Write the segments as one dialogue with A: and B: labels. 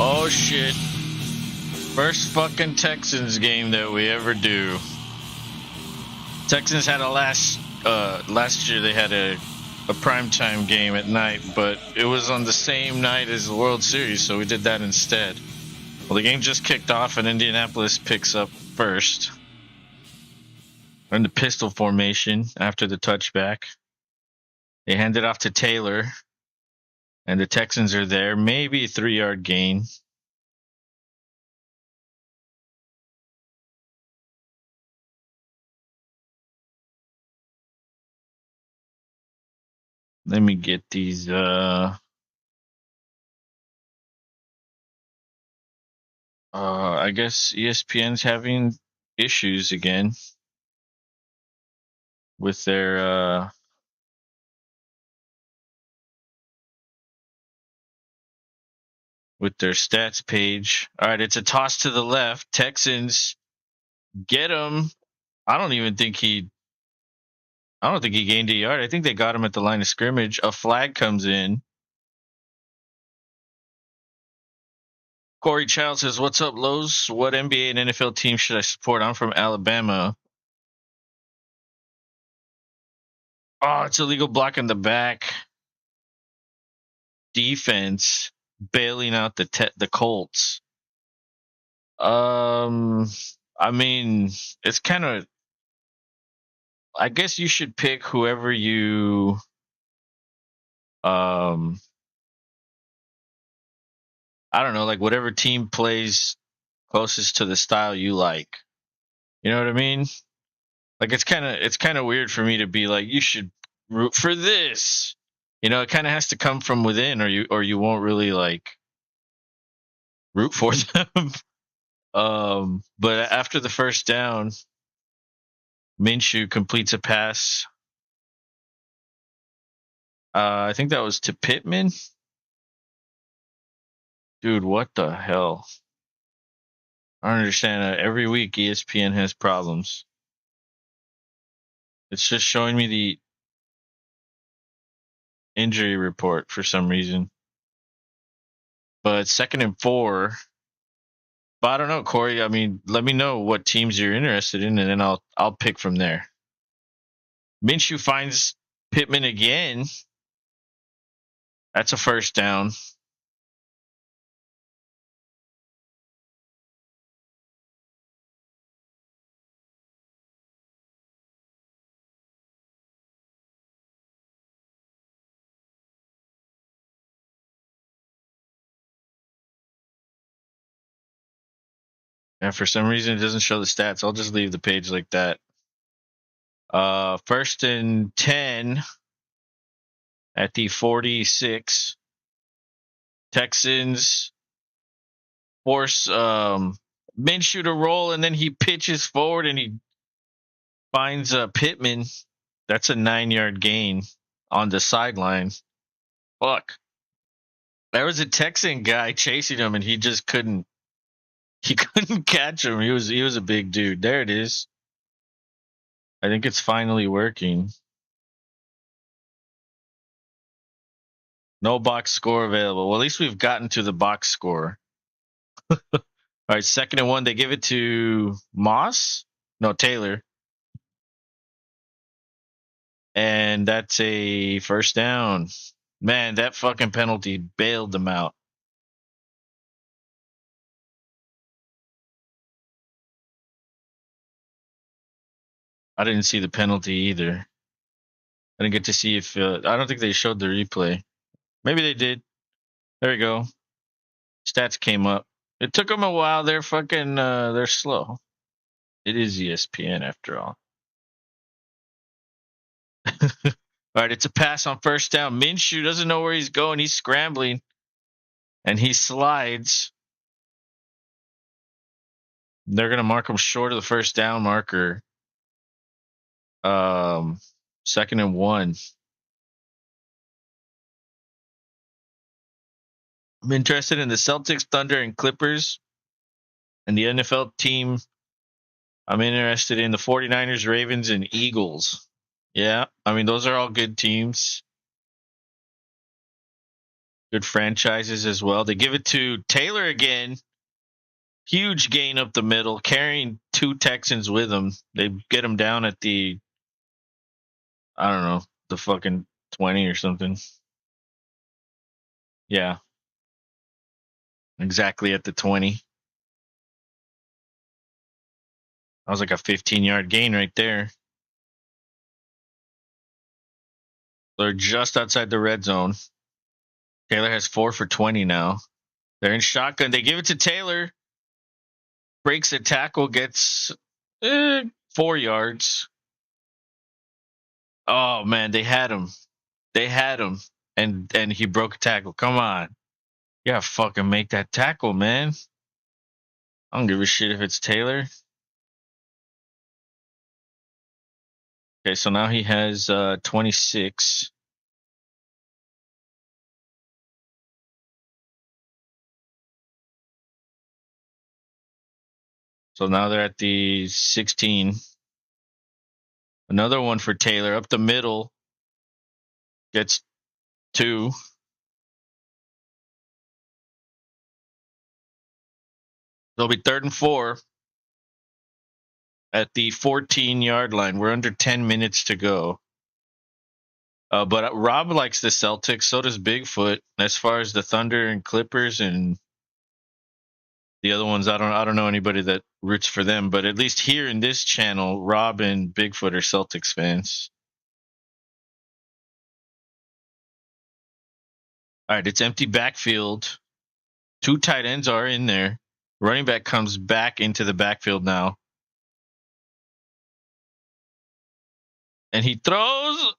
A: Oh shit. First fucking Texans game that we ever do. Texans had last year they had a primetime game at night, but it was on the same night as the World Series, so we did that instead. Well, the game just kicked off and Indianapolis picks up first. We're in the pistol formation after the touchback. They hand it off to Taylor, and the Texans are there. Maybe a 3-yard gain. Let me get these. I guess ESPN's having issues again with their stats page. All right, it's a toss to the left. Texans get him. I don't think he gained a yard. I think they got him at the line of scrimmage. A flag comes in. Corey Child says, "What's up, Lowe's? What NBA and NFL team should I support? I'm from Alabama." Oh, it's illegal blocking the back. Defense bailing out the Colts. I mean, it's kind of. I guess you should pick whoever you. I don't know, like whatever team plays closest to the style you like. You know what I mean? Like it's kind of weird for me to be like, you should root for this. You know, it kind of has to come from within, or you won't really like root for them. But after the first down, Minshew completes a pass. I think that was to Pittman. Dude, what the hell? I don't understand. Every week ESPN has problems. It's just showing me the injury report for some reason. But 2nd and 4. But I don't know, Corey. I mean, let me know what teams you're interested in, and then I'll pick from there. Minshew finds Pittman again. That's a first down. And for some reason, it doesn't show the stats. I'll just leave the page like that. 1st and 10 at the 46. Texans force Minshew to roll, and then he pitches forward and he finds Pittman. That's a 9-yard gain on the sideline. Fuck. There was a Texan guy chasing him, and he just couldn't. He couldn't catch him. He was a big dude. There it is. I think it's finally working. No box score available. Well, at least we've gotten to the box score. All right, 2nd and 1. They give it to Moss. No, Taylor. And that's a first down. Man, that fucking penalty bailed them out. I didn't see the penalty either. I didn't get to see if I don't think they showed the replay. Maybe they did. There we go. Stats came up. It took them a while. They're fucking they're slow. It is ESPN after all. All right, it's a pass on first down. Minshew doesn't know where he's going. He's scrambling, and he slides. They're gonna mark him short of the first down marker. 2nd and 1. I'm interested in the Celtics, Thunder, and Clippers. And the NFL team, I'm interested in the 49ers, Ravens, and Eagles. Yeah, I mean, those are all good teams. Good franchises as well. They give it to Taylor again. Huge gain up the middle, carrying two Texans with him. They get him down at the, I don't know, the fucking 20 or something. Yeah, exactly at the 20. That was like a 15-yard gain right there. They're just outside the red zone. Taylor has 4 for 20 now. They're in shotgun. They give it to Taylor. Breaks a tackle, gets 4 yards. Oh man, they had him. They had him, and he broke a tackle. Come on, you gotta fucking make that tackle, man. I don't give a shit if it's Taylor. Okay, so now he has 26. So now they're at the 16. Another one for Taylor up the middle. Gets 2. It'll be 3rd and 4 at the 14-yard line. We're under 10 minutes to go. But Rob likes the Celtics. So does Bigfoot. As far as the Thunder and Clippers and the other ones, I don't know anybody that roots for them. But at least here in this channel, Rob and Bigfoot are Celtics fans. All right, it's empty backfield. 2 tight ends are in there. Running back comes back into the backfield now. And he throws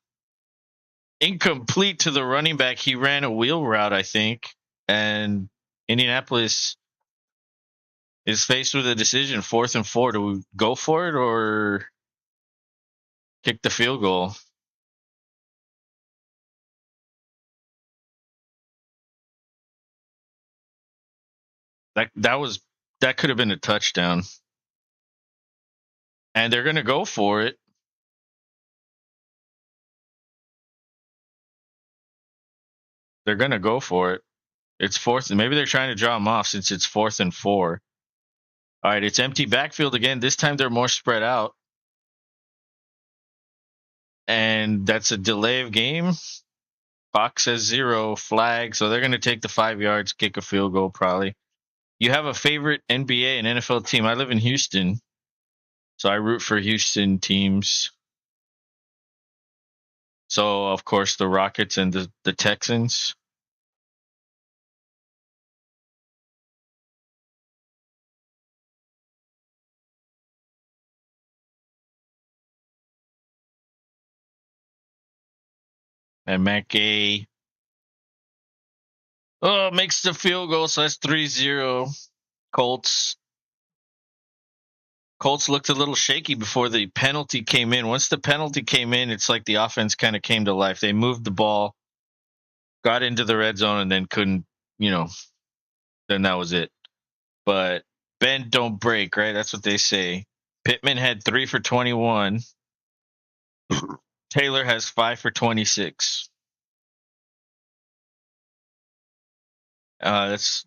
A: incomplete to the running back. He ran a wheel route, I think. And Indianapolis is faced with a decision, 4th and 4. Do we go for it or kick the field goal? That could have been a touchdown. And they're gonna go for it. They're gonna go for it. It's 4th. Maybe they're trying to draw him off since it's 4th and 4. All right, it's empty backfield again. This time they're more spread out. And that's a delay of game. Fox says 0 flag, so they're going to take the 5 yards, kick a field goal probably. You have a favorite NBA and NFL team? I live in Houston, so I root for Houston teams. So of course the Rockets and the Texans. And Matt Gay, makes the field goal, so that's 3-0. Colts. Colts looked a little shaky before the penalty came in. Once the penalty came in, it's like the offense kind of came to life. They moved the ball, got into the red zone, and then couldn't, then that was it. But bend don't break, right? That's what they say. Pittman had 3 for 21. Taylor has 5 for 26. That's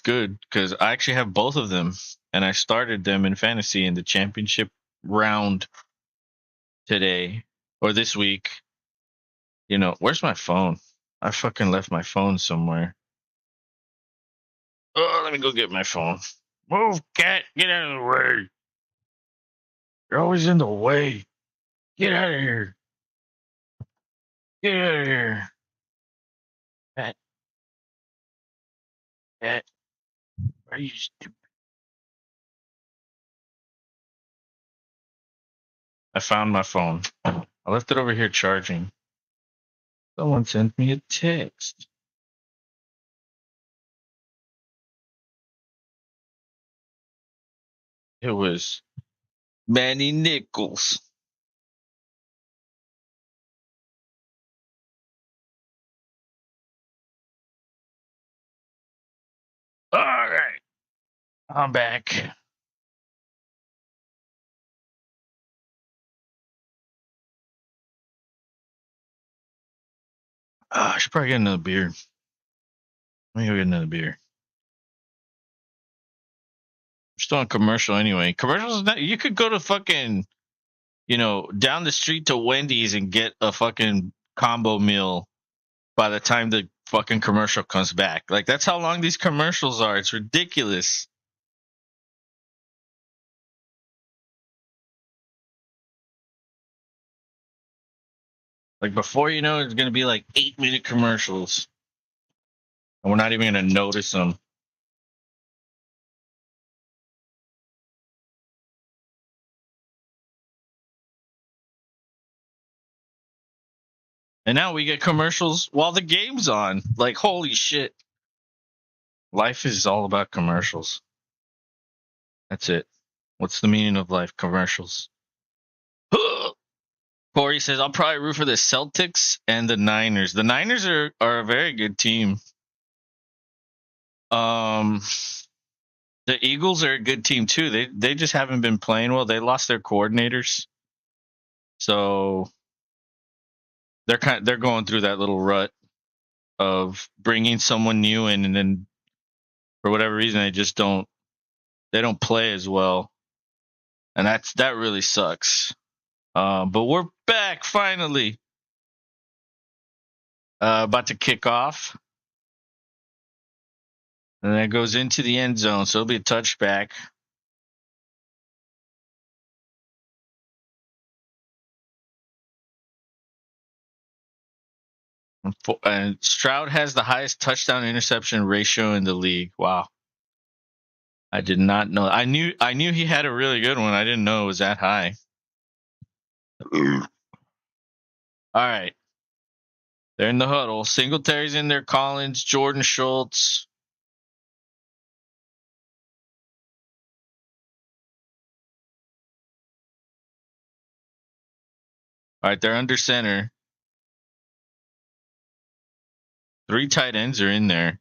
A: good because I actually have both of them, and I started them in fantasy in the championship round today or this week. Where's my phone? I fucking left my phone somewhere. Oh, let me go get my phone. Move, cat. Get out of the way. You're always in the way. Get out of here. Get out of here. Cat. Cat. Are you stupid? I found my phone. I left it over here charging. Someone sent me a text. It was Manny Nichols. All right. I'm back. I should probably get another beer. Let me go get another beer. We're still on commercial anyway. Commercials, you could go to fucking, down the street to Wendy's and get a fucking combo meal by the time the fucking commercial comes back. Like, that's how long these commercials are. It's ridiculous. Like, before you know, it's going to be like 8-minute commercials. And we're not even going to notice them. And now we get commercials while the game's on. Like, holy shit. Life is all about commercials. That's it. What's the meaning of life? Commercials. Corey says, I'll probably root for the Celtics and the Niners. The Niners are a very good team. The Eagles are a good team too. They just haven't been playing well. They lost their coordinators. So they're going through that little rut of bringing someone new in, and then for whatever reason they don't play as well. And that really sucks. But we're back finally. About to kick off. And then it goes into the end zone, so it'll be a touchback. And Stroud has the highest touchdown interception ratio in the league. Wow. I did not know. I knew he had a really good one. I didn't know it was that high. All right. They're in the huddle. Singletary's in there. Collins, Jordan Schultz. All right, they're under center. 3 tight ends are in there.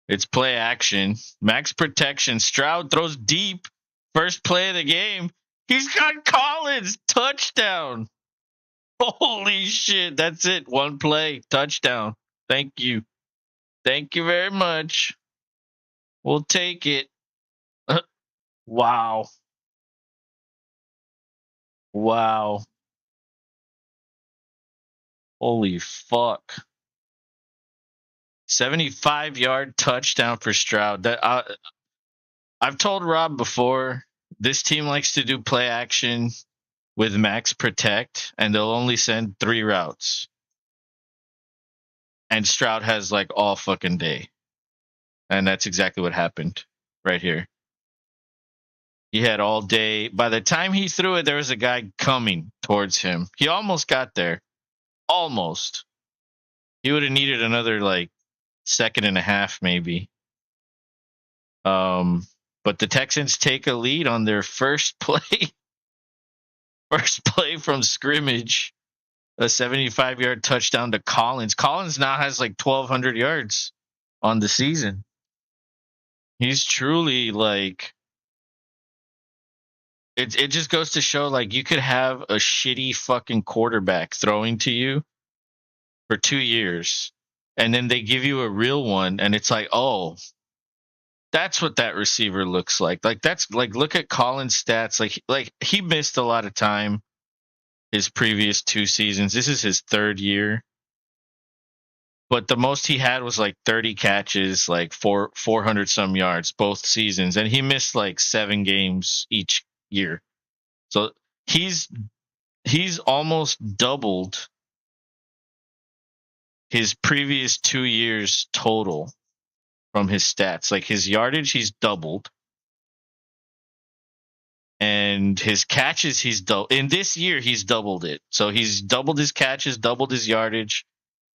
A: It's play action. Max protection. Stroud throws deep. First play of the game. He's got Collins. Touchdown. Holy shit. That's it. One play. Touchdown. Thank you. Thank you very much. We'll take it. Wow. Wow. Holy fuck. 75-yard touchdown for Stroud. I've told Rob before, this team likes to do play action with max protect, and they'll only send 3 routes. And Stroud has like all fucking day. And that's exactly what happened right here. He had all day. By the time he threw it, there was a guy coming towards him. He almost got there. Almost. He would have needed another like second and a half maybe. But the Texans take a lead on their first play. First play from scrimmage. A 75-yard touchdown to Collins. Collins now has like 1,200 yards on the season. He's truly like, it just goes to show, like, you could have a shitty fucking quarterback throwing to you for 2 years, and then they give you a real one, and it's like, oh, that's what that receiver looks like. Like, that's like, look at Collins' stats. Like he missed a lot of time his previous 2 seasons. This is his 3rd year. But the most he had was like 30 catches, like 400 some yards both seasons, and he missed like 7 games each year. So he's almost doubled his previous 2 years total from his stats. Like, his yardage, he's doubled. And his catches, in this year, he's doubled it. So he's doubled his catches, doubled his yardage,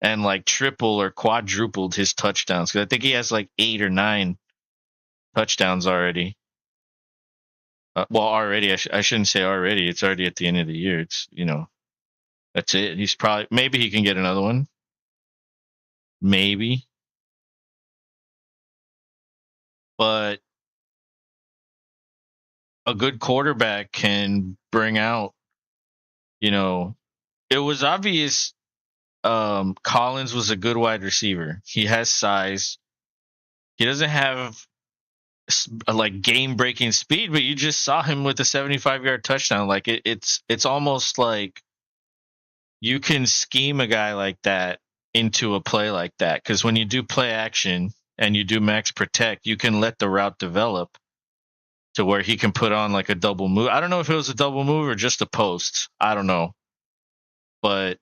A: and like triple or quadrupled his touchdowns. Because I think he has like 8 or 9 touchdowns already. Well, already, I shouldn't say already. It's already at the end of the year. It's, that's it. He's probably, maybe he can get another one. Maybe. But a good quarterback can bring out, it was obvious Collins was a good wide receiver. He has size. He doesn't have like game-breaking speed, but you just saw him with a 75-yard touchdown. Like it's almost like you can scheme a guy like that into a play like that, because when you do play action and you do max protect, you can let the route develop to where he can put on like a double move. I don't know if it was a double move or just a post. I don't know. But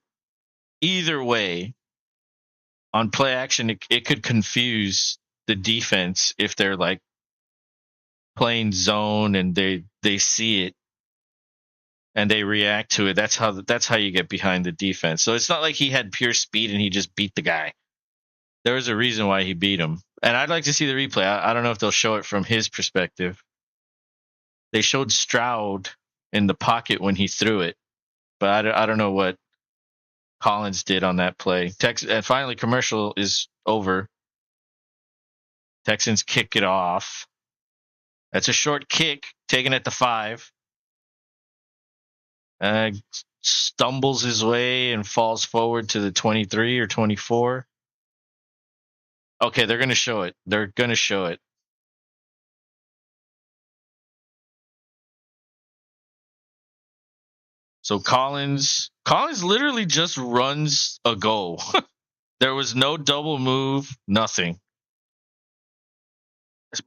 A: either way, on play action, it could confuse the defense if they're like playing zone and they see it and they react to it. That's how you get behind the defense. So it's not like he had pure speed and he just beat the guy. There was a reason why he beat him. And I'd like to see the replay. I don't know if they'll show it from his perspective. They showed Stroud in the pocket when he threw it, but I don't know what Collins did on that play. And finally, commercial is over. Texans kick it off. That's a short kick taken at the 5. Stumbles his way and falls forward to the 23 or 24. Okay, they're going to show it. They're going to show it. So Collins literally just runs a go. There was no double move, nothing.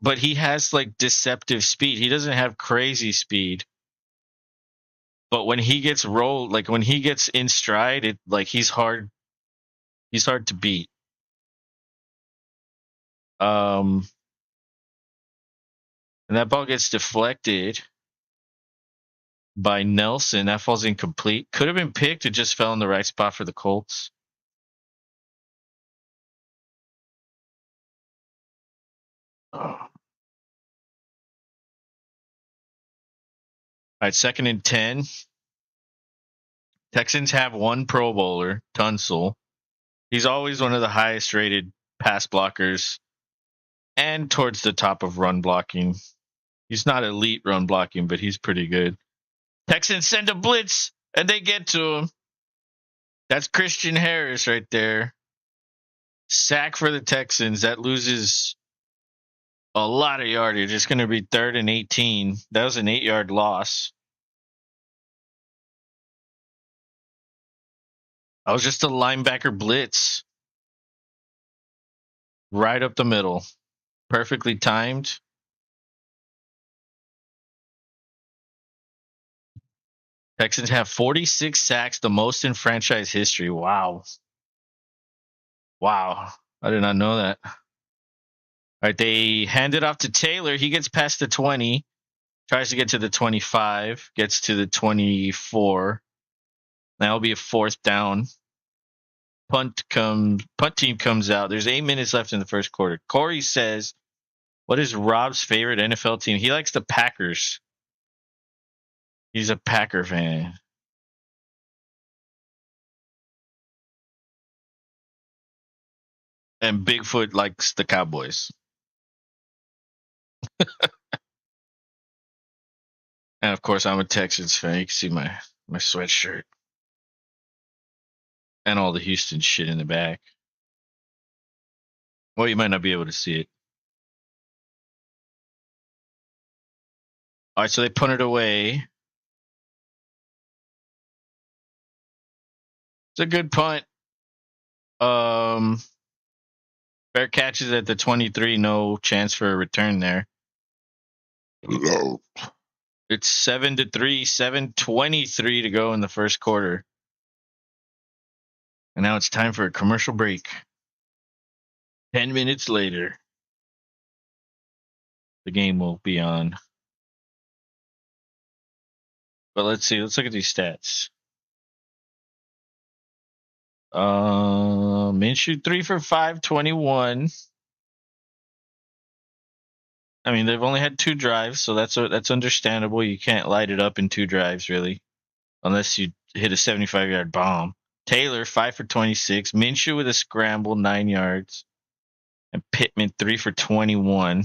A: But he has like deceptive speed. He doesn't have crazy speed. But when he gets rolled, like when he gets in stride, it like he's hard to beat. And that ball gets deflected by Nelson. That falls incomplete. Could have been picked. It just fell in the right spot for the Colts. Oh. All right, 2nd and 10. Texans have one Pro Bowler, Tunsil. He's always one of the highest rated pass blockers and towards the top of run blocking. He's not elite run blocking, but he's pretty good. Texans send a blitz, and they get to him. That's Christian Harris right there. Sack for the Texans. That loses a lot of yardage. It's going to be 3rd and 18. That was an 8-yard loss. I was just a linebacker blitz. Right up the middle. Perfectly timed. Texans have 46 sacks, the most in franchise history. Wow. I did not know that. All right, they hand it off to Taylor. He gets past the 20, tries to get to the 25, gets to the 24. That'll be a 4th down. Punt team comes out. There's 8 minutes left in the first quarter. Corey says, what is Rob's favorite NFL team? He likes the Packers. He's a Packer fan. And Bigfoot likes the Cowboys. And of course, I'm a Texans fan. You can see my sweatshirt and all the Houston shit in the back. Well, you might not be able to see it. All right, so they punted away. It's a good punt. Fair catches at the 23. No chance for a return there. It's 7-3, 7:23 to go in the first quarter. And now it's time for a commercial break. 10 minutes later, the game will be on. But let's see. Let's look at these stats. Minshew 3 for 521. I mean, they've only had 2 drives, so that's understandable. You can't light it up in 2 drives, really, unless you hit a 75-yard bomb. Taylor 5 for 26. Minshew with a scramble, 9 yards, and Pittman 3 for 21.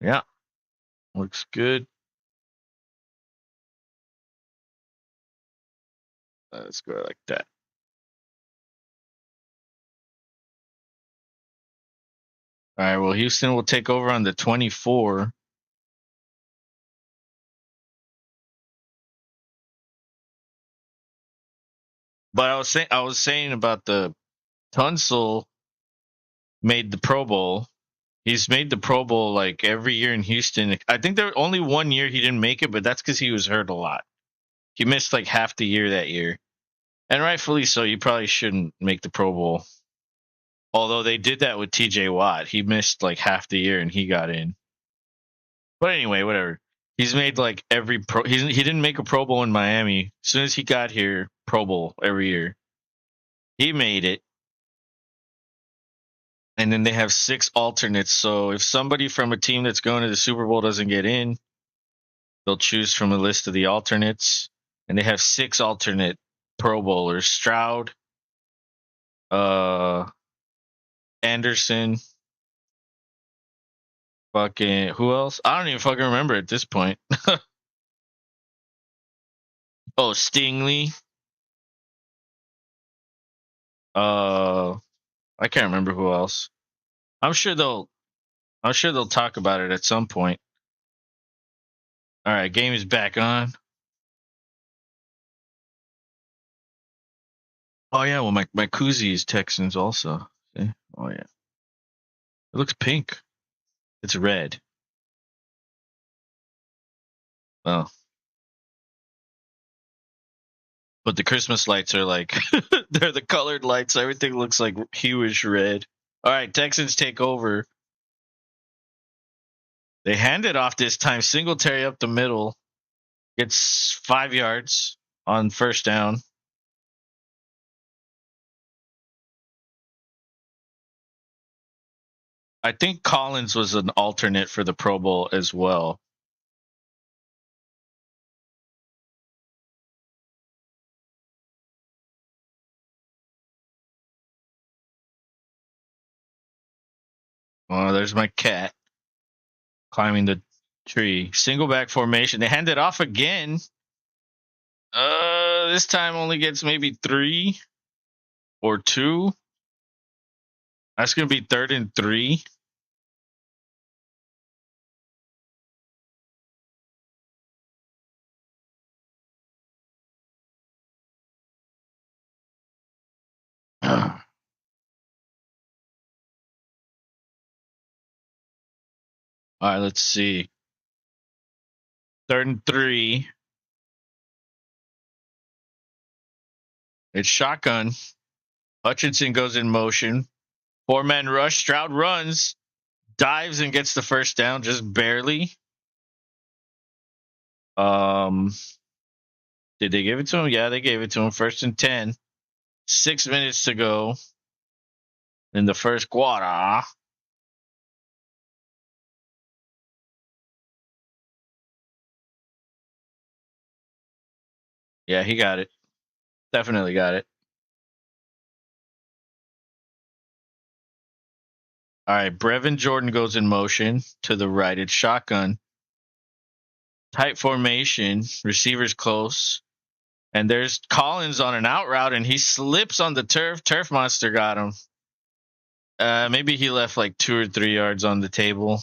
A: Yeah, looks good. Let's go like that. All right. Well, Houston will take over on the 24. But I was saying about the Tunsil made the Pro Bowl. He's made the Pro Bowl like every year in Houston. I think there only one year he didn't make it, but that's because he was hurt a lot. He missed like half the year that year, and rightfully so. You probably shouldn't make the Pro Bowl. Although they did that with T.J. Watt, he missed like half the year and he got in. But anyway, whatever. He's made like every pro. He didn't make a Pro Bowl in Miami. As soon as he got here, Pro Bowl every year. He made it. And then they have 6 alternates. So if somebody from a team that's going to the Super Bowl doesn't get in, they'll choose from a list of the alternates. And they have 6 alternate Pro Bowlers: Stroud, Anderson, fucking who else? I don't even fucking remember at this point. Oh, Stingley. I can't remember who else. I'm sure they'll talk about it at some point. All right, game is back on. Oh yeah, well my koozie is Texans also. See? Oh yeah, it looks pink. It's red. Oh, but the Christmas lights are like they're the colored lights. Everything looks like hueish red. All right, Texans take over. They hand it off this time. Singletary up the middle gets 5 yards on first down. I think Collins was an alternate for the Pro Bowl as well. Oh, there's my cat climbing the tree. Single back formation. They hand it off again. This time only gets maybe 3 or 2. That's gonna be 3rd and 3. All right, let's see. 3rd and 3. It's shotgun. Hutchinson goes in motion. 4-man rush. Stroud runs, dives, and gets the first down just barely. Did they give it to him? Yeah, they gave it to him. 1st and 10. 6 minutes to go in the first quarter. Yeah, he got it. Definitely got it. All right, Brevin Jordan goes in motion to the right. It's shotgun. Tight formation. Receivers close. And there's Collins on an out route, and he slips on the turf. Turf Monster got him. Maybe he left like 2 or 3 yards on the table.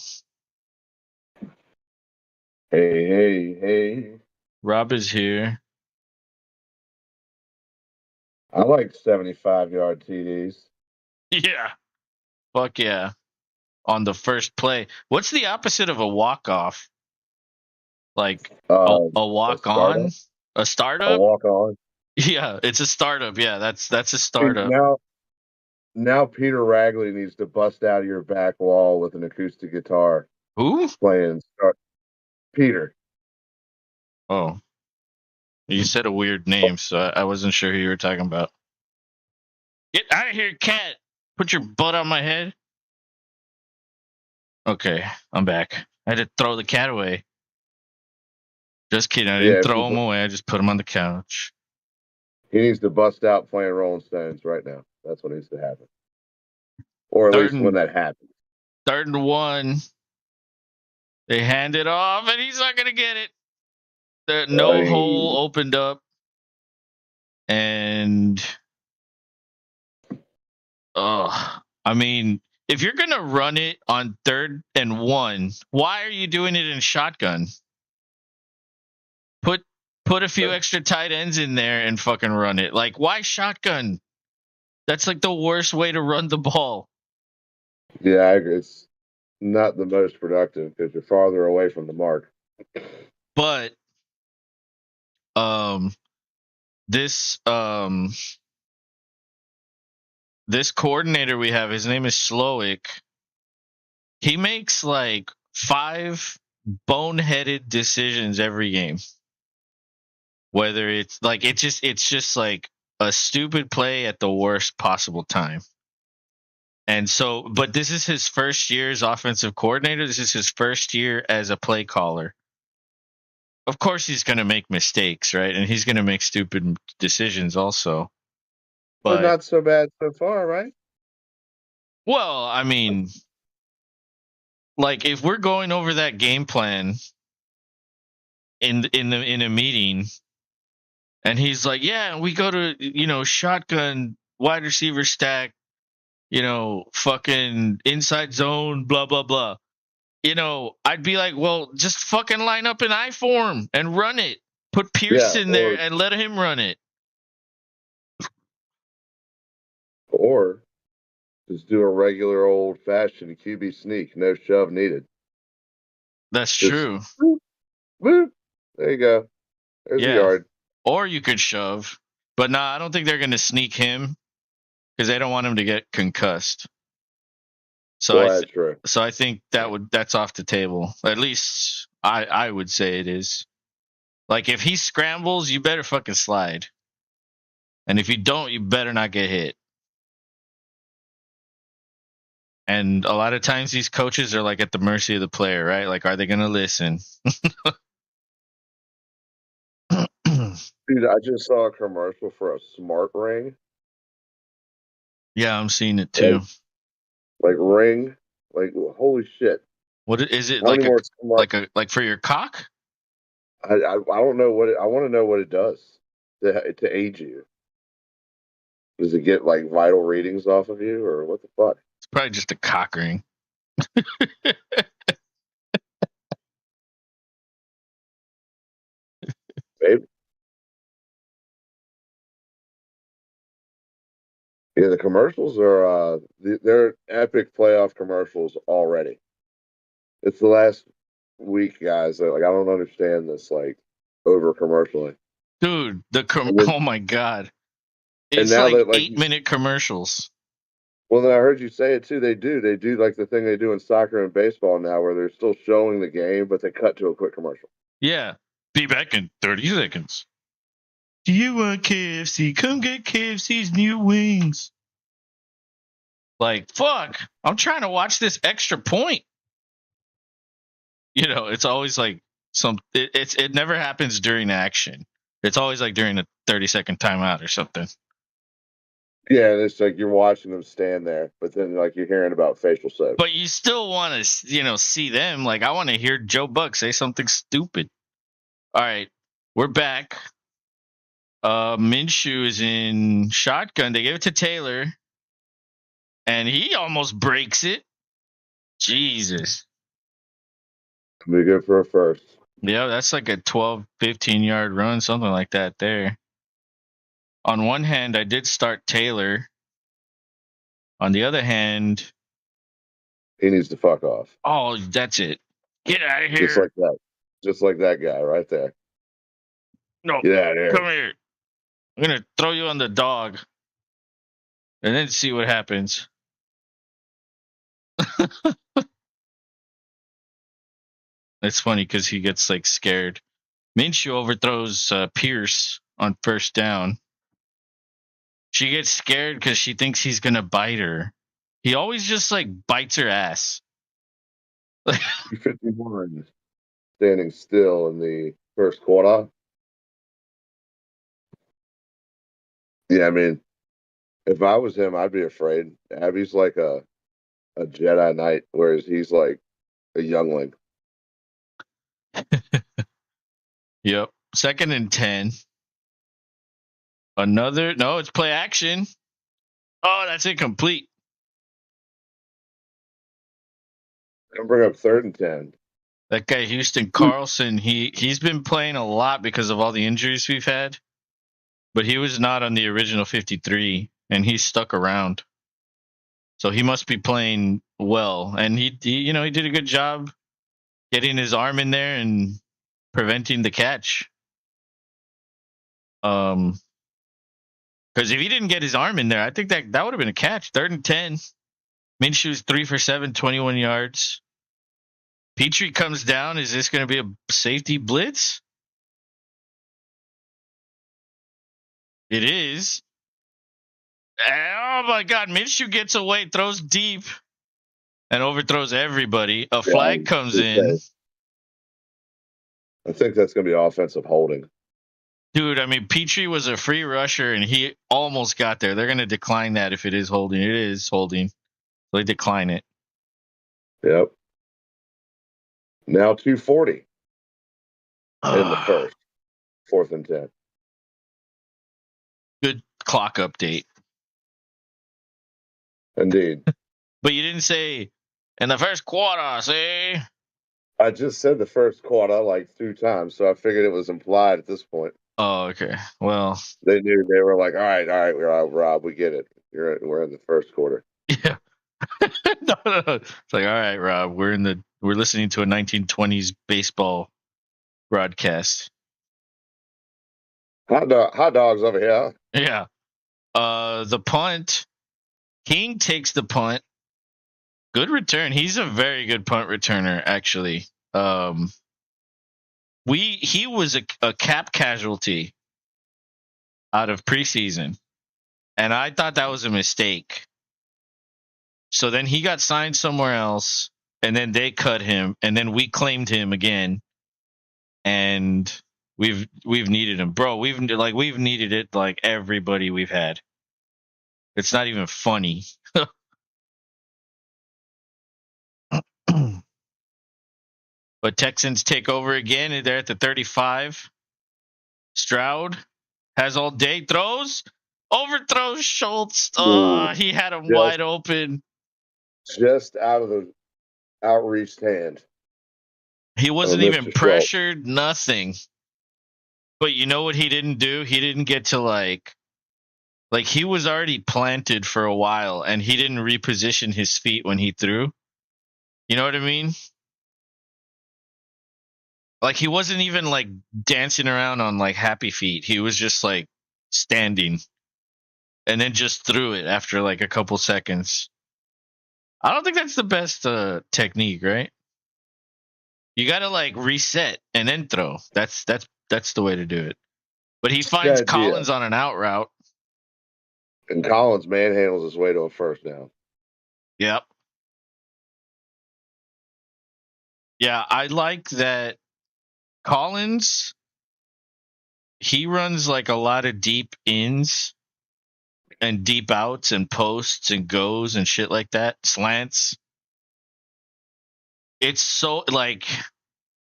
B: Hey.
A: Rob is here.
B: I like 75-yard TDs.
A: Yeah. Fuck yeah. On the first play. What's the opposite of a walk-off? Like a walk-on? A startup?
B: A walk-on.
A: Yeah, it's a startup. Yeah, that's a startup.
B: Now Peter Ragley needs to bust out of your back wall with an acoustic guitar.
A: Who?
B: Playing Peter.
A: Oh. You said a weird name, so I wasn't sure who you were talking about. Get out of here, cat! Put your butt on my head. Okay, I'm back. I had to throw the cat away. Just kidding. I didn't throw him away. I just put him on the couch.
B: He needs to bust out playing Rolling Stones right now. That's what needs to happen. Or at least when that happens.
A: 3rd and 1. They hand it off, and he's not going to get it. No hole opened up. And I mean, if you're gonna run it on 3rd and 1, why are you doing it in shotgun? Put a few extra tight ends in there and fucking run it. Like, why shotgun? That's like the worst way to run the ball.
B: Yeah, I agree. It's not the most productive because you're farther away from the mark.
A: But this this coordinator we have, his name is Slowick. He makes like 5 boneheaded decisions every game. Whether it's like it's just like a stupid play at the worst possible time. And so, but this is his first year as offensive coordinator. This is his first year as a play caller. Of course, he's going to make mistakes, right? And he's going to make stupid decisions also.
B: But not so bad so far, right?
A: Well, I mean, like if we're going over that game plan in a meeting, and he's like, "Yeah, we go to shotgun wide receiver stack, fucking inside zone, blah blah blah." I'd be like, well, just fucking line up an I form and run it. Put Pierce in there and let him run it.
B: Or just do a regular old fashioned QB sneak, no shove needed.
A: That's true.
B: Boop, boop. There you go. There's the yard.
A: Or you could shove. But nah, I don't think they're going to sneak him because they don't want him to get concussed. So I think that's off the table. At least I would say it is. Like if he scrambles, you better fucking slide. And if you don't, you better not get hit. And a lot of times these coaches are like at the mercy of the player, right? Like, are they going to listen?
B: Dude, I just saw a commercial for a smart ring.
A: Yeah, I'm seeing it too.
B: Like ring, like holy shit!
A: What is it like for your cock?
B: I don't know what I want to know what it does to aid you. Does it get like vital readings off of you, or what the fuck?
A: It's probably just a cock ring.
B: Maybe. Yeah, the commercials are they're epic playoff commercials already. It's the last week, guys. Like I don't understand this like over commercialing.
A: Dude, oh my god. It's like 8-minute commercials.
B: Well, then I heard you say it too. They do like the thing they do in soccer and baseball now, where they're still showing the game, but they cut to a quick commercial.
A: Yeah, be back in 30 seconds. Do you want KFC? Come get KFC's new wings. Like, fuck, I'm trying to watch this extra point. It's always like it never happens during action. It's always like during a 30-second timeout or something.
B: Yeah, it's like you're watching them stand there, but then like you're hearing about facial soap.
A: But you still want to, see them. Like I want to hear Joe Buck say something stupid. All right, we're back. Minshew is in shotgun. They gave it to Taylor, and he almost breaks it. Jesus.
B: Be good for a first.
A: Yeah, that's like a 12, 15-yard run, something like that there. On one hand, I did start Taylor. On the other hand,
B: he needs to fuck off.
A: Oh, that's it. Get out of here.
B: Just like that guy right there.
A: No,
B: get out of here.
A: Come here. I'm going to throw you on the dog and then see what happens. It's funny because he gets like scared. Minshew overthrows Pierce on first down. She gets scared because she thinks he's going to bite her. He always just like bites her ass.
B: 51 standing still in the first quarter. Yeah, I mean, if I was him, I'd be afraid. Abby's like a Jedi Knight, whereas he's like a youngling.
A: Yep. 2nd and 10. No, it's play action. Oh, that's incomplete.
B: Don't bring up 3rd and 10.
A: That guy Houston Carlson, he's been playing a lot because of all the injuries we've had, but he was not on the original 53, and he's stuck around. So he must be playing well, and he did a good job getting his arm in there and preventing the catch. Because if he didn't get his arm in there, I think that would have been a catch. 3rd and 10. Minshew's 3 for 7, 21 yards. Petrie comes down. Is this going to be a safety blitz? It is. Oh my God! Minshew gets away, throws deep, and overthrows everybody. A flag comes in.
B: I think that's going to be offensive holding.
A: Dude, I mean, Petrie was a free rusher, and he almost got there. They're going to decline that if it is holding. It is holding. They decline it.
B: Yep. Now 2:40 in the first. 4th and 10.
A: Good clock update.
B: Indeed.
A: But you didn't say in the first quarter, see?
B: I just said the first quarter like 2 times, so I figured it was implied at this point.
A: Oh, okay. Well,
B: they knew. They were like, all right, Rob, we get it. We're in the first quarter.
A: Yeah. no. It's like, all right, Rob, we're listening to a 1920s baseball broadcast.
B: Hot dogs over here.
A: Yeah. The punt. King takes the punt. Good return. He's a very good punt returner, actually. He was a cap casualty out of preseason, and I thought that was a mistake. So then he got signed somewhere else, and then they cut him, and then we claimed him again, and we've needed him, bro. We've needed it like everybody we've had. It's not even funny. But Texans take over again, and they're at the 35. Stroud has all day, throws, overthrows Schultz. Oh, he had him wide open.
B: Just out of the outreached hand.
A: He wasn't even pressured, nothing. But you know what he didn't do? He didn't get to like he was already planted for a while, and he didn't reposition his feet when he threw. You know what I mean? Like he wasn't even like dancing around on like happy feet. He was just like standing, and then just threw it after like a couple seconds. I don't think that's the best technique, right? You got to like reset and then throw. That's the way to do it. But he finds Collins on an out route.
B: And Collins manhandles his way to a first down.
A: Yep. Yeah, I like that Collins, he runs like a lot of deep ins and deep outs and posts and goes and shit like that, slants. It's so like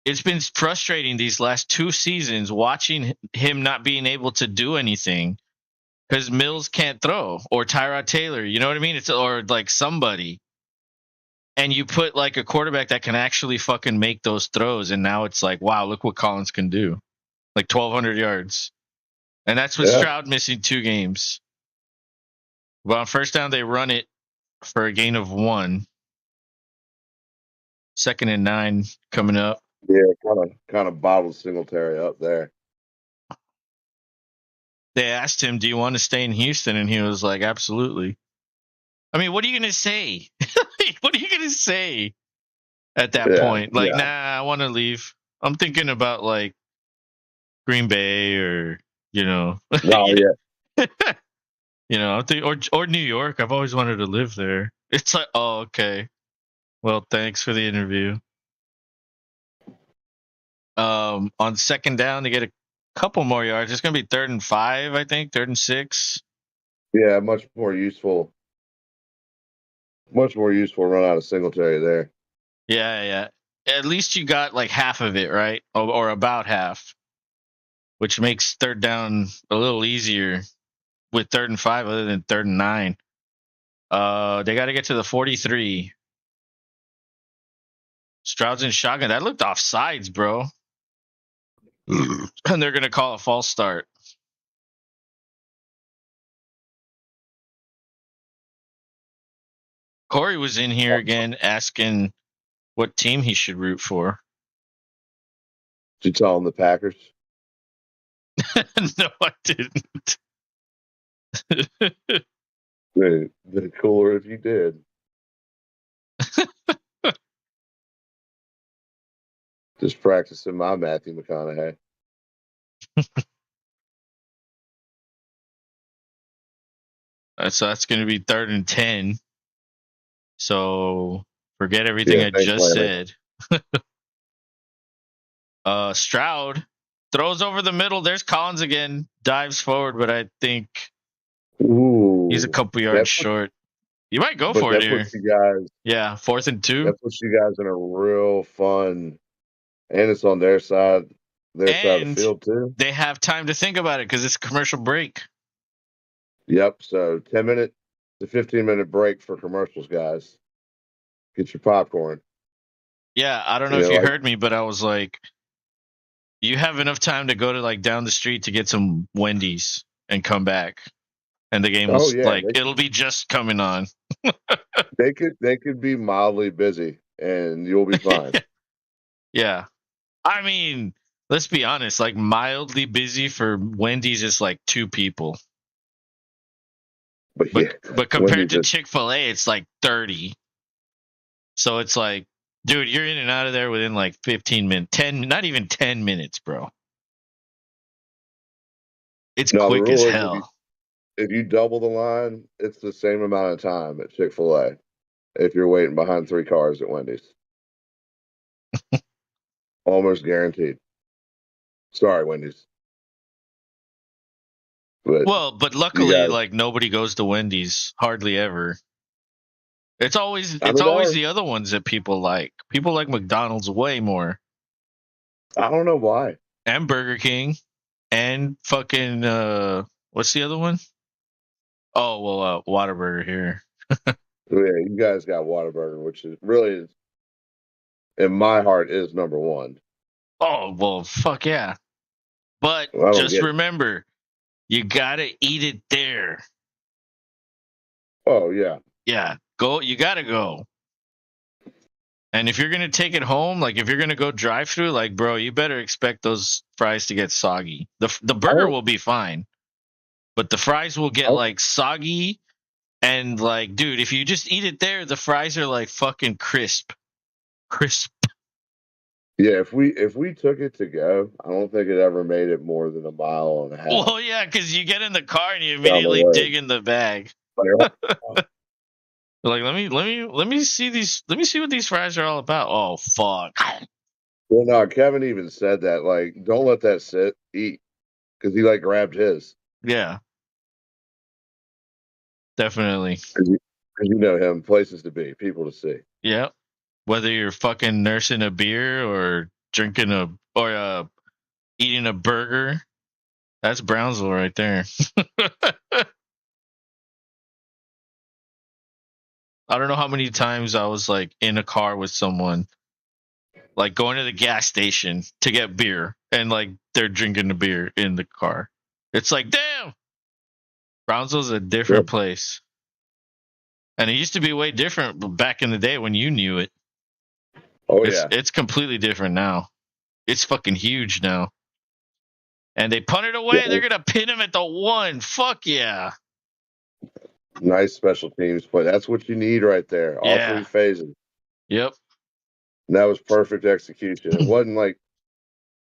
A: it's been frustrating these last 2 seasons watching him not being able to do anything because Mills can't throw, or Tyrod Taylor, you know what I mean? Or like somebody. And you put like a quarterback that can actually fucking make those throws, and now it's like, wow, look what Collins can do. Like 1,200 yards. And that's with Stroud missing 2 games. Well, on first down, they run it for a gain of 1. 2nd and 9 coming up.
B: Yeah, kind of bottled Singletary up there.
A: They asked him, do you want to stay in Houston? And he was like, absolutely. I mean, what are you going to say? What are you going to say at that point? Like, nah, I want to leave. I'm thinking about like Green Bay or, you know.
B: Oh, yeah.
A: You know, or New York. I've always wanted to live there. It's like, oh, okay. Well, thanks for the interview. On 2nd down, they get a couple more yards. It's going to be 3rd and 5, I think. 3rd and 6.
B: Yeah, much more useful run out of Singletary there.
A: Yeah. At least you got like half of it, right? Or about half, which makes 3rd down a little easier with 3rd and 5 other than 3rd and 9. They got to get to the 43. Stroud's in shotgun. That looked offsides, bro. And they're gonna call a false start. Corey was in here again asking what team he should root for.
B: Did you tell him the Packers?
A: No, I didn't.
B: The cooler if you did. Just practicing my Matthew McConaughey.
A: So that's going to be 3rd and 10. So forget everything I just said. Stroud throws over the middle. There's Collins again. Dives forward, but I think he's a couple yards short. You might go for it here.
B: Puts you guys,
A: yeah, 4th and 2.
B: That puts you guys in a real fun, and it's on their side of the field too.
A: They have time to think about it because it's a commercial break.
B: Yep. So 10-minute to 15-minute break for commercials, guys. Get your popcorn.
A: Yeah, I don't know if you heard me, but I was like, you have enough time to go to like down the street to get some Wendy's and come back. And the game will it'll be just coming on.
B: They could be mildly busy and you'll be fine.
A: Yeah. I mean, let's be honest, like mildly busy for Wendy's is like 2 people. But compared to Chick-fil-A, it's like 30. So it's like, dude, you're in and out of there within like 15 minutes, not even 10 minutes, bro. It's quick as hell.
B: If you double the line, it's the same amount of time at Chick-fil-A if you're waiting behind 3 cars at Wendy's. Almost guaranteed. Sorry, Wendy's.
A: But luckily, like nobody goes to Wendy's hardly ever. It's always the other ones that people like. People like McDonald's way more.
B: I don't know why.
A: And Burger King, and fucking what's the other one? Oh well, Whataburger here.
B: Yeah, you guys got Whataburger, which is really, in my heart, is number 1.
A: Oh well, fuck yeah! But just remember, you gotta eat it there.
B: Oh yeah.
A: Yeah, go. You gotta go. And if you're gonna take it home, like if you're gonna go drive through, like bro, you better expect those fries to get soggy. The burger will be fine, but the fries will get like soggy. And like, dude, if you just eat it there, the fries are like fucking crisp.
B: Yeah, if we took it to go, I don't think it ever made it more than a mile and a half.
A: Well, yeah, because you get in the car and you immediately dig in the bag. Like, let me see these. Let me see what these fries are all about. Oh fuck.
B: Well, no, Kevin even said that. Like, don't let that sit. Eat, because he like grabbed his.
A: Yeah. Definitely.
B: Because you know him, places to be, people to see.
A: Yep. Whether you're fucking nursing a beer or drinking eating a burger, that's Brownsville right there. I don't know how many times I was like in a car with someone, like going to the gas station to get beer, and like they're drinking the beer in the car. It's like, damn, Brownsville's a different place. And it used to be way different back in the day when you knew it.
B: Oh, yeah.
A: It's completely different now. It's fucking huge now. And they punt it away. Yeah. They're going to pin him at the 1. Fuck yeah.
B: Nice special teams play. That's what you need right there. All 3 phases.
A: Yep.
B: And that was perfect execution. It wasn't like,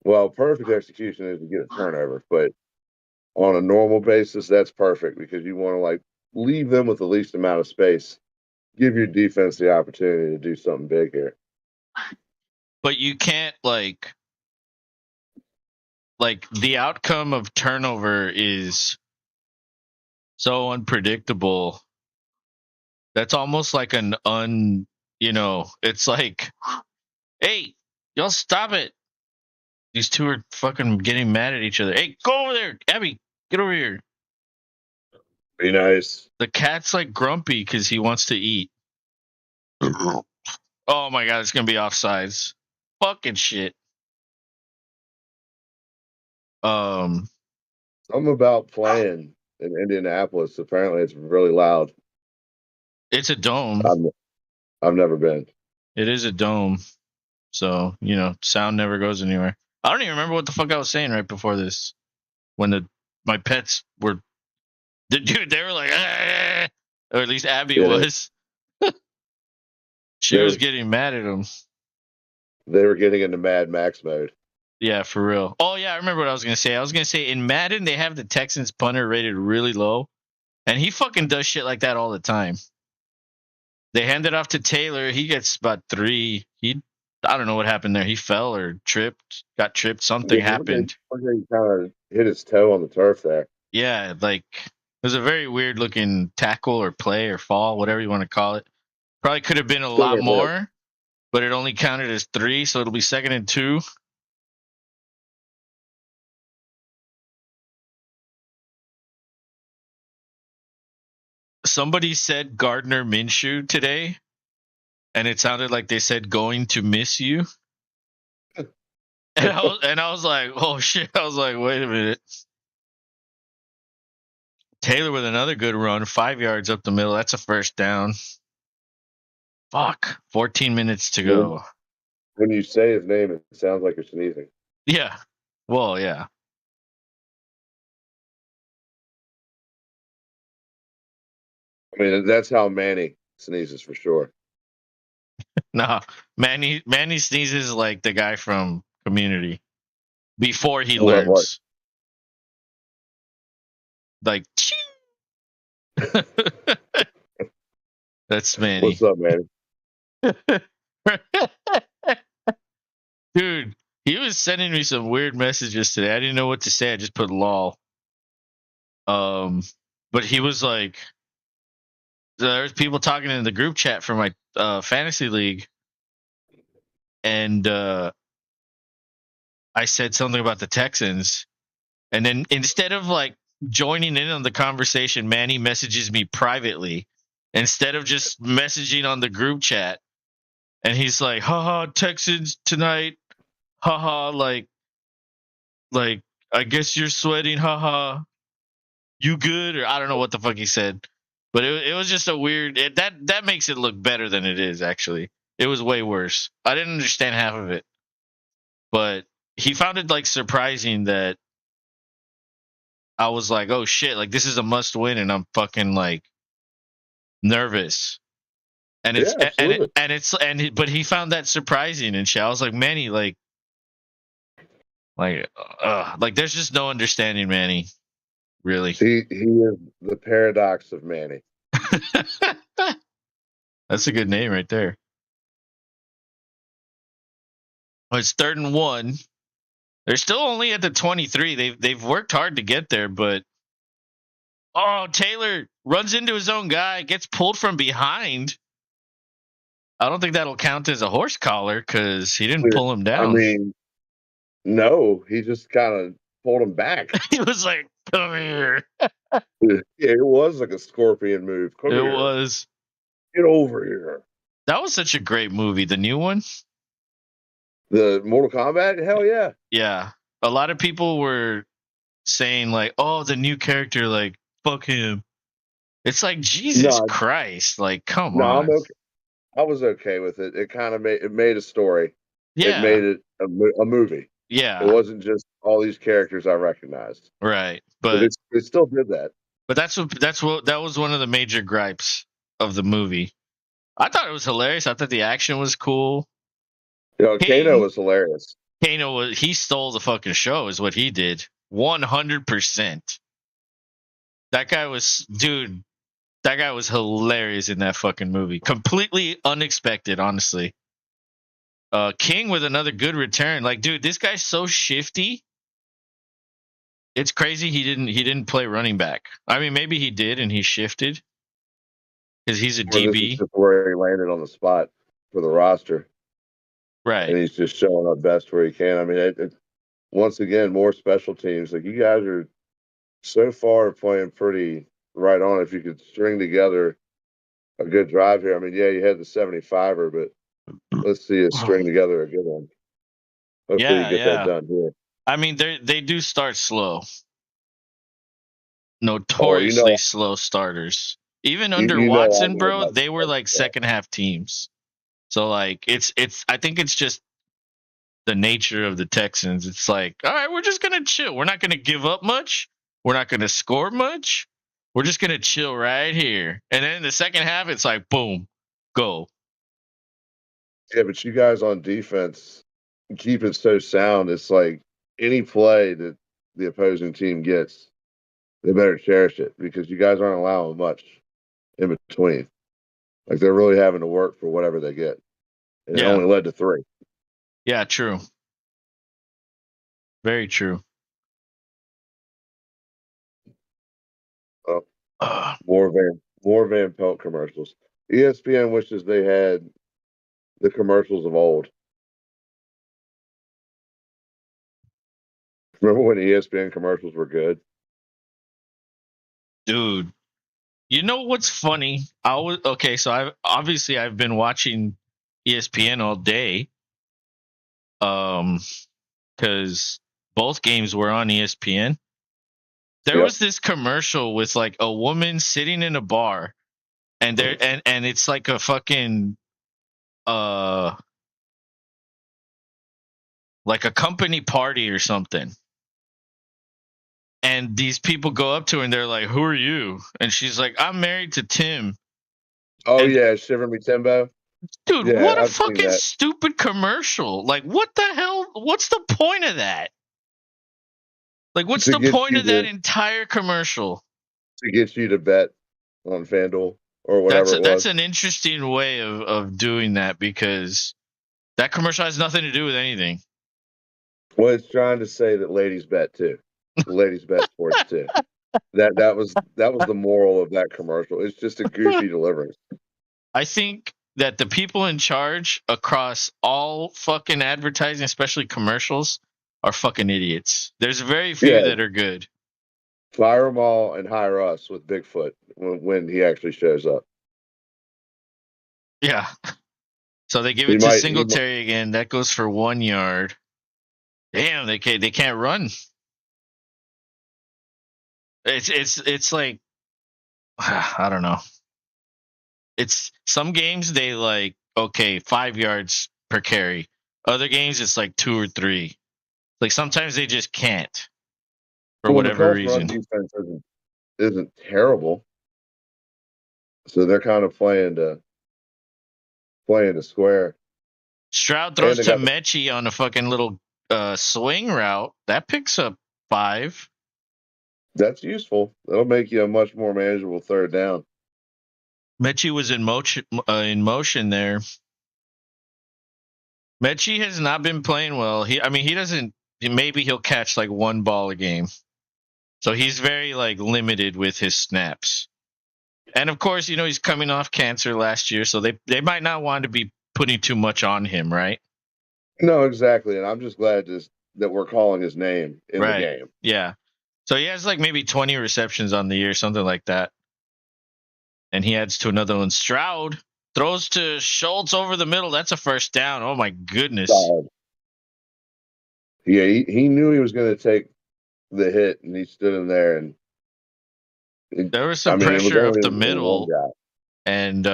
B: well, perfect execution is to get a turnover, but on a normal basis, that's perfect because you want to like leave them with the least amount of space. Give your defense the opportunity to do something big here.
A: But you can't like the outcome of turnover is so unpredictable. That's almost like it's like, hey, y'all stop it. These 2 are fucking getting mad at each other. Hey, go over there. Abby, get over here.
B: Be nice.
A: The cat's like grumpy because he wants to eat. Oh, Oh my god, it's gonna be offsides. Fucking shit. Um,
B: Something about playing in Indianapolis. Apparently, it's really loud.
A: it's a dome.
B: I've I've never been.
A: It is a dome. So, sound never goes anywhere. I don't even remember what the fuck I was saying right before this. When my pets were dude, they were like, "Ah," or at least Abby
B: Yeah,
A: was. She
B: they
A: was
B: were
A: getting mad at him.
B: they were getting into Mad Max mode.
A: Yeah, for real. Oh yeah, I remember what I was gonna say. I was gonna say in Madden they have the Texans punter rated really low, and he fucking does shit like that all the time. They hand it off to Taylor. He gets about 3. I don't know what happened there. He fell or got tripped. Something
B: Yeah,
A: happened.
B: he kind of hit his toe on the turf there.
A: Yeah, like it was a very weird looking tackle or play or fall, whatever you want to call it. Probably could have been a
B: Still
A: lot
B: didn't hit.
A: more, but it only counted as 3, so it'll be 2nd and 2. Somebody said Gardner Minshew today, and it sounded like they said going to miss you. And I was like, oh shit. I was like, wait a minute. Taylor with another good run, 5 yards up the middle. That's a first down. Fuck. 14 minutes to go.
B: When you say his name, it sounds like you're sneezing.
A: Yeah. Well, yeah.
B: I mean, that's how Manny sneezes for sure.
A: No. Manny sneezes like the guy from Community before he
B: What?
A: learns. Like, that's Manny.
B: What's up, Manny?
A: Dude, he was sending me some weird messages today. I didn't know what to say. I just put lol. But he was like, there's people talking in the group chat for my fantasy league, and I said something about the Texans, and then instead of like joining in on the conversation, Manny messages me privately instead of just messaging on the group chat, and he's like, haha, Texans tonight, haha, like I guess you're sweating, haha, you good? Or I don't know what the fuck he said, but it was just a weird. That makes it look better than it is. Actually, it was way worse. I didn't understand half of it, but he found it like surprising that I was like, oh shit, like this is a must win, and I'm fucking like nervous. And
B: Yeah, absolutely.
A: but he found that surprising and shit. I was like, Manny, like there's just no understanding Manny, really.
B: He is the paradox of Manny.
A: That's a good name right there. Oh, it's 3rd and 1. They're still only at the 23. They've worked hard to get there, but Taylor runs into his own guy, gets pulled from behind. I don't think that'll count as a horse collar because he didn't pull him
B: I
A: down.
B: mean, no, he just kind of pulled him back.
A: He was like, "Come here."
B: Yeah, it was like a scorpion move. Come
A: It
B: here.
A: was.
B: Get over here.
A: That was such a great movie. The new one.
B: The Mortal Kombat? Hell yeah.
A: Yeah, a lot of people were saying like, "Oh, the new character, like fuck him." It's like Jesus
B: No,
A: Christ, like come
B: no, I'm
A: on.
B: okay. I was okay with it. It kind of made a story. It
A: Yeah,
B: made it a movie. It
A: yeah,
B: wasn't just all these characters I recognized.
A: right.
B: But it still did that.
A: But that was one of the major gripes of the movie. I thought it was hilarious. I thought the action was cool.
B: You know, Kano
A: King
B: was hilarious.
A: he stole the fucking show is what he did. 100%. That guy was dude, that guy was hilarious in that fucking movie. Completely unexpected, honestly. King with another good return. Like, dude, this guy's so shifty. It's crazy he didn't play running back. I mean, maybe he did and he shifted because he's a
B: Or this is
A: DB.
B: just where he landed on the spot for the roster.
A: Right.
B: And he's just showing up best where he can. I mean, once again, more special teams. Like, you guys are so far playing pretty right on. If you could string together a good drive here. I mean, yeah, you had the 75er, but Let's see us string together a good one. Hopefully, you
A: Yeah,
B: get that
A: yeah.
B: done here.
A: I mean, they do start slow,
B: Oh,
A: notoriously slow starters. Even under
B: you know I
A: Watson,
B: know
A: bro,
B: about
A: they were like
B: that.
A: second half teams. So like it's I think it's just the nature of the Texans. It's like, all right, we're just gonna chill. We're not gonna give up much. We're not gonna score much. We're just gonna chill right here. And then in the second half, it's like boom, go.
B: Yeah, but you guys on defense keep it so sound. It's like any play that the opposing team gets, they better cherish it because you guys aren't allowing much in between. Like they're really having to work for whatever they get, and it
A: Yeah.
B: only led to three.
A: Yeah, true. Very true.
B: Oh,
A: Uh,
B: more Van Pelt commercials. ESPN wishes they had the commercials of old. Remember when ESPN commercials were good?
A: dude, you know what's funny? I was okay, so I've been watching ESPN all day. Um because both games were on ESPN. There
B: Yep.
A: was this commercial with like a woman sitting in a bar and and it's like a fucking uh like a company party or something. And these people go up to her and they're like, "Who are you?" And she's like, "I'm married to Tim."
B: Oh
A: And
B: yeah, Shiver Me Timbo.
A: dude,
B: Yeah,
A: what a
B: I've seen
A: fucking
B: that.
A: stupid commercial. Like what the hell? What's the point of that? Like what's
B: To
A: the
B: get
A: point
B: you
A: of that entire commercial?
B: to bet on FanDuel or whatever it
A: That's
B: was.
A: an interesting way of doing that because that commercial has nothing to do with anything.
B: Well, it's trying to say that ladies bet too. Ladies bet sports too. That was the moral of that commercial. It's just a goofy delivery.
A: I think that the people in charge across all fucking advertising, especially commercials, are fucking idiots. There's very few
B: Yeah,
A: that are good.
B: fire them all and hire us with Bigfoot when he actually shows up.
A: Yeah. So they give
B: He
A: it to
B: might. He might
A: Singletary again. That goes for 1 yard. Damn, they can't run. It's like I don't know. It's some games they like okay 5 yards per carry. Other games it's like 2 or 3. Like sometimes they just can't for
B: well, the
A: whatever
B: Colts run
A: reason.
B: defense isn't terrible, so they're kind of playing to square,
A: Stroud
B: and
A: throws
B: they
A: to
B: got
A: Mechie on a fucking little swing route that picks up 5.
B: that's useful. That'll make you a much more manageable third down.
A: Mechie was in motion there. Mechie has not been playing well. I mean, he doesn't. Maybe he'll catch like one ball a game, so he's very like limited with his snaps. And of course, he's coming off cancer last year, so they might not want to be putting too much on him, right?
B: No, exactly, and I'm just glad that we're calling his name in the
A: Right.
B: game.
A: Yeah. So he has like maybe 20 receptions on the year, something like that. And he adds to another one. Stroud throws to Schultz over the middle. That's a first down. Oh my goodness.
B: Solid. Yeah, he knew he was going to take the hit, and he stood in there, and
A: There was
B: I
A: some
B: mean, it was
A: pressure up
B: only
A: the
B: one
A: middle,
B: guy.
A: and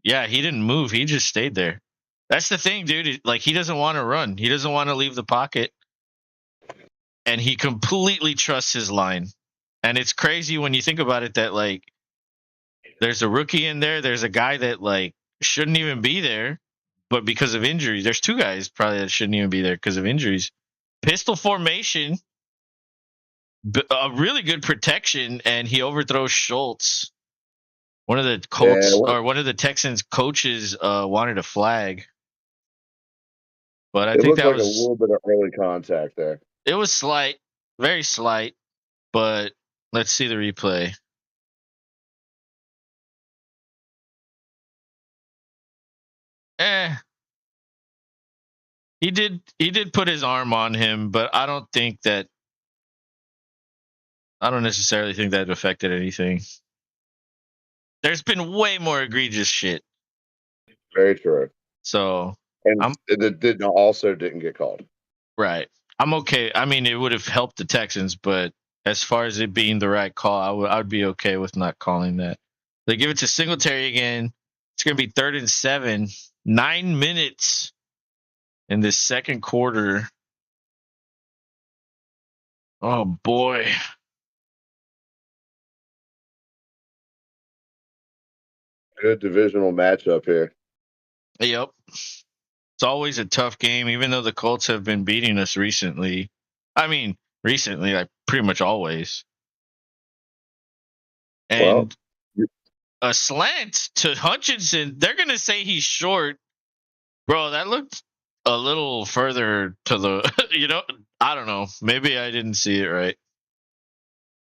A: yeah, he didn't move. He just stayed there. That's the thing, dude. Like he doesn't want to run. He doesn't want to leave the pocket, and he completely trusts his line. And it's crazy when you think about it that like there's a rookie in there, there's a guy that like shouldn't even be there, but because of injuries, there's two guys probably that shouldn't even be there because of injuries. Pistol formation, a really good protection, and he overthrows Schultz. One of the
B: Yeah,
A: Colts or one of the Texans coaches wanted a flag, but I
B: it
A: think
B: looked
A: that
B: like a
A: was
B: little bit of early contact there.
A: it was slight, very slight. But let's see the replay. Eh, he did put his arm on him, but I don't necessarily think that affected anything. There's been way more egregious shit.
B: Very true.
A: So
B: And
A: I'm
B: it didn't get called.
A: right. I'm okay. I mean, it would have helped the Texans, but as far as it being the right call, I'd be okay with not calling that. They give it to Singletary again. It's going to be 3rd and 7. 9 minutes in this second quarter. Oh boy.
B: Good divisional matchup here.
A: Yep. It's always a tough game, even though the Colts have been beating us recently. I mean, recently, like pretty much always.
B: Well,
A: And a slant to Hutchinson, they're going to say he's short. Bro, that looked a little further to the, I don't know. Maybe I didn't see it right.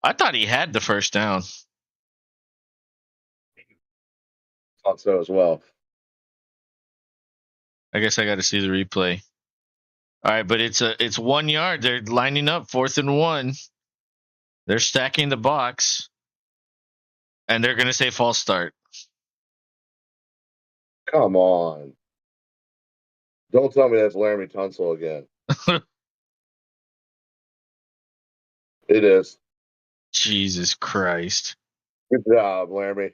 A: I thought he had the first down.
B: thought so as well.
A: I guess I got to see the replay. All right, but it's 1 yard. They're lining up 4th and 1. They're stacking the box, and they're going to say false start.
B: Come on. Don't tell me that's Laramie Tunsil again. It is.
A: Jesus Christ.
B: Good job, Laramie.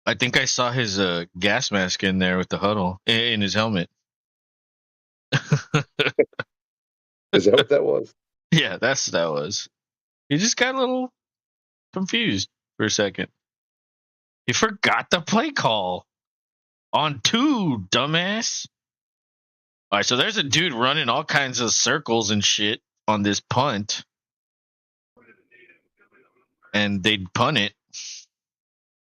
A: I think I saw his gas mask in there with the huddle in his helmet.
B: Is that what that was?
A: Yeah, that was. He just got a little confused for a second. He forgot the play call on 2, dumbass. All right, so there's a dude running all kinds of circles and shit on this punt, and they'd punt it.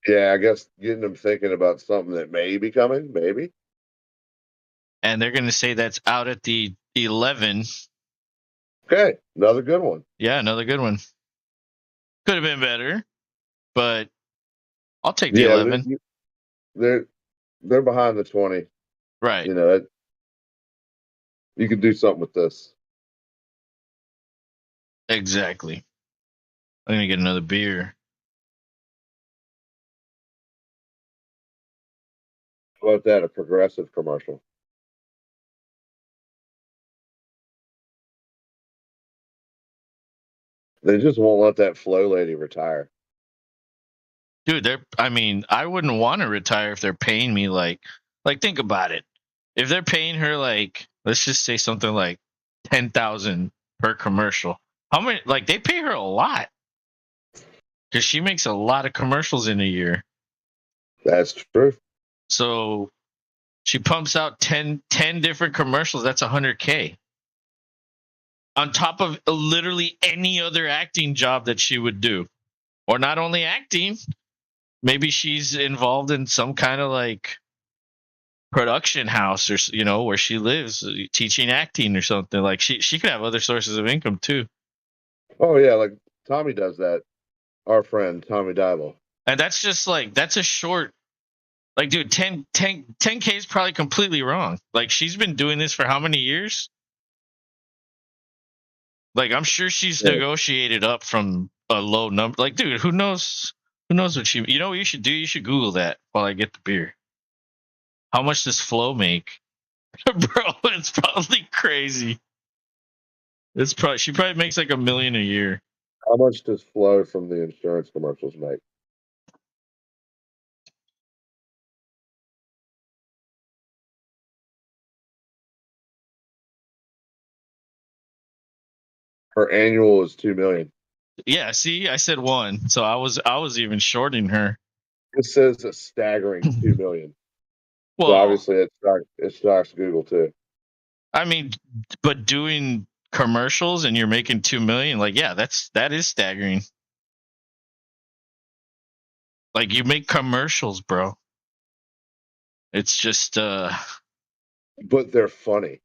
B: Yeah, I guess getting them thinking about something that may be coming, maybe.
A: And they're going to say that's out at the 11.
B: Okay, another good one.
A: Yeah, another good one. Could have been better, but I'll take the 11.
B: They're behind the 20.
A: Right.
B: You could do something with this.
A: Exactly. I'm going to get another beer.
B: How about that? A Progressive commercial. They just won't let that Flo lady retire.
A: Dude, I wouldn't want to retire if they're paying me like think about it. If they're paying her like, let's just say something like 10,000 per commercial. How many, like they pay her a lot. Cuz she makes a lot of commercials in a year.
B: That's true.
A: So she pumps out 10 different commercials, that's 100K. On top of literally any other acting job that she would do. Or not only acting, maybe she's involved in some kind of like production house or where she lives teaching acting or something. Like she could have other sources of income too.
B: Oh yeah, like Tommy does that. Our friend Tommy Dival.
A: And that's just like, that's a short, like, dude, 10K is probably completely wrong. Like, she's been doing this for how many years? Like, I'm sure she's negotiated up from a low number. Like, dude, who knows what she, what you should do? You should Google that while I get the beer. How much does Flo make? Bro, it's probably crazy. She probably makes like $1 million a year.
B: How much does Flo from the insurance commercials make? Her annual is $2 million.
A: Yeah, see, I said 1, so I was even shorting her.
B: It says a staggering $2 million.
A: Well,
B: so obviously it shocks Google too.
A: I mean, but doing commercials and you're making $2 million, like, yeah, that is staggering. Like, you make commercials, bro. It's just
B: but they're funny.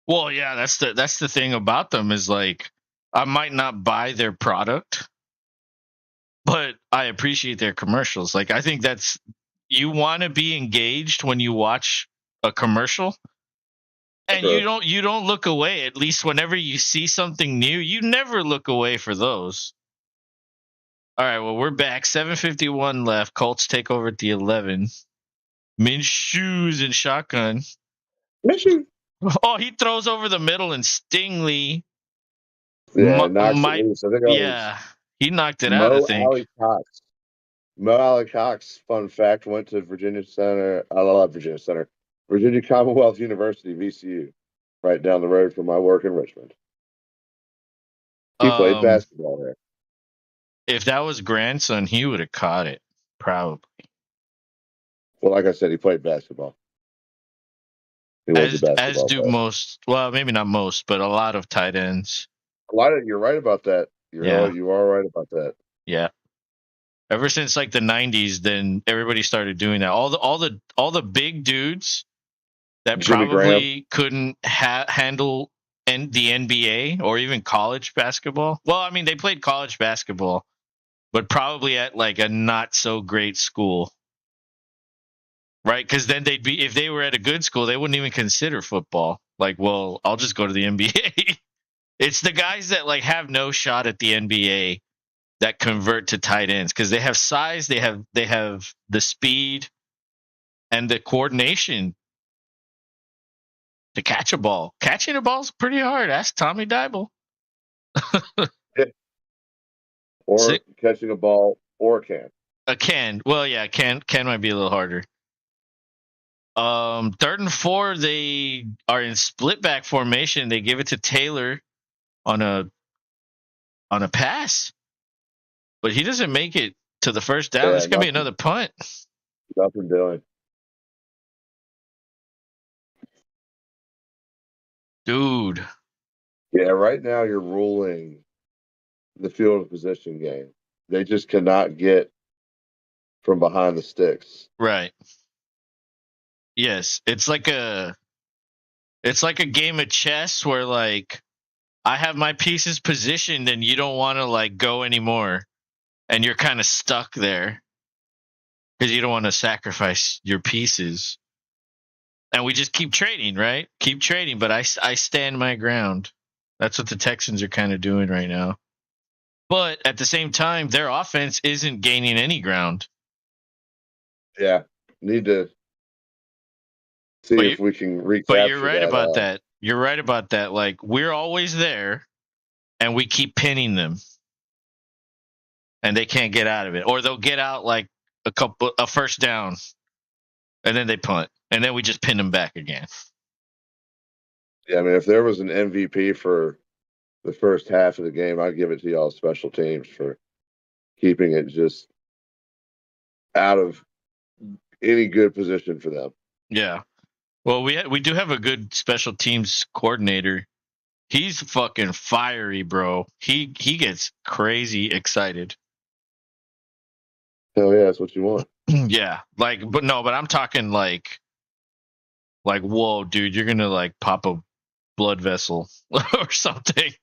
A: Well, yeah, that's the thing about them is like, I might not buy their product, but I appreciate their commercials. Like, I think you want to be engaged when you watch a commercial. And you don't look away. At least whenever you see something new, you never look away for those. All right, well, we're back. 7:51 left. Colts take over at the 11. Minshew's in shotgun.
B: Minshew.
A: Oh, he throws over the middle and Stingley.
B: Yeah, knocks it
A: Might,
B: loose. I think that was
A: yeah, he knocked it out, I
B: Mo
A: think.
B: Alley Cox. Mo Alley Cox, fun fact, went to Virginia Center. I love Virginia Center. Virginia Commonwealth University, VCU, right down the road from my work in Richmond. He played
A: Um,
B: basketball there.
A: if that was grandson, he would have caught it, probably.
B: Well, like I said, he played basketball. He was a
A: As
B: basketball
A: do
B: player.
A: most, well, maybe not most, but a lot of tight ends.
B: You're right about that. You are right about that.
A: Yeah. Ever since like the 90s, then everybody started doing that. All the big dudes that
B: Jimmy
A: probably couldn't handle the NBA or even college basketball. Well, I mean, they played college basketball, but probably at like a not so great school, right? Because then they'd be, if they were at a good school, they wouldn't even consider football. Like, well, I'll just go to the NBA. It's the guys that like have no shot at the NBA that convert to tight ends because they have size, they have the speed and the coordination to catch a ball. Catching a ball is pretty hard. Ask Tommy Dibble.
B: Or catching a ball or a can.
A: A can. Well, yeah, can might be a little harder. 3rd and 4, they are in split back formation. They give it to Taylor on a pass, but he doesn't make it to the first down. This is gonna be another punt.
B: Nothing doing.
A: Dude.
B: Yeah, right now you're ruling the field of position game. They just cannot get from behind the sticks.
A: Right. Yes. It's like a game of chess where like I have my pieces positioned and you don't want to like go anymore. And you're kind of stuck there because you don't want to sacrifice your pieces. And we just keep trading, right? Keep trading, but I stand my ground. That's what the Texans are kind of doing right now. But at the same time, their offense isn't gaining any ground.
B: Yeah, need to see if we can recapture.
A: But you're right about that. You're right about that. Like we're always there, and we keep pinning them, and they can't get out of it, or they'll get out like a first down, and then they punt, and then we just pin them back again.
B: Yeah, I mean, if there was an MVP for the first half of the game, I'd give it to y'all special teams for keeping it just out of any good position for them.
A: Yeah. Well, we do have a good special teams coordinator. He's fucking fiery, bro. He gets crazy excited.
B: Hell yeah, that's what you want.
A: Yeah, like, but I'm talking like, whoa, dude, you're gonna like pop a blood vessel or something.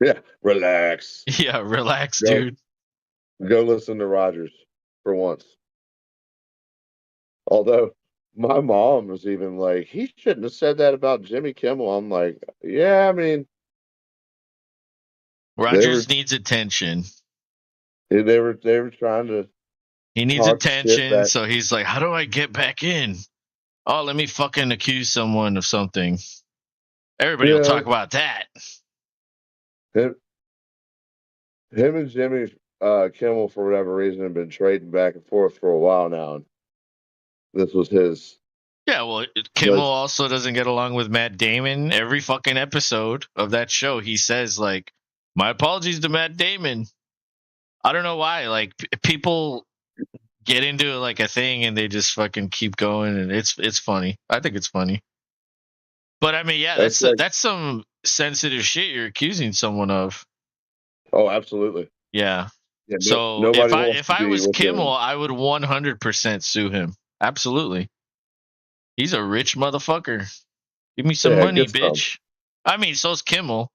B: Yeah, relax.
A: Yeah, relax, dude.
B: Go listen to Rodgers for once. Although my mom was even like, he shouldn't have said that about Jimmy Kimmel. I'm like, yeah, I mean,
A: Rodgers needs attention.
B: They were trying to.
A: He needs attention, so he's like, how do I get back in? Oh, let me fucking accuse someone of something. Everybody will talk about that.
B: Him and Jimmy Kimmel, for whatever reason, have been trading back and forth for a while now. And this was his.
A: Yeah, well, Kimmel also doesn't get along with Matt Damon. Every fucking episode of that show, he says, like, my apologies to Matt Damon. I don't know why. Like, people get into like a thing and they just fucking keep going, and it's funny. I think it's funny. But I mean, yeah, that's some sensitive shit you're accusing someone of.
B: Oh, absolutely.
A: Yeah. So if I was Kimmel, I would 100% sue him. Absolutely. He's a rich motherfucker. Give me some money, bitch. I mean, so's Kimmel.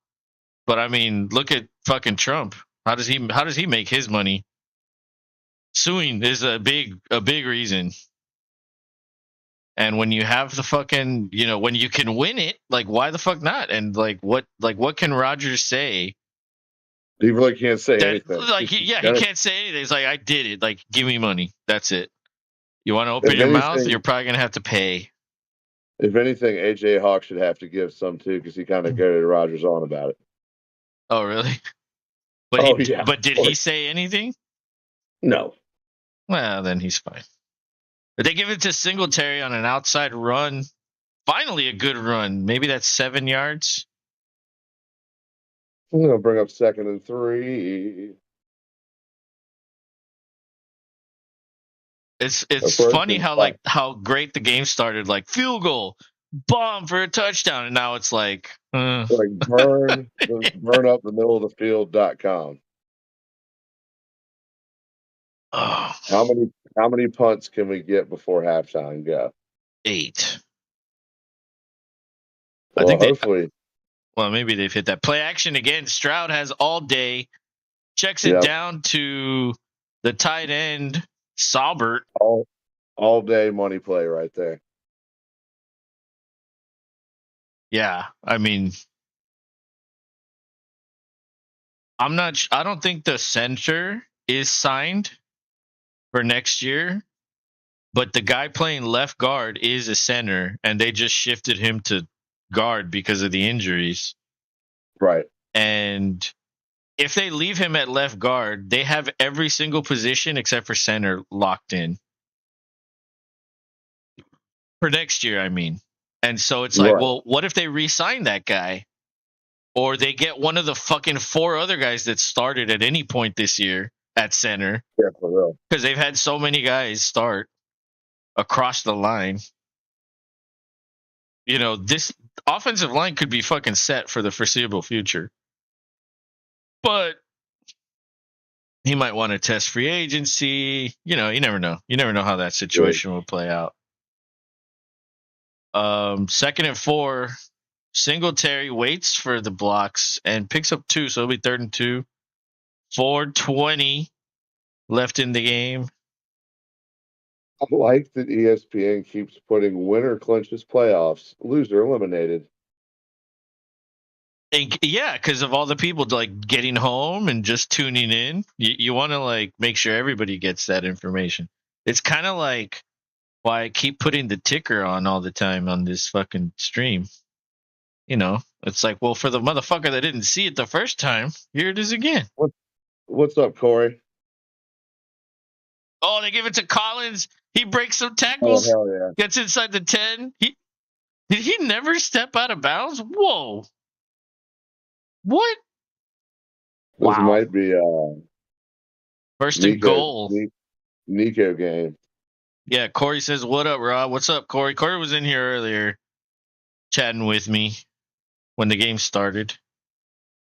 A: But I mean, look at fucking Trump. How does he make his money? Suing is a big reason. And when you have the fucking, when you can win it, like why the fuck not? And like what can Rodgers say
B: He really can't say
A: That
B: anything.
A: like he can't say anything. It's like I did it. Like give me money. That's it. You want to open
B: If
A: your mouth?
B: anything,
A: You're probably gonna have to pay.
B: if anything, AJ Hawk should have to give some too because he kind of goaded Rogers on about it.
A: Oh really? But
B: Oh yeah,
A: but
B: of
A: did he
B: course.
A: say anything?
B: No.
A: Well, then he's fine. But they give it to Singletary on an outside run. Finally, a good run. Maybe that's 7 yards.
B: I'm gonna bring up 2nd and 3.
A: It's
B: First
A: funny
B: and
A: how
B: 5.
A: how great the game started. Like field goal, bomb for a touchdown, and now it's like,
B: Like burn up the middle of the field.com.
A: oh,
B: How many punts can we get before halftime go?
A: 8. I
B: Well,
A: think they.
B: hopefully,
A: Well, maybe they've hit that play action again. Stroud has all day. Checks it
B: yeah,
A: down to the tight end, Saubert.
B: all day money play right there.
A: Yeah, I mean, I'm not. I don't think the center is signed for next year, but the guy playing left guard is a center, and they just shifted him to guard because of the injuries.
B: Right.
A: And if they leave him at left guard, they have every single position except for center locked in for next year. I mean, and so it's like,
B: Right.
A: well, what if they re-sign that guy? Or they get one of the fucking 4 other guys that started at any point this year at center
B: Yeah, for real.
A: because they've had so many guys start across the line. You know, this offensive line could be fucking set for the foreseeable future. But he might want to test free agency. You know, you never know. You never know how that situation will play out. 2nd and 4, Singletary waits for the blocks and picks up 2, so it'll be 3rd and 2. 4:20 left in the game.
B: I like that ESPN keeps putting winner clinches playoffs, loser eliminated.
A: And, yeah, because of all the people like getting home and just tuning in, you want to like make sure everybody gets that information. It's kind of like why I keep putting the ticker on all the time on this fucking stream. You know, it's like, well, for the motherfucker that didn't see it the first time, here it is again.
B: What's up, Corey?
A: Oh, they give it to Collins. He breaks some
B: Oh,
A: tackles,
B: hell yeah.
A: gets inside the 10. Did he never step out of bounds? Whoa. What?
B: This
A: Wow.
B: might be
A: First and goal.
B: Nico game.
A: Yeah, Corey says, what up, Rob? What's up, Corey? Corey was in here earlier chatting with me when the game started.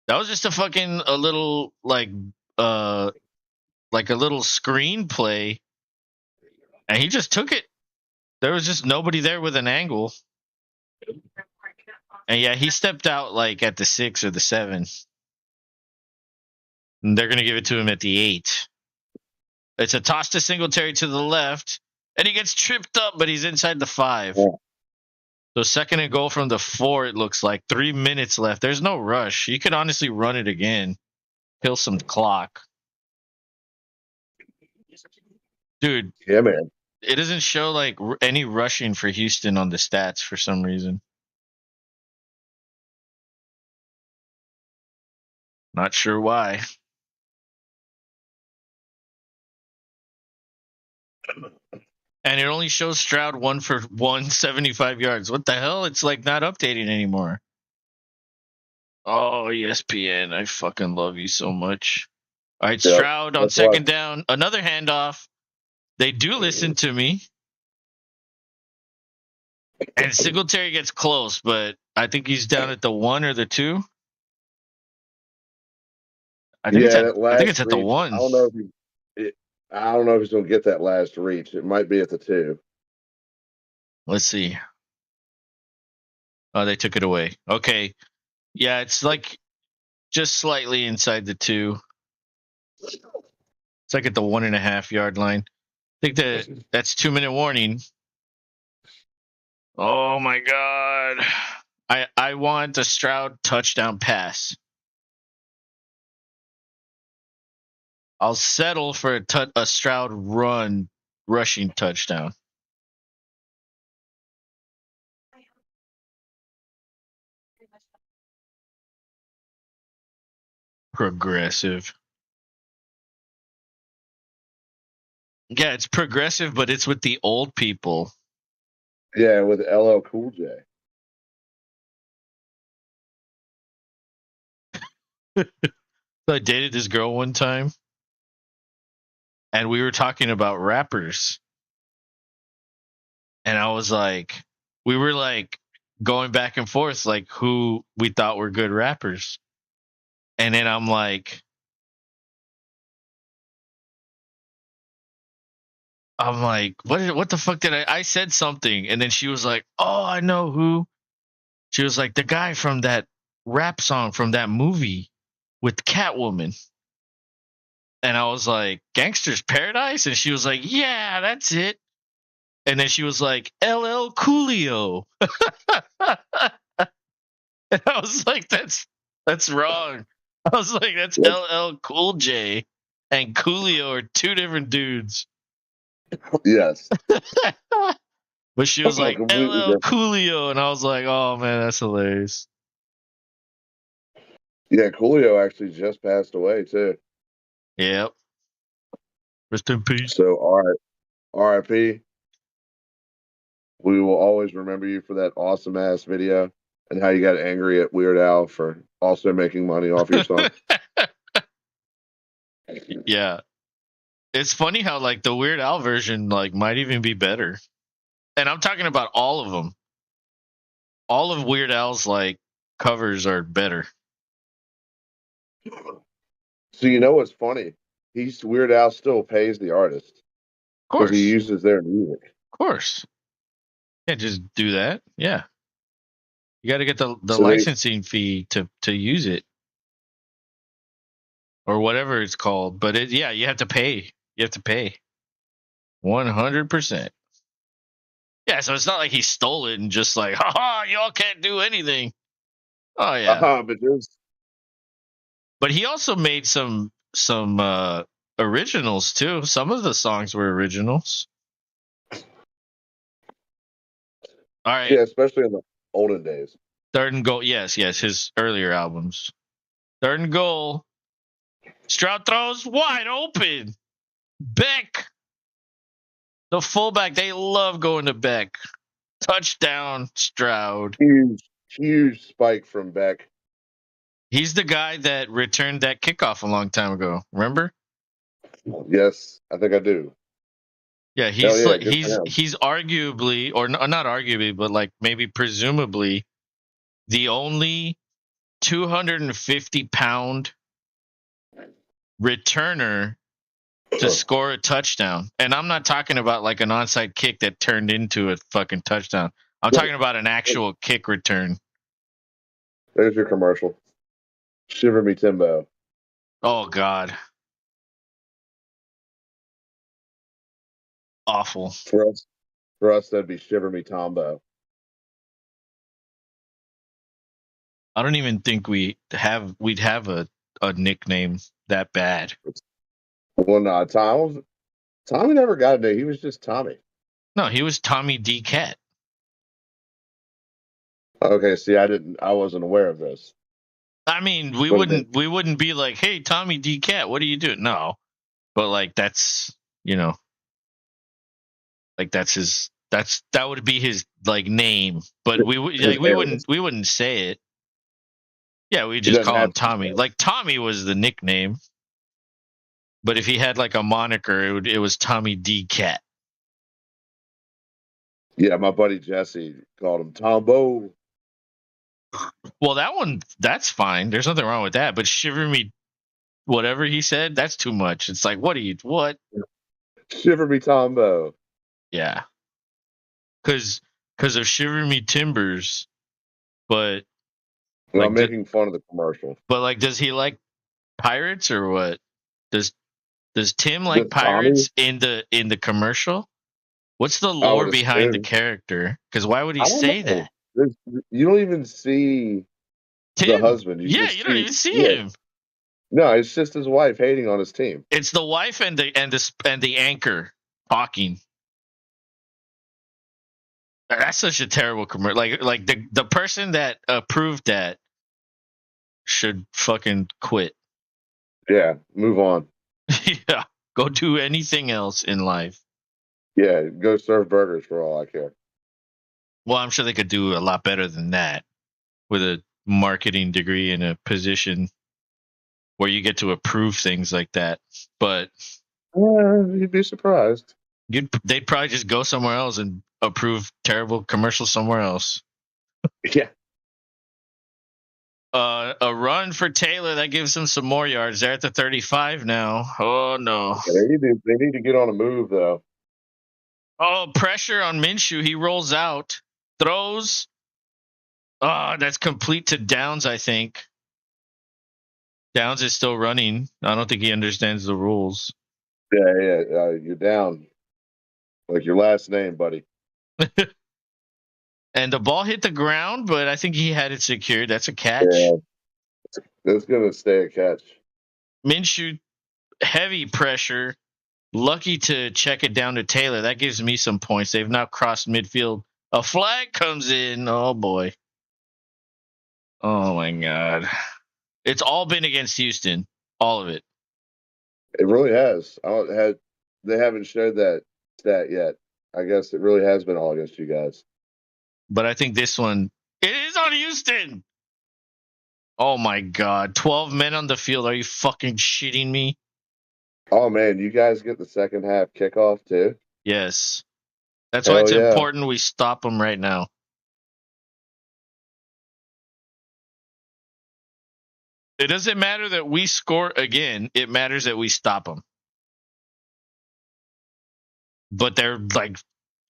A: That was just a little like a little screenplay, and he just took it. There was just nobody there with an angle. And yeah, he stepped out like at the 6 or the 7. And they're gonna give it to him at the 8. It's a toss to Singletary to the left, and he gets tripped up, but he's inside the 5.
B: Yeah.
A: So 2nd and goal from the 4, it looks like. 3 minutes left. There's no rush. You could honestly run it again. Kill some clock. Dude,
B: Yeah, man.
A: it doesn't show like any rushing for Houston on the stats for some reason. Not sure why. And it only shows Stroud 1 for 175 yards. What the hell? It's like not updating anymore. Oh, ESPN, I fucking love you so much. All right,
B: Yep,
A: Stroud on
B: that's
A: 2nd down. Another handoff. They do listen to me. And Singletary gets close, but I think he's down at the 1 or the 2. I think it's at the
B: reach.
A: 1.
B: I don't know if he's gonna get that last reach. It might be at the 2.
A: Let's see. Oh, they took it away. Okay. Yeah, it's like just slightly inside the 2. It's like at the 1.5 yard line. I think that's 2-minute warning. Oh my god. I want a Stroud touchdown pass. I'll settle for a Stroud run rushing touchdown. Progressive. Yeah, it's progressive, but it's with the old people.
B: Yeah, with LL Cool J.
A: So I dated this girl one time, and we were talking about rappers. And I was like, we were like going back and forth, like who we thought were good rappers. And then I'm like, what the fuck did I said something, and then she was like, oh, I know who. She was like, the guy from that rap song from that movie with Catwoman. And I was like, Gangster's Paradise? And she was like, yeah, that's it. And then she was like, LL Coolio. And I was like, that's wrong. I was like, that's
B: Yes.
A: LL Cool J and Coolio are two different dudes.
B: Yes.
A: But she was like,
B: Completely
A: LL
B: different.
A: Coolio. And I was like, oh, man, that's hilarious.
B: Yeah, Coolio actually just passed away too.
A: Yep. Rest in peace.
B: So RIP. We will always remember you for that awesome ass video and how you got angry at Weird Al for also making money off your song.
A: Yeah. It's funny how like the Weird Al version like might even be better. And I'm talking about all of them. All of Weird Al's like covers are better.
B: So you know what's funny? Weird Al still pays the artist
A: Of
B: because he
A: course.
B: uses their music.
A: Of course. Can't just do that. Yeah. You got to get the
B: So they,
A: licensing fee to use it or whatever it's called. But yeah, you have to pay. You have to pay 100%. Yeah, so it's not like he stole it and just like, haha, y'all can't do anything. Oh yeah.
B: but there's
A: But he also made some originals too. Some of the songs were originals. All right,
B: yeah, especially in the olden days.
A: third and goal. Yes, his earlier albums. Third and goal. Stroud throws wide open. Beck, the fullback, they love going to Beck. Touchdown, Stroud.
B: Huge spike from Beck.
A: He's the guy that returned that kickoff a long time ago. Remember?
B: Yes, I think I do.
A: Yeah, he's
B: yeah,
A: like
B: good for him.
A: he's arguably, or not arguably, but like maybe presumably the only 250-pound returner to score a touchdown. And I'm not talking about like an onside kick that turned into a fucking touchdown. I'm talking about an actual kick return.
B: There's your commercial. Shiver me Timbo.
A: Oh God. Awful.
B: For us, that'd be Shiver Me Tombo.
A: I don't even think we'd have a nickname that bad.
B: Well, no, Tommy never got a name. He was just Tommy.
A: No, he was Tommy D Cat.
B: Okay, see, I wasn't aware of this.
A: I mean, we wouldn't be like, hey, Tommy D Cat, what are you doing? No, but like that's like that would be his like name, but we wouldn't say it. Yeah, we just call him Tommy. Like Tommy was the nickname, but if he had like a moniker, it was Tommy D Cat.
B: Yeah, my buddy Jesse called him Tombo.
A: Well, that's fine. There's nothing wrong with that. But Shiver Me, whatever he said, that's too much. It's like, what?
B: Shiver Me Tombo.
A: Yeah, because of Shiver Me Timbers, but
B: Like, I'm making fun of the commercial.
A: But like, does he like pirates or what? Does Tim like pirates in the commercial? What's the lore behind the character? Because why would he say that?
B: You don't even see
A: Tim?
B: the husband.
A: You don't even see him.
B: No, it's just his wife hating on his team.
A: It's the wife and the anchor talking. That's such a terrible commercial. Like the person that approved that should fucking quit.
B: Yeah, move on.
A: Yeah, go do anything else in life.
B: Yeah, go serve burgers for all I care.
A: Well, I'm sure they could do a lot better than that with a marketing degree and a position where you get to approve things like that. But
B: You'd be surprised.
A: they'd probably just go somewhere else and approve terrible commercials somewhere else.
B: Yeah.
A: A run for Taylor that gives him some more yards. They're at the 35 now. Oh no!
B: Yeah, they need to get on a move though.
A: Oh, pressure on Minshew. He rolls out, throws. Oh, that's complete to Downs. I think Downs is still running. I don't think he understands the rules.
B: Yeah. You're down. Like your last name, buddy.
A: And the ball hit the ground, but I think he had it secured. That's a catch.
B: Yeah. It's gonna stay a catch.
A: Minshew, heavy pressure. Lucky to check it down to Taylor. That gives me some points. They've now crossed midfield. A flag comes in. Oh boy. Oh my god. It's all been against Houston. All of it.
B: It really has. They haven't showed that stat yet. I guess it really has been all against you guys.
A: But I think this one, it is on Houston. Oh my god. 12 men on the field. Are you fucking shitting me?
B: Oh man, you guys get the second half kickoff too?
A: Yes. That's why it's important we stop them right now. It doesn't matter that we score again. It matters that we stop them. But they're like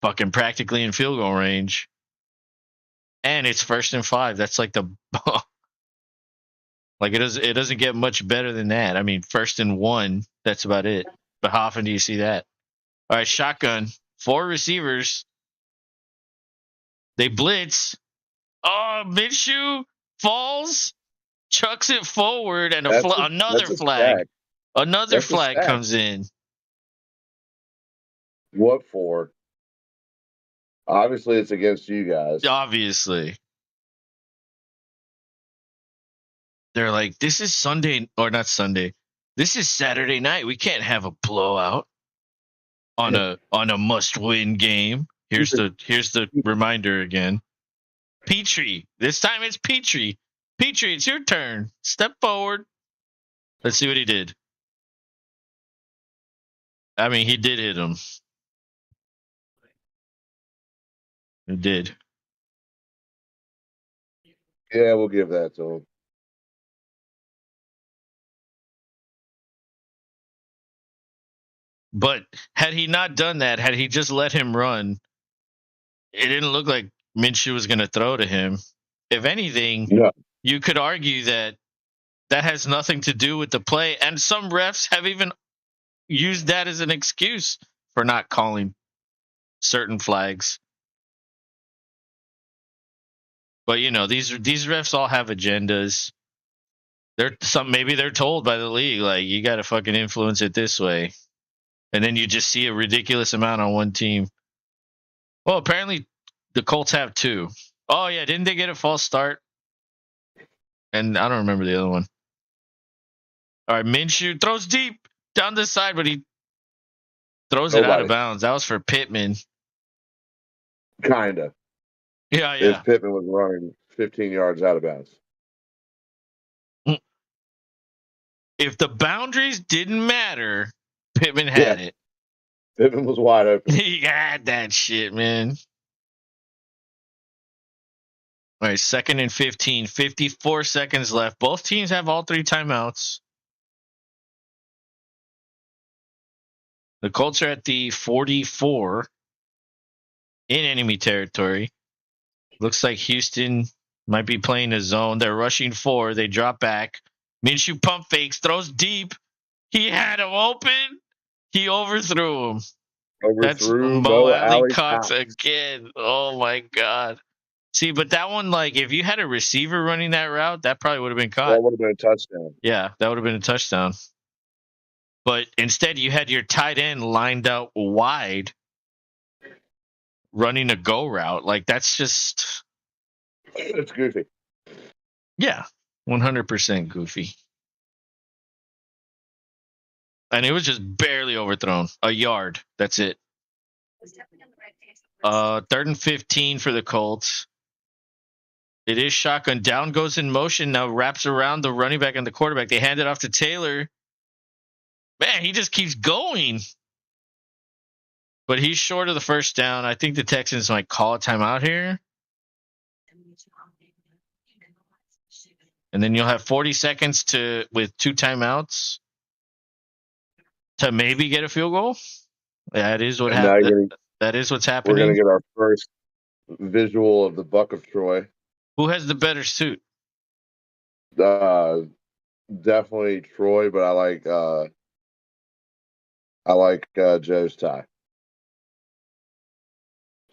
A: fucking practically in field goal range. And it's 1st and 5. That's like the like it doesn't get much better than that. I mean, 1st and 1, that's about it. But how often do you see that? All right, shotgun. 4 receivers. They blitz. Oh, Minshew falls, chucks it forward, and another flag. Another flag comes in.
B: What for? Obviously, it's against you guys.
A: Obviously. They're like, this is Sunday, or not Sunday. This is Saturday night. We can't have a blowout on a must-win game. Here's the reminder again. Petrie. This time it's Petrie. Petrie, it's your turn. Step forward. Let's see what he did. I mean, he did hit him. He did.
B: Yeah, we'll give that to him.
A: But had he not done that, had he just let him run, it didn't look like Minshew was going to throw to him. If anything, you could argue that has nothing to do with the play. And some refs have even used that as an excuse for not calling certain flags. But these refs all have agendas. Maybe they're told by the league, like, you got to fucking influence it this way. And then you just see a ridiculous amount on one team. Well, apparently the Colts have 2. Oh yeah, didn't they get a false start? And I don't remember the other one. All right, Minshew throws deep down the side, but he throws it out of bounds. That was for Pittman.
B: Kinda.
A: Yeah.
B: If Pittman was running 15 yards out of bounds.
A: If the boundaries didn't matter, Pittman had it.
B: Pittman was wide open.
A: He had that shit, man. All right, 2nd and 15, 54 seconds left. Both teams have all 3 timeouts. The Colts are at the 44 in enemy territory. Looks like Houston might be playing a zone. They're rushing 4. They drop back. Minshew pump fakes, throws deep. He had him open. He overthrew him. That's Mo Alley Cox again. Oh my god. See, but that one, like, if you had a receiver running that route, that probably would have been caught.
B: That would have been a touchdown.
A: Yeah, that would have been a touchdown. But instead, you had your tight end lined out wide, running a go route. Like, that's just,
B: It's goofy.
A: yeah, 100% goofy. And it was just barely overthrown. A yard. That's it. 3rd and 15 for the Colts. It is shotgun. Down goes in motion. Now wraps around the running back and the quarterback. They hand it off to Taylor. Man, he just keeps going. But he's short of the first down. I think the Texans might call a timeout here. And then you'll have 40 seconds with 2 timeouts to maybe get a field goal. That is what happened. That is what's happening.
B: We're going to get our first visual of the Buck of Troy.
A: Who has the better suit?
B: Definitely Troy, but I like Joe's tie.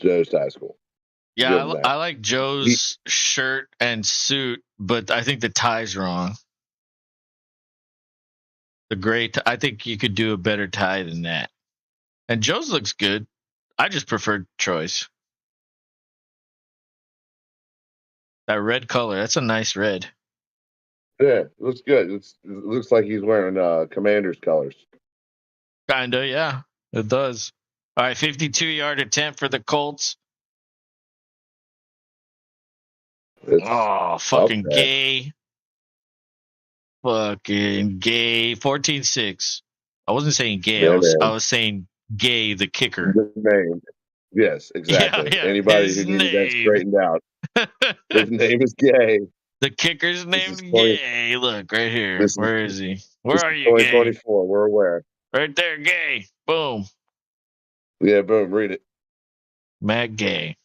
B: Joe's tie is cool.
A: Yeah, I like Joe's shirt and suit, but I think the tie's wrong. The gray I think you could do a better tie than that. And Joe's looks good. I just prefer Troy's. That red color, that's a nice red.
B: Yeah, it looks good. It looks like he's wearing Commander's colors.
A: Kinda, yeah. It does. All right, 52-yard attempt for the Colts. Fucking gay. Fucking gay. 14-6. I wasn't saying gay. I was saying gay, the kicker.
B: The name. Yes, exactly.
A: Yeah.
B: Anybody who needs that straightened out. His name is Gay.
A: The kicker's name is Gay. Look, right here. Where is he? Where are you,
B: 2024. We're aware.
A: Right there, Gay. Boom.
B: Yeah, boom. Read it.
A: Matt Gay.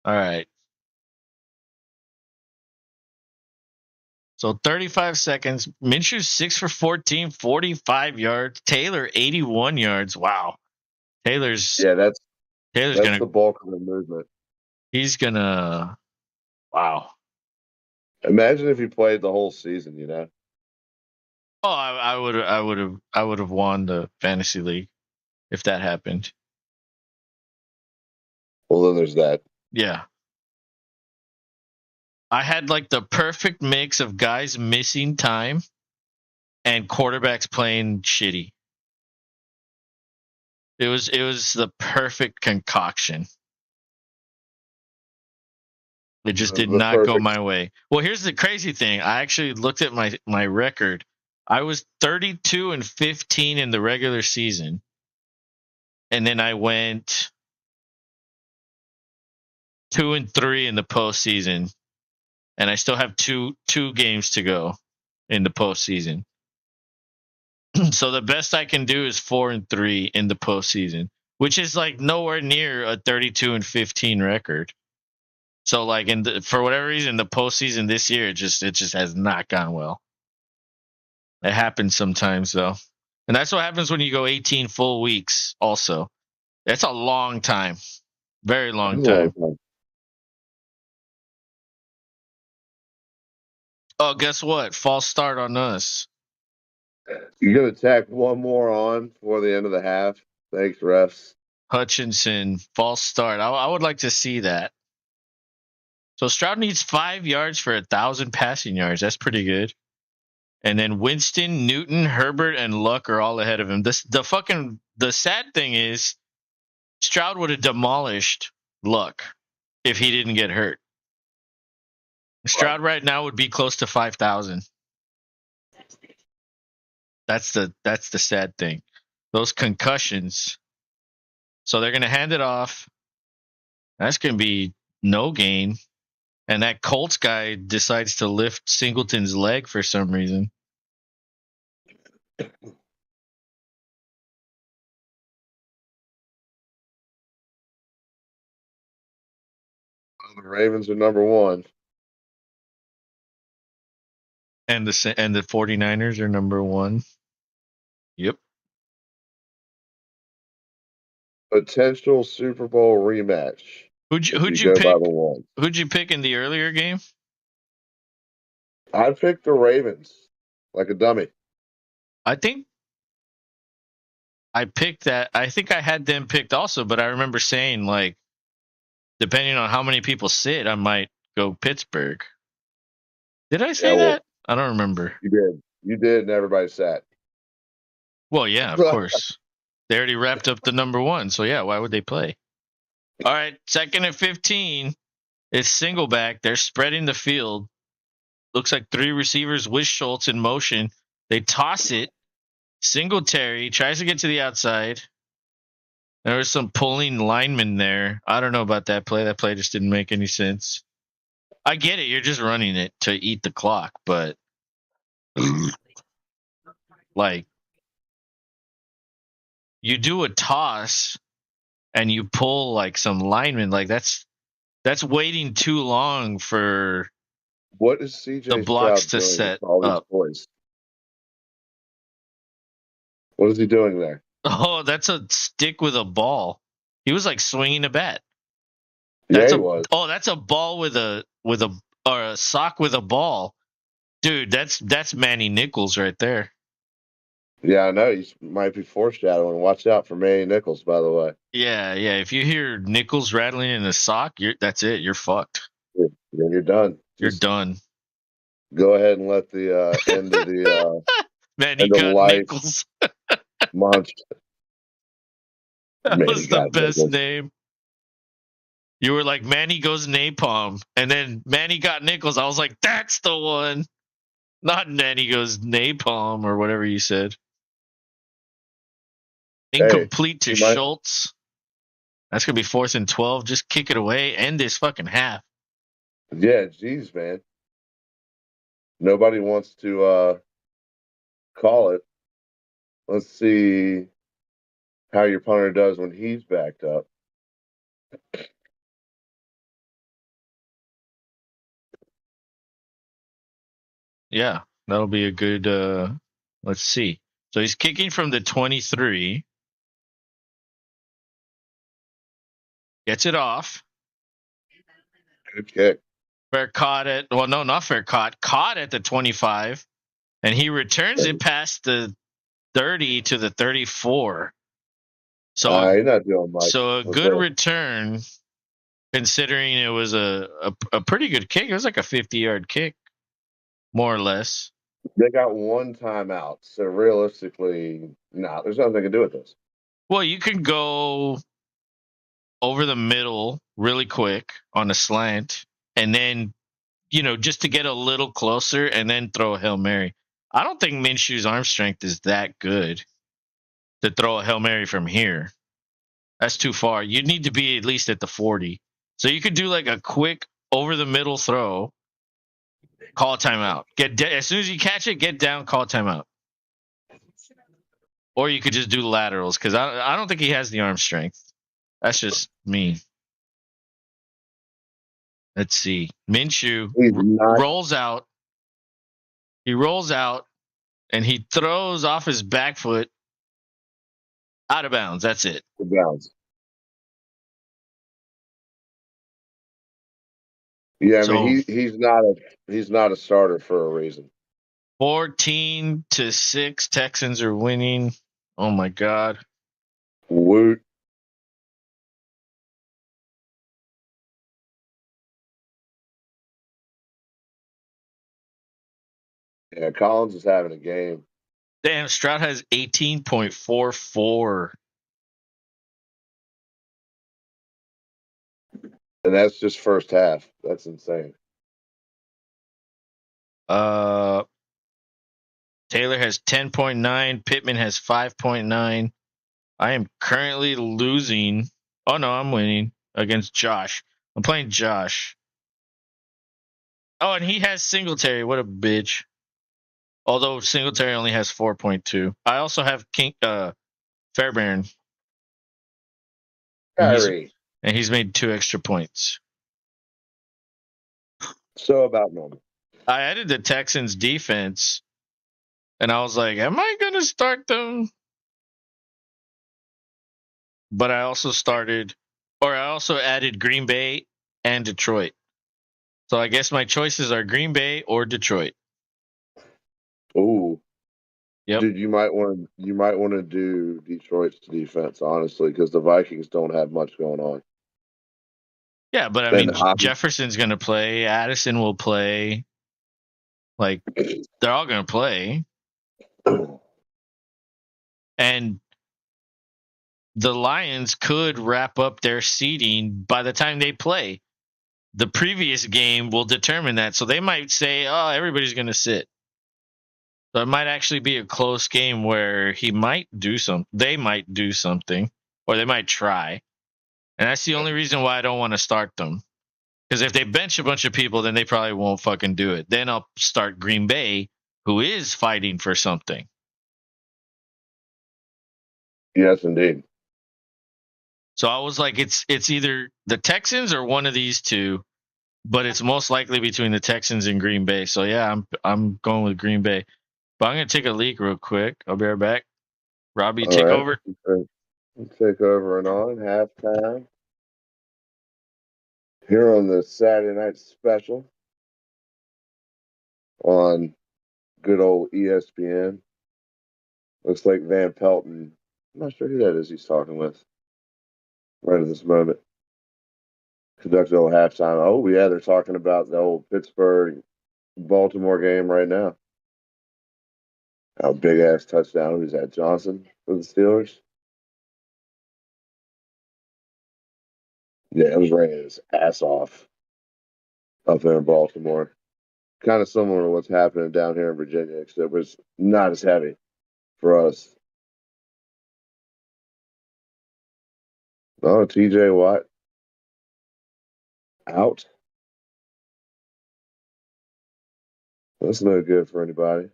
A: All right. So 35 seconds. Minshew 6 for 14, 45 yards. Taylor 81 yards. Wow. Taylor's
B: gonna
A: the
B: bulk of the movement.
A: He's gonna. Wow.
B: Imagine if he played the whole season. You know.
A: Oh, I would have won the fantasy league if that happened.
B: Well, then there's that.
A: Yeah. I had like the perfect mix of guys missing time and quarterbacks playing shitty. It was the perfect concoction. It just did not go my way. Well, here's the crazy thing. I actually looked at my record. I was 32-15 in the regular season. And then I went 2-3 in the postseason. And I still have two games to go in the postseason. So the best I can do is 4-3 in the postseason, which is like nowhere near a 32-15 record. So like for whatever reason, the postseason this year it just has not gone well. It happens sometimes though, and that's what happens when you go 18 full weeks. Also, that's a long time, very long time. Oh, guess what? False start on us.
B: You're gonna tack one more on before the end of the half. Thanks, refs.
A: Hutchinson, false start. I would like to see that. So Stroud needs 5 yards for 1,000 passing yards. That's pretty good. And then Winston, Newton, Herbert, and Luck are all ahead of him. The sad thing is Stroud would have demolished Luck if he didn't get hurt. Stroud right now would be close to 5,000. That's the sad thing. Those concussions. So they're going to hand it off. That's going to be no gain. And that Colts guy decides to lift Singleton's leg for some reason. The
B: Ravens are number 1.
A: And the 49ers are number 1. Yep.
B: Potential Super Bowl rematch.
A: Who'd
B: if you
A: you
B: go by the
A: pick?
B: ones.
A: Who'd you pick in the earlier game?
B: I picked the Ravens like a dummy.
A: I think I picked that. I think I had them picked also, but I remember saying like, depending on how many people sit, I might go Pittsburgh. Did I
B: Yeah,
A: say
B: well,
A: that? I don't remember.
B: you did. You did, and everybody sat.
A: Well, yeah, of course. They already wrapped up the number one, so yeah, why would they play? All right, 2nd and 15. It's single back. They're spreading the field. Looks like 3 receivers with Schultz in motion. They toss it. Singletary tries to get to the outside. There was some pulling lineman there. I don't know about that play. That play just didn't make any sense. I get it. You're just running it to eat the clock, but like you do a toss and you pull like some linemen, like that's waiting too long for
B: What is
A: the
B: CJ
A: blocks
B: Stroud
A: to
B: doing with
A: set
B: all these
A: up.
B: boys? What is he doing there?
A: Oh, that's a stick with a ball. He was like swinging a bat.
B: Yeah, he was.
A: That's a ball with a or a sock with a ball. Dude, that's Manny Nichols right there.
B: Yeah, I know. He might be foreshadowing. Watch out for Manny Nichols, by the way.
A: Yeah. If you hear Nichols rattling in a sock, that's it. You're fucked.
B: You're done.
A: You're
B: Just
A: done.
B: go ahead and let the end of the
A: Manny
B: end of
A: got
B: life
A: Nichols.
B: monster.
A: That
B: Manny
A: was the
B: got
A: best
B: Nichols.
A: name. You were like, Manny goes napalm, and then Manny got Nichols. I was like, that's the one. Not Manny goes napalm or whatever you said.
B: Hey,
A: Incomplete to
B: you might.
A: Schultz. That's gonna be 4th and 12. Just kick it away. End this fucking half.
B: Yeah, geez, man. Nobody wants to call it. Let's see how your punter does when he's backed up.
A: Yeah, that'll be a good. Let's see. So he's kicking from the 23. Gets it off.
B: Good kick.
A: Fair caught it. Well, no, not fair caught. Caught at the 25, and he returns it past the 30 to the 34.
B: He's not doing much
A: So a
B: with
A: good
B: it.
A: return, considering it was a pretty good kick. It was like a 50-yard kick, more or less.
B: They got one timeout, so realistically, there's nothing they can do with this.
A: Well, you can go over the middle really quick on a slant, and then just to get a little closer, and then throw a Hail Mary. I don't think Minshew's arm strength is that good to throw a Hail Mary from here. That's too far. You'd need to be at least at the 40. So you could do like a quick over the middle throw, call a timeout. As soon as you catch it, get down, call a timeout. Or you could just do laterals because I don't think he has the arm strength. That's just me. Let's see. Minshew
B: He's not
A: rolls out. He rolls out and he throws off his back foot out of bounds. That's it.
B: the bounds. Yeah, I
A: So
B: mean he's not a starter for a reason.
A: 14-6, Texans are winning. Oh my God.
B: Woot. Yeah, Collins is having a game.
A: Damn, Stroud has 18.44.
B: And that's just first half. That's insane.
A: Taylor has 10.9. Pittman has 5.9. I am currently losing. Oh no, I'm winning against Josh. I'm playing Josh. Oh, and he has Singletary. What a bitch. Although Singletary only has 4.2. I also have Fairbairn.
B: Kyrie.
A: And he's made 2 extra points.
B: So about normal.
A: I added the Texans defense, and I was like, am I going to start them? But I also started, Or I also added Green Bay and Detroit. So I guess my choices are Green Bay or Detroit.
B: Ooh,
A: Yep.
B: dude, you might want to do Detroit's defense honestly, because the Vikings don't have much going on.
A: Yeah, but I
B: And
A: mean Jefferson's gonna play, Addison will play. Like they're all gonna play. And the Lions could wrap up their seeding by the time they play. The previous game will determine that. So they might say, oh, everybody's going to sit. So it might actually be a close game where he might do something. They might do something, or they might try. And that's the only reason why I don't want to start them. Because if they bench a bunch of people, then they probably won't fucking do it. Then I'll start Green Bay, who is fighting for something.
B: Yes, indeed.
A: So I was like, it's either the Texans or one of these two, but it's most likely between the Texans and Green Bay. So yeah, I'm going with Green Bay. But I'm gonna take a leak real quick. I'll be right back. Robbie,
B: All
A: take
B: right.
A: over.
B: We'll take over and on halftime here on the Saturday night special on good old ESPN. Looks like Van Pelton. I'm not sure who that is he's talking with right at this moment. Conducted old halftime. Oh, yeah, they're talking about the old Pittsburgh Baltimore game right now. Oh, big ass touchdown. Who's that? Johnson for the Steelers? Yeah, it was raining his ass off up there in Baltimore. Kind of similar to what's happening down here in Virginia, except it was not as heavy for us. Oh, TJ Watt out. That's no good for anybody.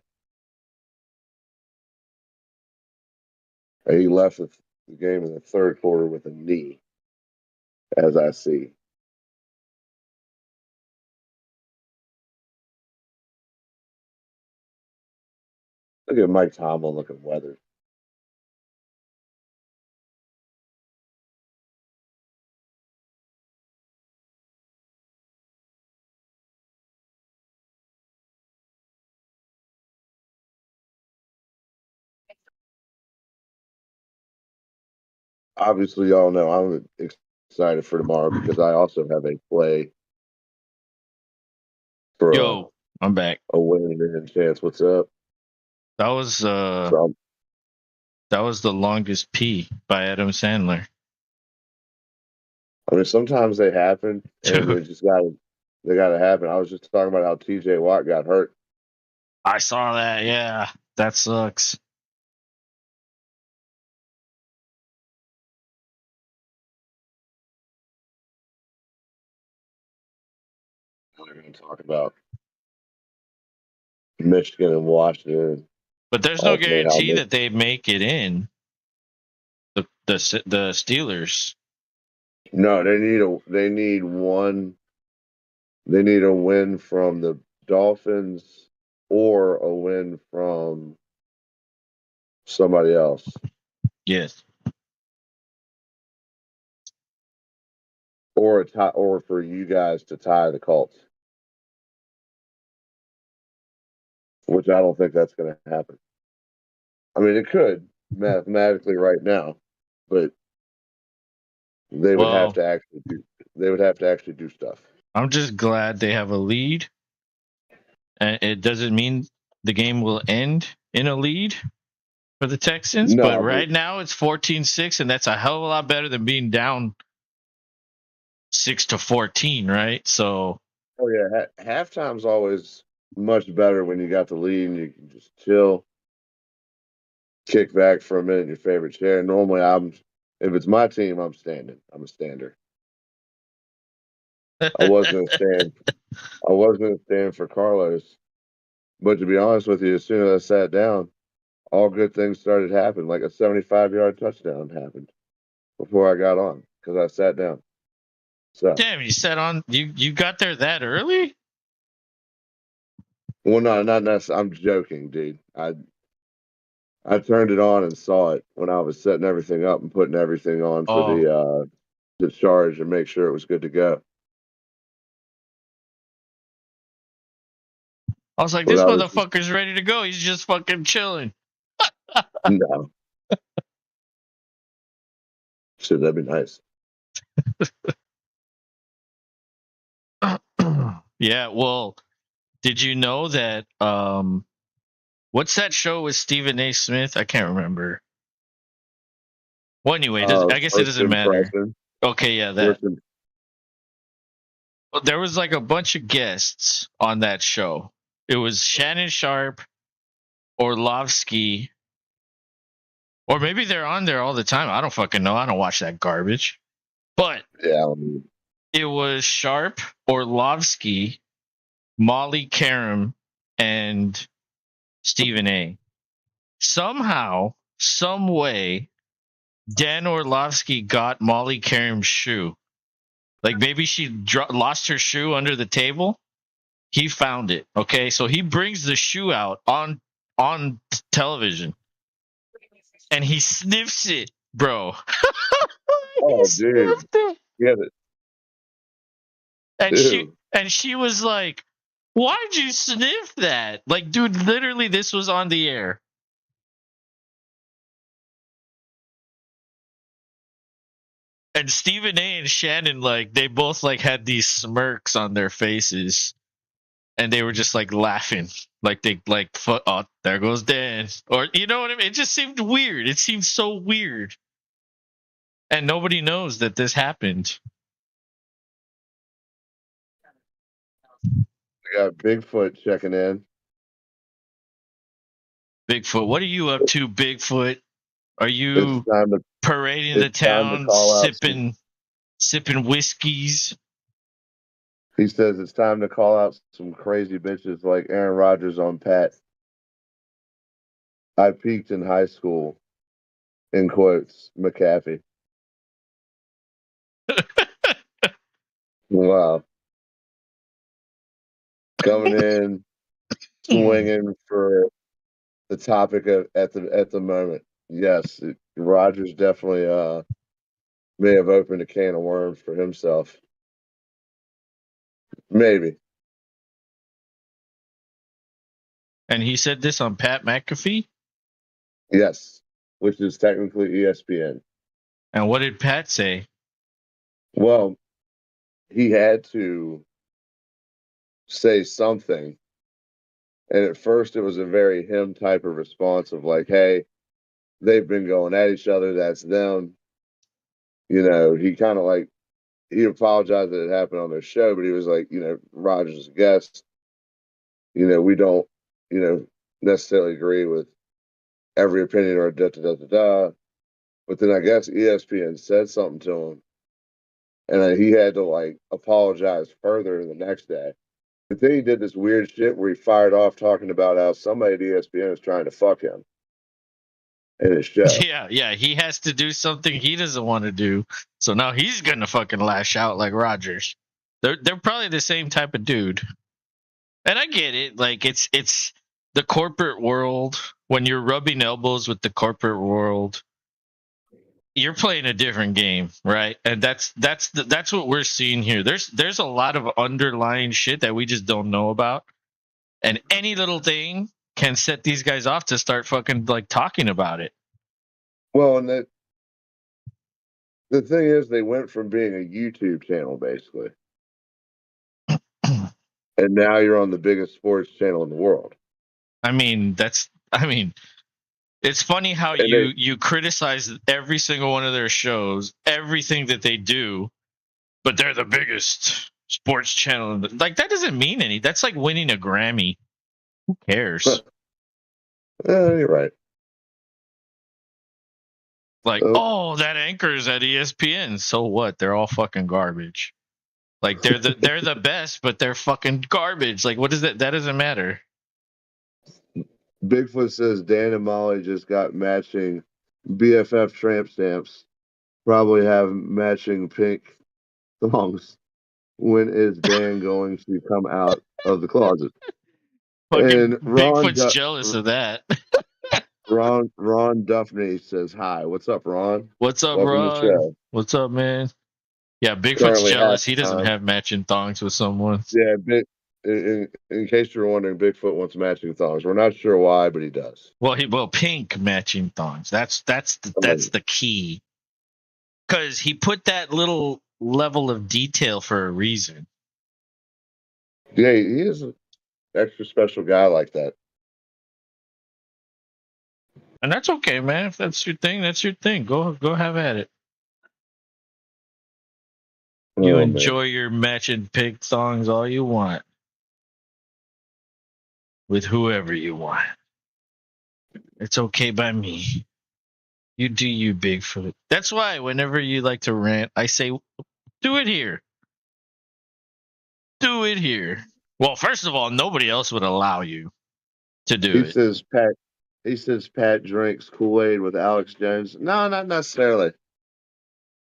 B: He left the game in the third quarter with a knee, as I see. Look at Mike Tomlin looking weathered. Obviously, y'all know I'm excited for tomorrow because I also have a play for
A: Yo, I'm back.
B: a winning chance. What's up?
A: That was
B: So
A: that was the longest P by Adam Sandler.
B: I mean, sometimes they happen, and
A: Dude,
B: they gotta happen. I was just talking about how TJ Watt got hurt.
A: I saw that. Yeah, that sucks.
B: We're going to talk about Michigan and Washington
A: But there's no
B: alternate
A: guarantee
B: helmets.
A: that they make it in the Steelers.
B: No, they need a win from the Dolphins or a win from somebody else.
A: Yes.
B: Or a tie, or for you guys to tie the Colts. Which I don't think that's gonna happen. I mean it could mathematically right now, but they would have
A: Well,
B: to actually do they would have to actually do stuff.
A: I'm just glad they have a lead, and it doesn't mean the game will end in a lead for the Texans. But
B: No, but
A: right now it's 14-6, and that's a hell of a lot better than being down 6-14, right? So
B: oh yeah, halftime's always much better when you got the lead and you can just chill, kick back for a minute in your favorite chair. Normally, if it's my team, I'm standing. I'm a stander. I was gonna stand. I was gonna stand for Carlos, but to be honest with you, as soon as I sat down, all good things started happening. Like a 75-yard touchdown happened before I got on because I sat down. So,
A: damn, you got there that early?
B: well, no, not necessarily. I'm joking, dude. I turned it on and saw it when I was setting everything up and putting everything on for
A: Oh,
B: the the charge and make sure it was good to go.
A: I was like,
B: But
A: this
B: I was just,
A: motherfucker's ready to go. He's just fucking chilling.
B: no. Shit, that'd be nice.
A: Yeah, well, did you know that what's that show with Stephen A. Smith? I can't remember. Well, anyway, I guess it
B: First
A: doesn't matter.
B: impression.
A: Okay, yeah, that.
B: First,
A: There was like a bunch of guests on that show. It was Shannon Sharp, Orlovsky, or maybe they're on there all the time. I don't fucking know. I don't watch that garbage. But
B: yeah.
A: it was Sharp, Orlovsky, Molly Karam, and Stephen A. Somehow, some way, Dan Orlovsky got Molly Karam's shoe. Like maybe she lost her shoe under the table. He found it. Okay, so he brings the shoe out on television, and he sniffs it, bro.
B: Oh, dude.
A: It.
B: Yeah,
A: And
B: dude.
A: she was like, "Why'd you sniff that?" Like, dude, literally, this was on the air. And Stephen A. and Shannon, like, they both like had these smirks on their faces, and they were just like laughing, like they like, "Oh, there goes Dan," or you know what I mean? It just seemed weird. It seemed so weird, and nobody knows that this happened.
B: We got Bigfoot checking in.
A: Bigfoot, what are you up to, Bigfoot? Are
B: It's
A: you
B: time to
A: parading the
B: it's time to
A: town,
B: call out.
A: sipping whiskeys?
B: He says it's time to call out some crazy bitches like Aaron Rodgers on Pat. I peaked in high school. In quotes, McAfee. Wow. Coming in, swinging for the topic at the moment. Yes, Rodgers definitely may have opened a can of worms for himself. Maybe.
A: And he said this on Pat McAfee.
B: Yes, which is technically ESPN.
A: And what did Pat say?
B: Well, he had to say something. And at first, it was a very him type of response of like, hey, they've been going at each other. That's them. You know, he kind of like, he apologized that it happened on their show, but he was like, you know, Rogers' guest. You know, we don't, you know, necessarily agree with every opinion or da da da da da. But then I guess ESPN said something to him, and then he had to like apologize further the next day. But then he did this weird shit where he fired off talking about how somebody at ESPN is trying to fuck him in his show.
A: Yeah, he has to do something he doesn't want to do. So now he's gonna fucking lash out like Rogers. They're probably the same type of dude. And I get it. Like it's the corporate world. When you're rubbing elbows with the corporate world, you're playing a different game, right? And that's what we're seeing here. There's a lot of underlying shit that we just don't know about. And any little thing can set these guys off to start fucking like talking about it.
B: Well, and the thing is, they went from being a YouTube channel basically, and now you're on the biggest sports channel in the world.
A: I mean, it's funny how
B: And
A: you criticize every single one of their shows, everything that they do, but they're the biggest sports channel. Like that doesn't mean any. That's like winning a Grammy. Who cares?
B: You're right.
A: Like, oh, that anchor's at ESPN. So what? They're all fucking garbage. Like they're the best, but they're fucking garbage. Like what is that? That doesn't matter.
B: Bigfoot says Dan and Molly just got matching BFF tramp stamps. Probably have matching pink thongs. When is Dan going to come out of the closet?
A: Fucking
B: And
A: Bigfoot's jealous of that.
B: Ron Duffney says hi. What's up, Ron?
A: What's up,
B: Welcome to the
A: Ron?
B: show.
A: What's up, man? Yeah, Bigfoot's
B: currently
A: jealous. He doesn't
B: halftime.
A: have matching thongs with someone.
B: Yeah, in case you're wondering, Bigfoot wants matching thongs. We're not sure why, but he does.
A: Well, pink matching thongs. That's the key. Because he put that little level of detail for a reason.
B: Yeah, he is an extra special guy like that.
A: And that's okay, man. If that's your thing, that's your thing. Go have at it. You
B: Oh man,
A: enjoy your matching pink thongs all you want. With whoever you want. It's okay by me. You do you, Bigfoot. That's why whenever you like to rant, I say, do it here. Do it here. Well, first of all, nobody else would allow you to do
B: he
A: it.
B: says Pat. He says Pat drinks Kool-Aid with Alex Jones. No, not necessarily.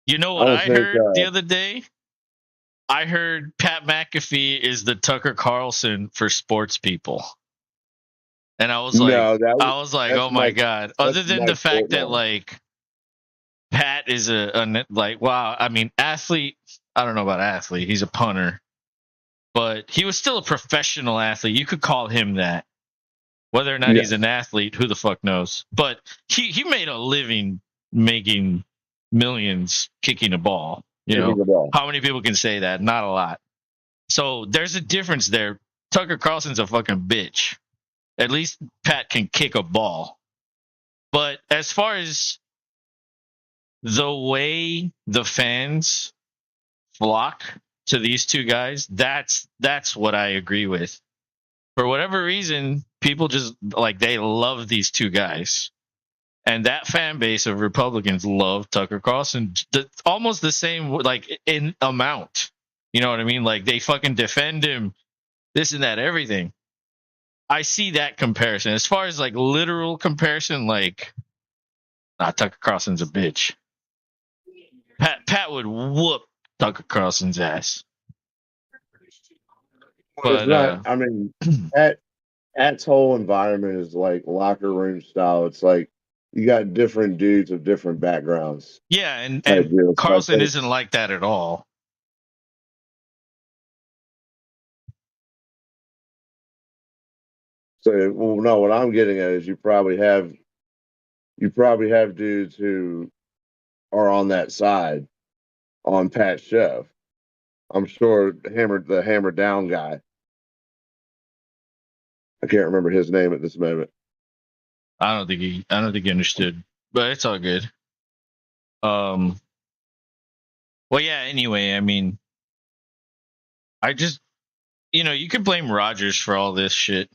A: You know
B: I
A: what
B: don't
A: I
B: think.
A: heard the other day? I heard Pat McAfee is the Tucker Carlson for sports people. And I was like,
B: No,
A: oh my God.
B: That's
A: Other than the
B: Mike
A: fact that
B: Portnoy.
A: like Pat is wow, I mean, athlete, I don't know about athlete. He's a punter. But he was still a professional athlete. You could call him that. Whether or not he's an athlete, who the fuck knows? But he made a living making millions kicking a ball. You know, how many people can say that? Not a lot. So there's a difference there. Tucker Carlson's a fucking bitch. At least Pat can kick a ball. But as far as the way the fans flock to these two guys, that's what I agree with. For whatever reason, people just like they love these two guys. And that fan base of Republicans love Tucker Carlson almost the same, like in amount. You know what I mean? Like they fucking defend him, this and that, everything. I see that comparison. As far as like literal comparison, like, Tucker Carlson's a bitch. Pat would whoop Tucker Carlson's ass.
B: But it's not. I mean, Pat's whole environment is like locker room style. It's like you got different dudes of different backgrounds.
A: Yeah, and Carlson isn't like that at all.
B: So, well, no, what I'm getting at is you probably have dudes who are on that side on Pat's show. I'm sure the hammer down guy. I can't remember his name at this moment.
A: I don't think he understood, but it's all good. Well, yeah. Anyway, I mean, I just, you could blame Rodgers for all this shit.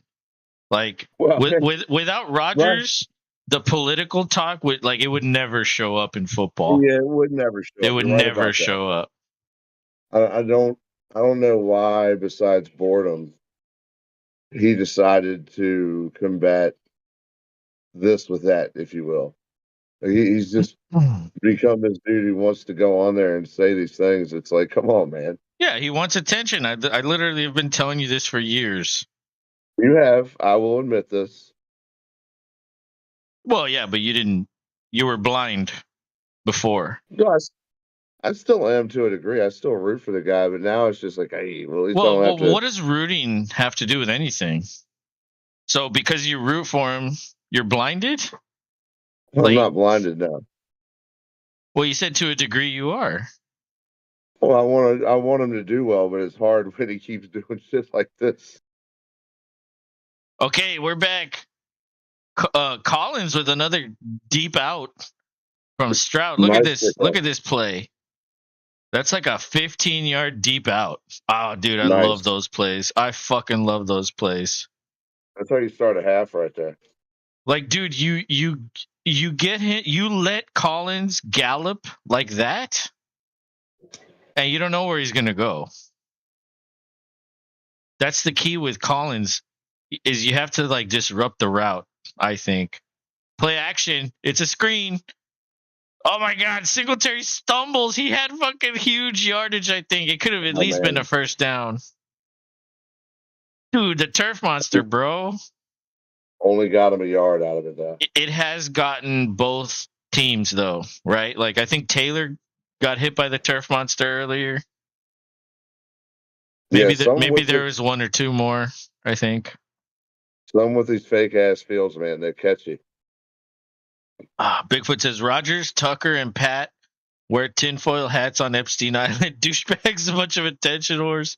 A: Like, without Rodgers, the political talk it would never show up in football.
B: Yeah, it would never show up.
A: It would never show up.
B: I don't know why, besides boredom, he decided to combat this with that, if you will. He's just become this dude who wants to go on there and say these things. It's like, come on, man.
A: Yeah, he wants attention. I literally have been telling you this for years.
B: You have. I will admit this.
A: Well, yeah, but you were blind before.
B: No, I still am to a degree. I still root for the guy, but now it's just like, hey, well, at least I don't have to.
A: What does rooting have to do with anything? So because you root for him, you're blinded?
B: I'm not blinded now.
A: Well, you said to a degree you are.
B: Well, I want him to do well, but it's hard when he keeps doing shit like this.
A: Okay, we're back. Collins with another deep out from Stroud. Look at this. Look at this play. That's like a 15-yard deep out. Oh, dude, I love those plays. I fucking love those plays.
B: That's how you start a half right there.
A: Like, dude, you get him. You let Collins gallop like that, and you don't know where he's gonna go. That's the key with Collins, is you have to like disrupt the route. I think play action. It's a screen. Oh my God! Singletary stumbles. He had fucking huge yardage. I think it could have at least been a first down. Dude, the turf monster, bro.
B: Only got him a yard out of it, though.
A: It has gotten both teams, though, right? Like, I think Taylor got hit by the turf monster earlier.
B: Yeah,
A: Maybe there was one or two more, I think.
B: some with these fake ass fields, man, they catch you.
A: Bigfoot says Rogers, Tucker, and Pat wear tinfoil hats on Epstein Island. Douchebags, a bunch of attention whores.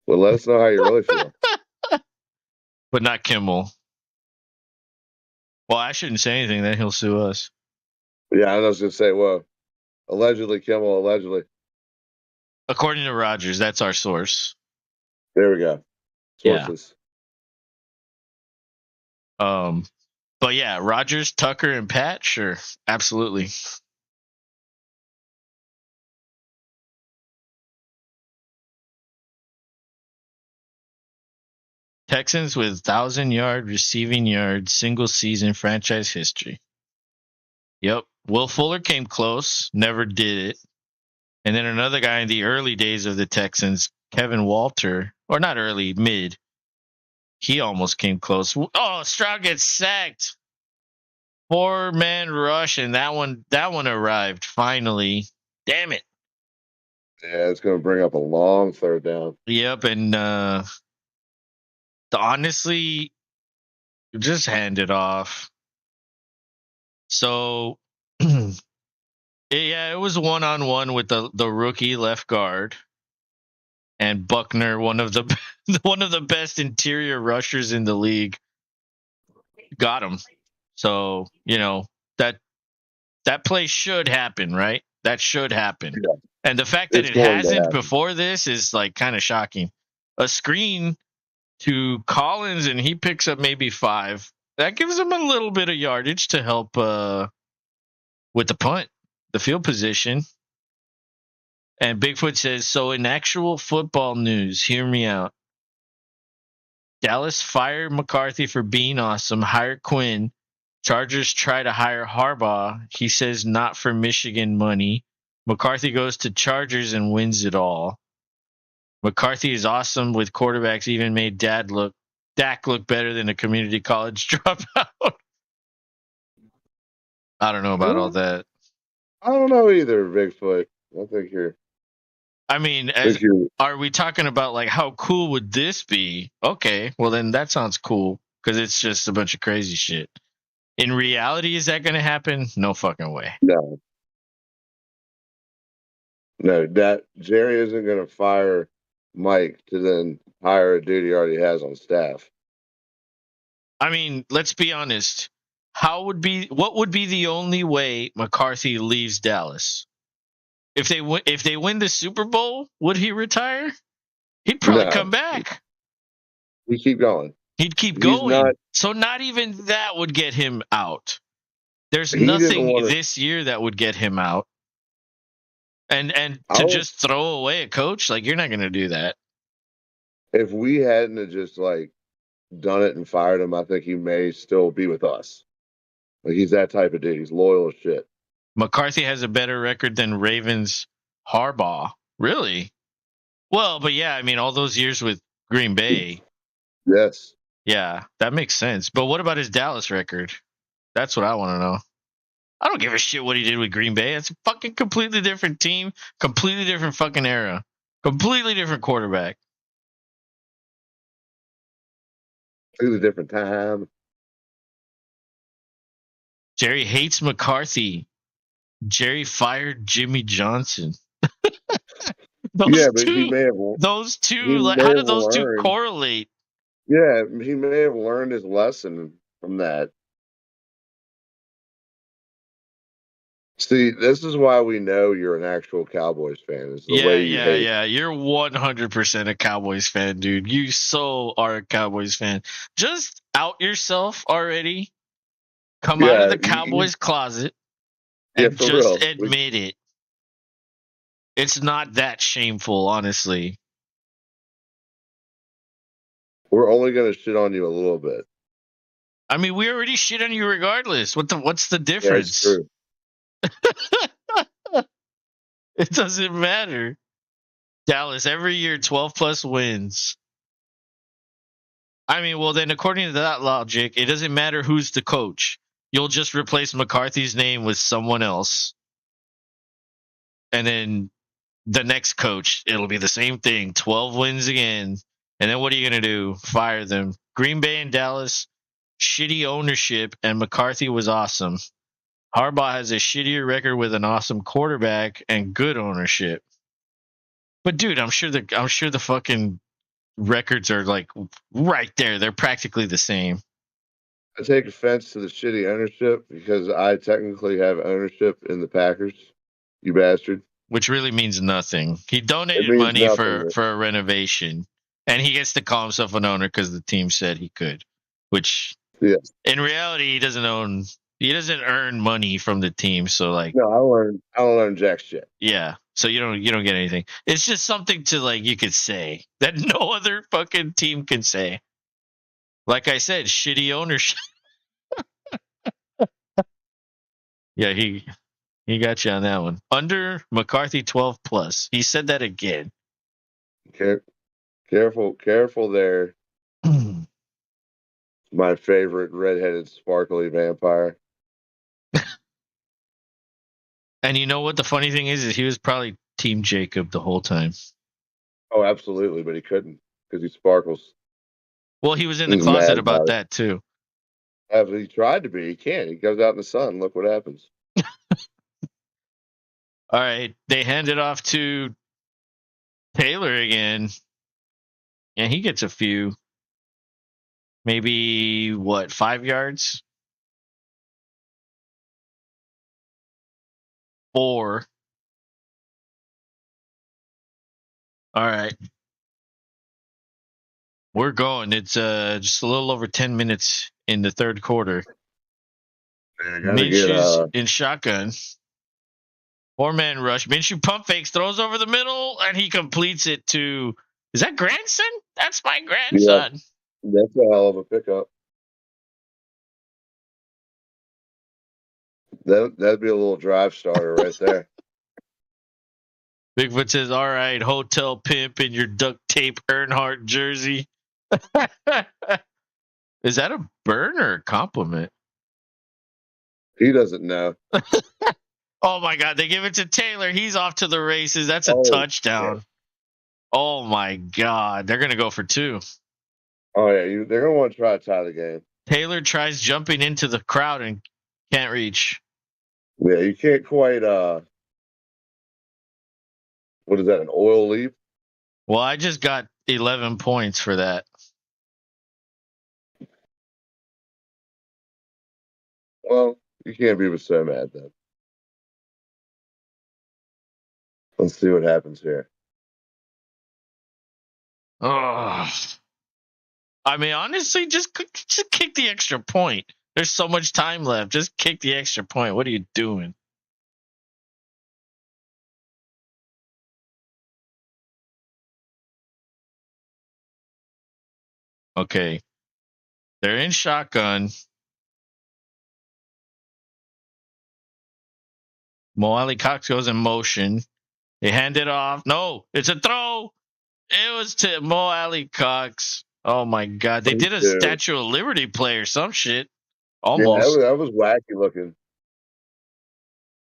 B: Well, let us know how you really feel.
A: But not Kimmel. Well, I shouldn't say anything, then he'll sue us.
B: Yeah, I was going to say, well, allegedly, Kimmel, allegedly.
A: According to Rogers, that's our source.
B: There we go. Sources.
A: Yeah. But yeah, Rogers, Tucker, and Pat, sure, absolutely. Texans with 1,000-yard receiving yards, single season franchise history. Yep. Will Fuller came close, never did it. And then another guy in the early days of the Texans, Kevin Walter, or not early, mid. He almost came close. Oh, Stroud gets sacked. 4-man rush, and that one arrived finally. Damn it.
B: Yeah, it's going to bring up a long third down.
A: Yep, and honestly, just hand it off. So, yeah, it was 1-on-1 with the rookie left guard, and Buckner, one of the best interior rushers in the league, got him. So that play should happen, right? That should happen.
B: Yeah.
A: And the fact that it hasn't before this is like kind of shocking. A screen to Collins and he picks up maybe 5. That gives him a little bit of yardage to help with the punt, the field position. And Bigfoot says, so in actual football news, hear me out. Dallas fired McCarthy for being awesome, hire Quinn. Chargers try to hire Harbaugh. He says not for Michigan money. McCarthy goes to Chargers and wins it all. McCarthy is awesome with quarterbacks, even made Dak look better than a community college dropout. I don't know about all that.
B: I don't know either, Bigfoot. I think you're.
A: I mean, are we talking about like how cool would this be? Okay, well then that sounds cool because it's just a bunch of crazy shit. In reality, is that going to happen? No fucking way.
B: No, that Jerry isn't going to fire Mike to then hire a dude he already has on staff.
A: I mean, let's be honest. What would be the only way McCarthy leaves Dallas? If they win the Super Bowl, would he retire? He'd probably come back.
B: He'd keep going.
A: He'd keep going. So not even that would get him out. There's nothing this year that would get him out. And to just throw away a coach, like you're not going to do that.
B: If we hadn't have just like done it and fired him, I think he may still be with us. Like he's that type of dude. He's loyal as shit.
A: McCarthy has a better record than Ravens Harbaugh. Really? Well, but yeah, I mean, all those years with Green Bay.
B: Yes.
A: Yeah, that makes sense. But what about his Dallas record? That's what I want to know. I don't give a shit what he did with Green Bay. It's a fucking completely different team, completely different fucking era, completely different quarterback.
B: Completely different time.
A: Jerry hates McCarthy. Jerry fired Jimmy Johnson. Those two, like, how do those two correlate?
B: Yeah, he may have learned his lesson from that. See, this is why we know you're an actual Cowboys fan. It's the way you hate.
A: Yeah. You're 100% a Cowboys fan, dude. You so are a Cowboys fan. Just out yourself already. Come out of the Cowboys closet and just admit it. It's not that shameful, honestly.
B: We're only going to shit on you a little bit.
A: I mean, we already shit on you regardless. What's the difference?
B: Yeah, it's
A: true. It doesn't matter. Dallas, every year, 12-plus wins. I mean, well, then according to that logic, it doesn't matter who's the coach. You'll just replace McCarthy's name with someone else. And then the next coach, it'll be the same thing. 12 wins again. And then what are you going to do? Fire them. Green Bay and Dallas, shitty ownership, and McCarthy was awesome. Harbaugh has a shittier record with an awesome quarterback and good ownership. But dude, I'm sure the fucking records are like right there. They're practically the same.
B: I take offense to the shitty ownership because I technically have ownership in the Packers. You bastard.
A: Which really means nothing. He
B: It
A: donated
B: means
A: money
B: nothing.
A: for a renovation, and he gets to call himself an owner because the team said he could. Which,
B: Yes.
A: in reality, he doesn't own. He doesn't earn money from the team. So like,
B: No, I don't learn jack shit.
A: yeah. So you don't get anything. It's just something to like you could say that no other fucking team can say. Like I said, shitty ownership. Yeah, he got you on that one. Under McCarthy 12 plus. He said that again.
B: Careful there. My favorite redheaded sparkly vampire.
A: And you know what the funny thing is he was probably Team Jacob the whole time.
B: Oh, absolutely, but he couldn't because he sparkles.
A: Well, he was in the
B: He's
A: closet
B: mad
A: about
B: about it.
A: that too.
B: He tried to be. He can't. He goes out in the sun. Look what happens.
A: All right, they hand it off to Taylor again. Yeah, he gets a few. Maybe, 5 yards? 4. All right. We're going. It's just a little over 10 minutes in the third quarter. Minshew's in shotgun. 4-man rush. Minshew pump fakes, throws over the middle, and he completes it to... Is that grandson? That's my grandson.
B: Yeah, that's a hell of a pickup. That'd be a little drive starter right there.
A: Bigfoot says, all right, hotel pimp in your duct tape Earnhardt jersey. Is that a burn or a compliment?
B: He doesn't know.
A: Oh, my God. They give it to Taylor. He's off to the races. That's a touchdown.
B: Shit.
A: Oh, my God. They're going to go for 2.
B: Oh, yeah. They're going to want to try to tie the game.
A: Taylor tries jumping into the crowd and can't reach.
B: Yeah, you can't quite, what is that, an oil leap?
A: Well, I just got 11 points for that.
B: Well, you can't be so mad then. Let's see what happens here.
A: Oh. I mean, honestly, just kick the extra point. There's so much time left. Just kick the extra point. What are you doing? Okay. They're in shotgun. Mo Ali Cox goes in motion. They hand it off. No, it's a throw. It was to Mo Ali Cox. Oh, my God. They did a Statue of Liberty play or some shit. Almost.
B: Yeah, that was wacky looking.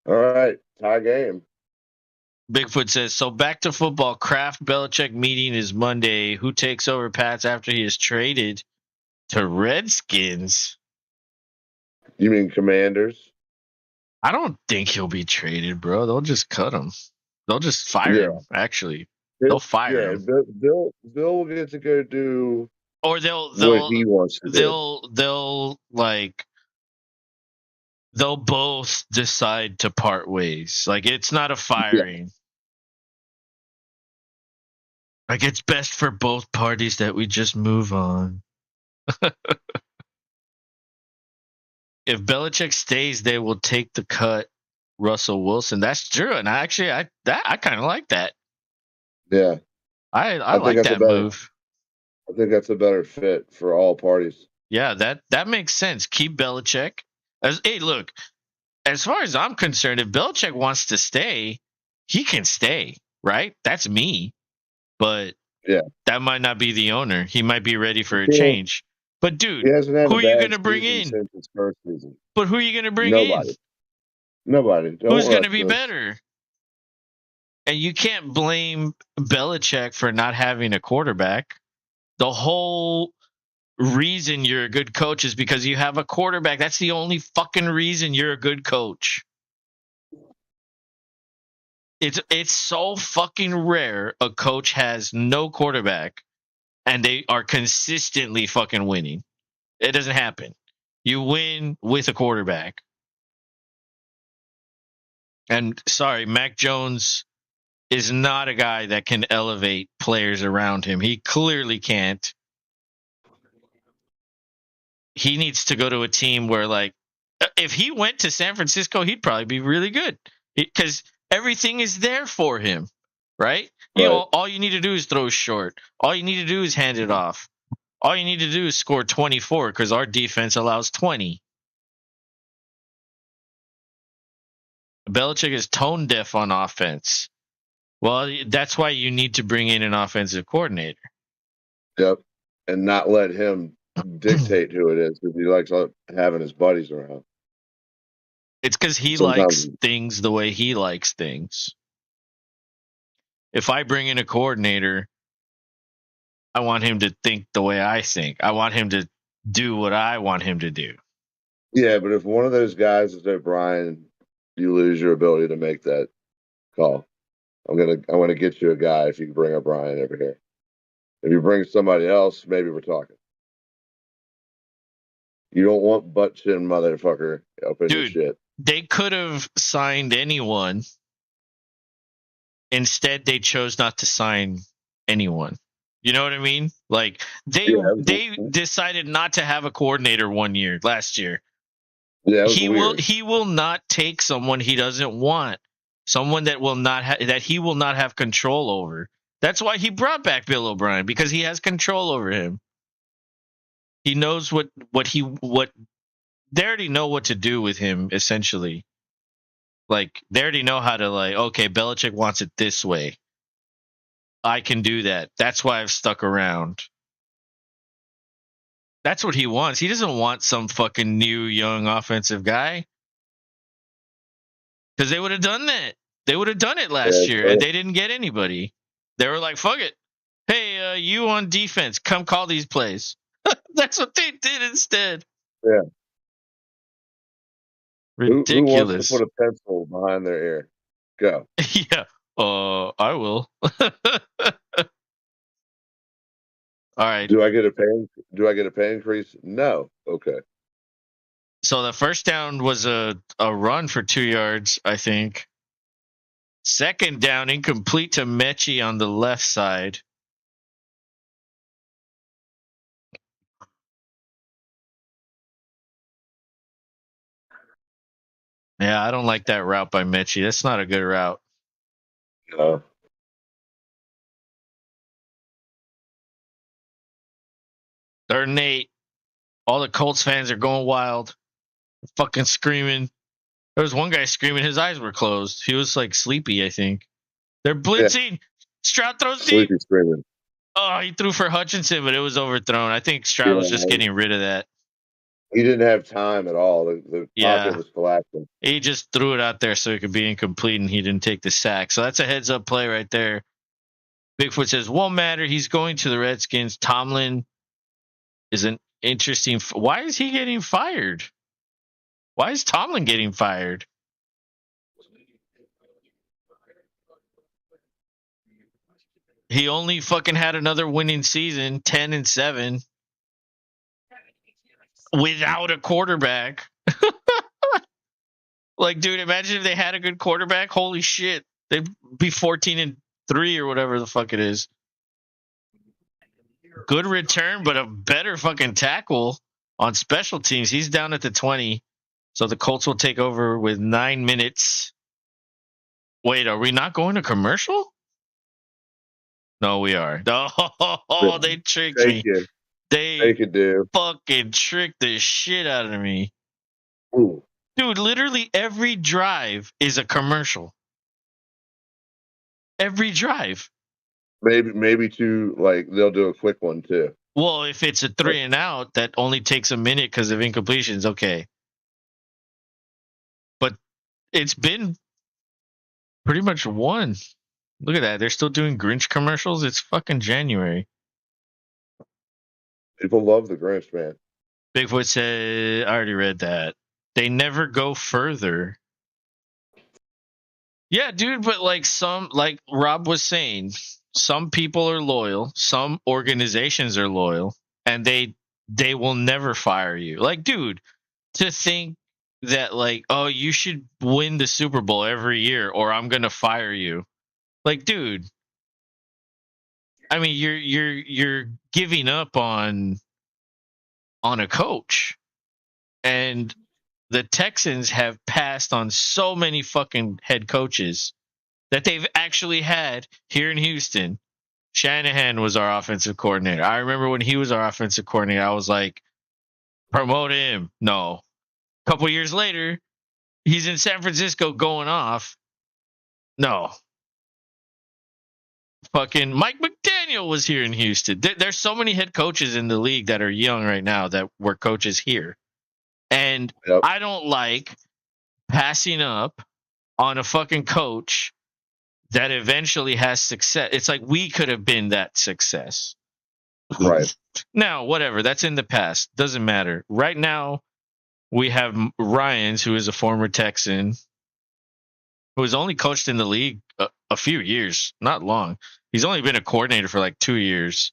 B: All right, tie game.
A: Bigfoot says, so back to football. Kraft Belichick meeting is Monday. Who takes over Pats after he is traded to Redskins?
B: You mean Commanders?
A: I don't think he'll be traded, bro. They'll just cut him. They'll just fire him, actually. They'll fire him.
B: Bill will get to go do
A: or they'll
B: what he wants to
A: do. They'll both decide to part ways. Like, it's not a firing. Yeah. Like, it's best for both parties that we just move on. If Belichick stays, they will take the cut Russell Wilson. That's true. And I kind of like that.
B: Yeah.
A: I like that move.
B: I think that's a better fit for all parties.
A: Yeah, that makes sense. Keep Belichick. Hey, look, as far as I'm concerned, if Belichick wants to stay, he can stay, right? That's me. But
B: yeah,
A: that might not be the owner. He might be ready for a change. But dude,
B: He hasn't had
A: who
B: a
A: are you
B: bad
A: gonna bring
B: season
A: in?
B: since his first season.
A: But who are you gonna bring in?
B: Nobody. Nobody. Don't
A: Who's gonna
B: rush
A: be
B: this.
A: better? And you can't blame Belichick for not having a quarterback. The whole reason you're a good coach is because you have a quarterback. That's the only fucking reason you're a good coach. It's so fucking rare a coach has no quarterback and they are consistently fucking winning. It doesn't happen. You win with a quarterback. And sorry, Mac Jones is not a guy that can elevate players around him. He clearly can't. He needs to go to a team where, like, if he went to San Francisco, he'd probably be really good because everything is there for him, right? You know,
B: Right.
A: all you need to do is throw short. All you need to do is hand it off. All you need to do is score 24 because our defense allows 20. Belichick is tone deaf on offense. Well, that's why you need to bring in an offensive coordinator.
B: Yep. And not let him dictate who it is because he likes having his buddies around.
A: It's because he
B: Sometimes-
A: likes things the way he likes things. If I bring in a coordinator, I want him to think the way I think. I want him to do what I want him to do.
B: Yeah, but if one of those guys is O'Brien, you lose your ability to make that call. I want to get you a guy if you can bring O'Brien over here. If you bring somebody else, maybe we're talking. You don't want butt chin motherfucker up in your
A: Dude,
B: shit.
A: they could have signed anyone. Instead, they chose not to sign anyone. You know what I mean? Like they decided not to have a coordinator last year.
B: Yeah, it was weird.
A: He will not take someone he doesn't want. Someone that will not that he will not have control over. That's why he brought back Bill O'Brien, because he has control over him. He knows what they already know what to do with him, essentially. Like, they already know how to, like, okay, Belichick wants it this way. I can do that. That's why I've stuck around. That's what he wants. He doesn't want some fucking new young offensive guy. Because they would have done that. They would have done it last year, and they didn't get anybody. They were like, fuck it. Hey, you on defense, come call these plays. That's what they did instead.
B: Yeah.
A: Ridiculous.
B: Who wants to put a pencil behind their ear? Go.
A: Yeah. I will. All right.
B: Do I get a pay increase? No. Okay.
A: So the first down was a run for 2 yards, I think. Second down, incomplete to Mechie on the left side. Yeah, I don't like that route by Mechie. That's not a good route.
B: No.
A: Third and 8. All the Colts fans are going wild. Fucking screaming. There was one guy screaming. His eyes were closed. He was like sleepy, I think. They're blitzing. Yeah. Stroud throws deep.
B: Sleepy screaming.
A: Oh, he threw for Hutchinson, but it was overthrown. I think Stroud was just getting rid of that.
B: He didn't have time at all. The pocket was collapsing.
A: He just threw it out there so it could be incomplete, and he didn't take the sack. So that's a heads-up play right there. Bigfoot says, won't matter. He's going to the Redskins. Tomlin is an interesting... Why is he getting fired? Why is Tomlin getting fired? He only fucking had another winning season, 10-7, without a quarterback. Like, dude, imagine if they had a good quarterback. Holy shit. They'd be 14-3 or whatever the fuck it is. Good return, but a better fucking tackle on special teams. He's down at the 20. So the Colts will take over with 9 minutes. Wait, are we not going to commercial? No, we are. Oh, they tricked me. They fucking tricked the shit out of me.
B: Ooh.
A: Dude, literally every drive is a commercial. Every drive.
B: Maybe they'll do a quick one too.
A: Well, if it's a 3 and out that only takes a minute because of incompletions, okay. But it's been pretty much one. Look at that. They're still doing Grinch commercials. It's fucking January.
B: People love the Grinch, man.
A: Bigfoot said, I already read that. They never go further. Yeah, dude, but like Rob was saying, some people are loyal, some organizations are loyal, and they will never fire you. Like, dude, to think that like, oh, you should win the Super Bowl every year or I'm gonna fire you. Like, dude, I mean, you're giving up on a coach. And the Texans have passed on so many fucking head coaches that they've actually had here in Houston. Shanahan was our offensive coordinator. I remember when he was our offensive coordinator, I was like, promote him. No. A couple years later, he's in San Francisco going off. No. Fucking Mike McDaniel was here in Houston. There's so many head coaches in the league that are young right now that were coaches here. And
B: Yep.
A: I don't like passing up on a fucking coach that eventually has success. It's like we could have been that success.
B: Right.
A: Now, whatever. That's in the past. Doesn't matter. Right now, we have Ryans, who is a former Texan, who has only coached in the league a few years, not long. He's only been a coordinator for like 2 years.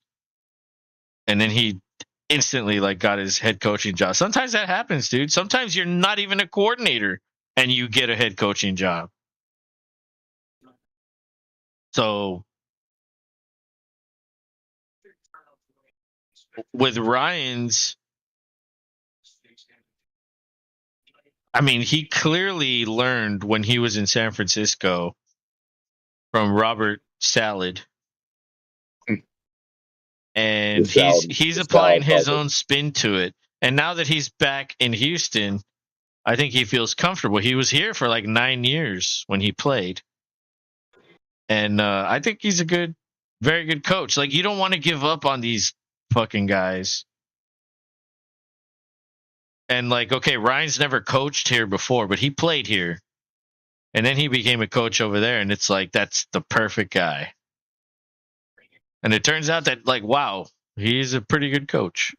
A: And then he instantly like got his head coaching job. Sometimes that happens, dude. Sometimes you're not even a coordinator and you get a head coaching job. So with Ryans, I mean, he clearly learned when he was in San Francisco from Robert Salad. And he's applying his own spin to it. And now that he's back in Houston, I think he feels comfortable. He was here for like 9 years when he played. And I think he's a very good coach. Like, you don't want to give up on these fucking guys. And like, okay, Ryan's never coached here before, but he played here. And then he became a coach over there. And it's like, that's the perfect guy. And it turns out that, like, wow, he's a pretty good coach.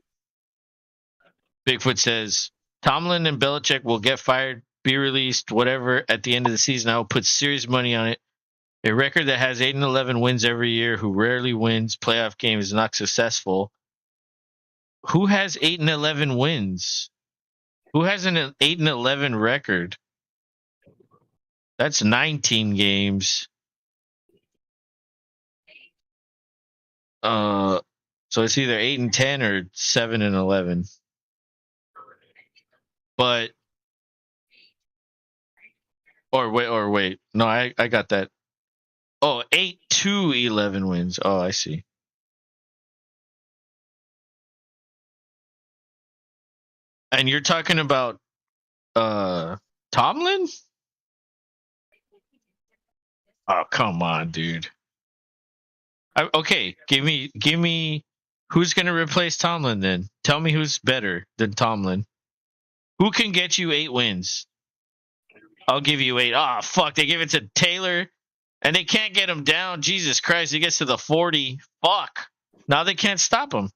A: Bigfoot says, Tomlin and Belichick will get fired, be released, whatever, at the end of the season. I will put serious money on it. A record that has 8-11 wins every year, who rarely wins playoff games, is not successful. Who has 8-11 wins? Who has an 8-11 record? That's 19 games. So it's either 8-10 or 7-11. But or wait. No, I got that. Oh, 8-11 wins. Oh, I see. And you're talking about Tomlin? Oh, come on, dude. Okay, give me who's going to replace Tomlin then? Tell me who's better than Tomlin. Who can get you 8 wins? I'll give you 8. Oh, fuck, they give it to Taylor and they can't get him down. Jesus Christ, he gets to the 40. Fuck. Now they can't stop him.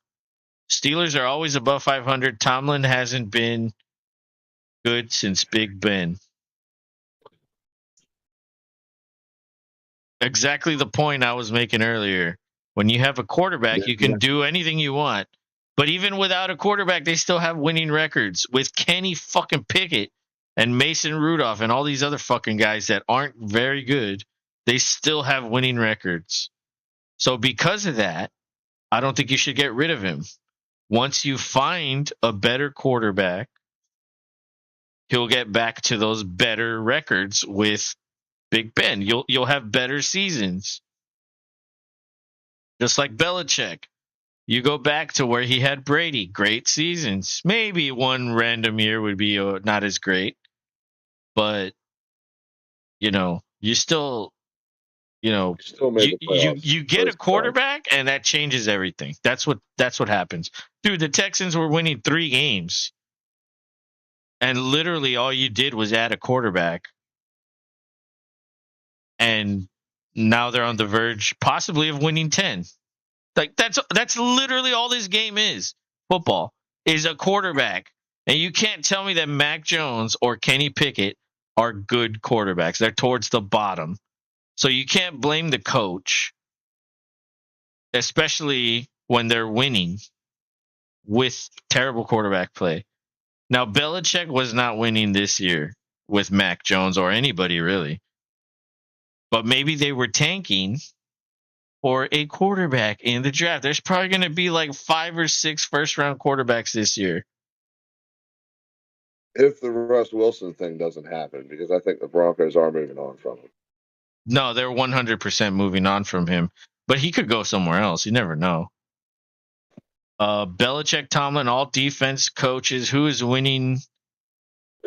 A: Steelers are always above 500. Tomlin hasn't been good since Big Ben. Exactly the point I was making earlier. When you have a quarterback, you can do anything you want. But even without a quarterback, they still have winning records. With Kenny fucking Pickett and Mason Rudolph and all these other fucking guys that aren't very good, they still have winning records. So because of that, I don't think you should get rid of him. Once you find a better quarterback, he'll get back to those better records with Big Ben. You'll have better seasons. Just like Belichick. You go back to where he had Brady, great seasons. Maybe one random year would be not as great, but you still You know,
B: Still made the playoffs.
A: you get a quarterback, and that changes everything. That's what happens, dude. The Texans were winning 3 games, and literally all you did was add a quarterback, and now they're on the verge, possibly, of winning 10. Like that's literally all this game is. Football is a quarterback, and you can't tell me that Mac Jones or Kenny Pickett are good quarterbacks. They're towards the bottom, so you can't blame the coach, especially when they're winning with terrible quarterback play. Now, Belichick was not winning this year with Mac Jones or anybody really, but maybe they were tanking for a quarterback in the draft. There's probably going to be like 5 or 6 first-round quarterbacks this year.
B: If the Russ Wilson thing doesn't happen, because I think the Broncos are moving on from him.
A: No, they're 100% moving on from him, but he could go somewhere else. You never know. Belichick, Tomlin, all defense coaches. Who is winning?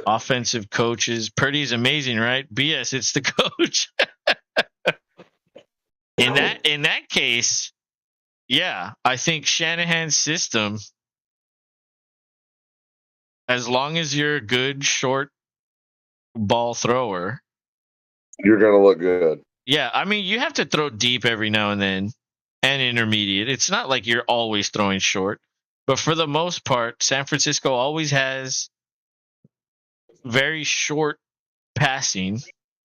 A: Offensive coaches. Purdy's amazing, right? BS, it's the coach. In that case, yeah, I think Shanahan's system, as long as you're a good short ball thrower,
B: you're going to look good.
A: Yeah, I mean, you have to throw deep every now and then, and intermediate. It's not like you're always throwing short, but for the most part, San Francisco always has very short passing,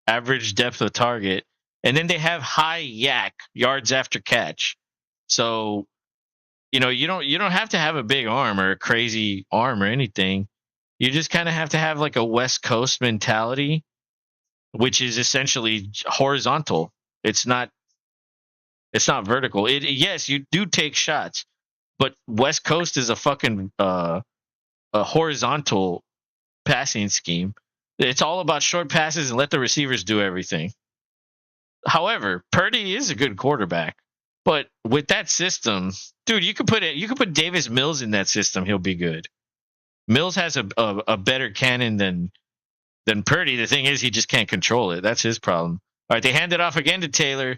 A: average depth of target, and then they have high yak, yards after catch. So, you don't have to have a big arm or a crazy arm or anything. You just kind of have to have like a West Coast mentality, which is essentially horizontal. It's not vertical. Yes, you do take shots, but West Coast is a fucking a horizontal passing scheme. It's all about short passes and let the receivers do everything. However, Purdy is a good quarterback, but with that system, dude, you could put Davis Mills in that system, he'll be good. Mills has a better cannon than Purdy. The thing is, he just can't control it. That's his problem. All right, they hand it off again to Taylor.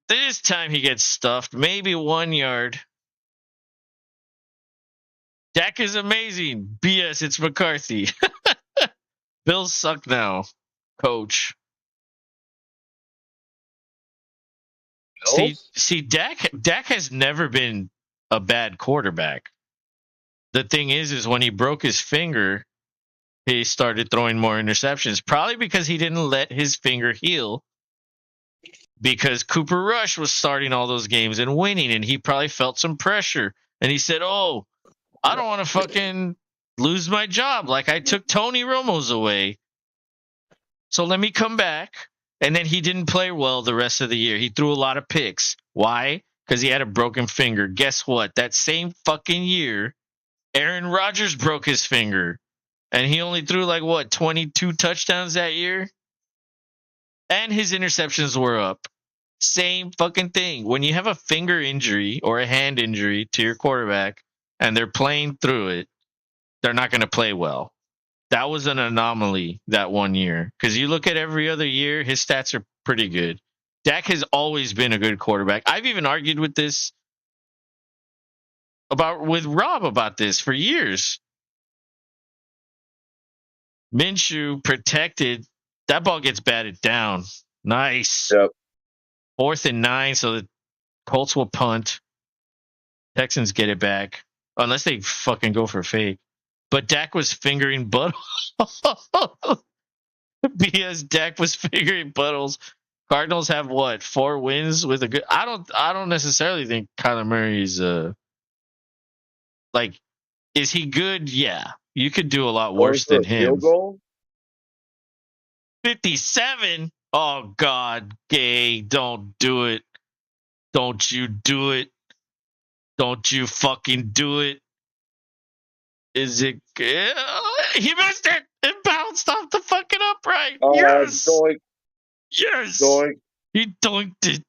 A: This time he gets stuffed, maybe 1 yard. Dak is amazing. BS, it's McCarthy. Bills suck now, coach.
B: Bills?
A: See, Dak has never been a bad quarterback. The thing is when he broke his finger, he started throwing more interceptions, probably because he didn't let his finger heal. Because Cooper Rush was starting all those games and winning, and he probably felt some pressure. And he said, "Oh, I don't want to fucking lose my job like I took Tony Romo's away. So let me come back." And then he didn't play well the rest of the year. He threw a lot of picks. Why? Because he had a broken finger. Guess what? That same fucking year, Aaron Rodgers broke his finger. And he only threw 22 touchdowns that year? And his interceptions were up. Same fucking thing. When you have a finger injury or a hand injury to your quarterback and they're playing through it, they're not going to play well. That was an anomaly that 1 year. Because you look at every other year, his stats are pretty good. Dak has always been a good quarterback. I've even argued with Rob about this for years. Minshew protected. That ball gets batted down. Nice.
B: Yep.
A: 4th and 9, so the Colts will punt. Texans get it back. Unless they fucking go for fake. But Dak was fingering Buttles. BS, Dak was fingering Buttles. Cardinals have 4 wins with a good. I don't necessarily think Kyler Murray is is he good? Yeah. You could do a lot worse than him.
B: Field goal?
A: 57? Oh, God. Gay. Don't do it. Don't you do it. Don't you fucking do it. Is it? He missed it. It bounced off the fucking upright. Yes.
B: Doink.
A: Yes.
B: Doink.
A: He doinked it.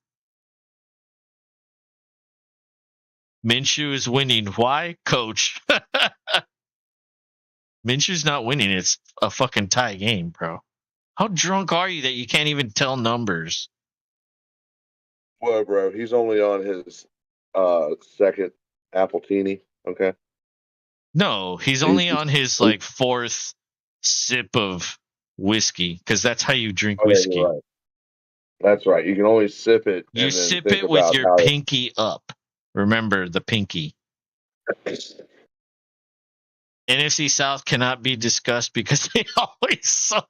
A: Minshew is winning. Why? Coach. Minshew's not winning. It's a fucking tie game, bro. How drunk are you that you can't even tell numbers?
B: Whoa, bro. He's only on his second Appletini. Okay.
A: No, he's
B: He's,
A: only on his like fourth sip of whiskey because that's how you drink
B: oh, yeah, you're
A: whiskey.
B: right. That's right. You can only sip it
A: You
B: and then
A: sip
B: think
A: it with
B: about
A: your
B: how
A: pinky up. Remember the pinky.
B: it.
A: NFC South cannot be discussed because they always suck.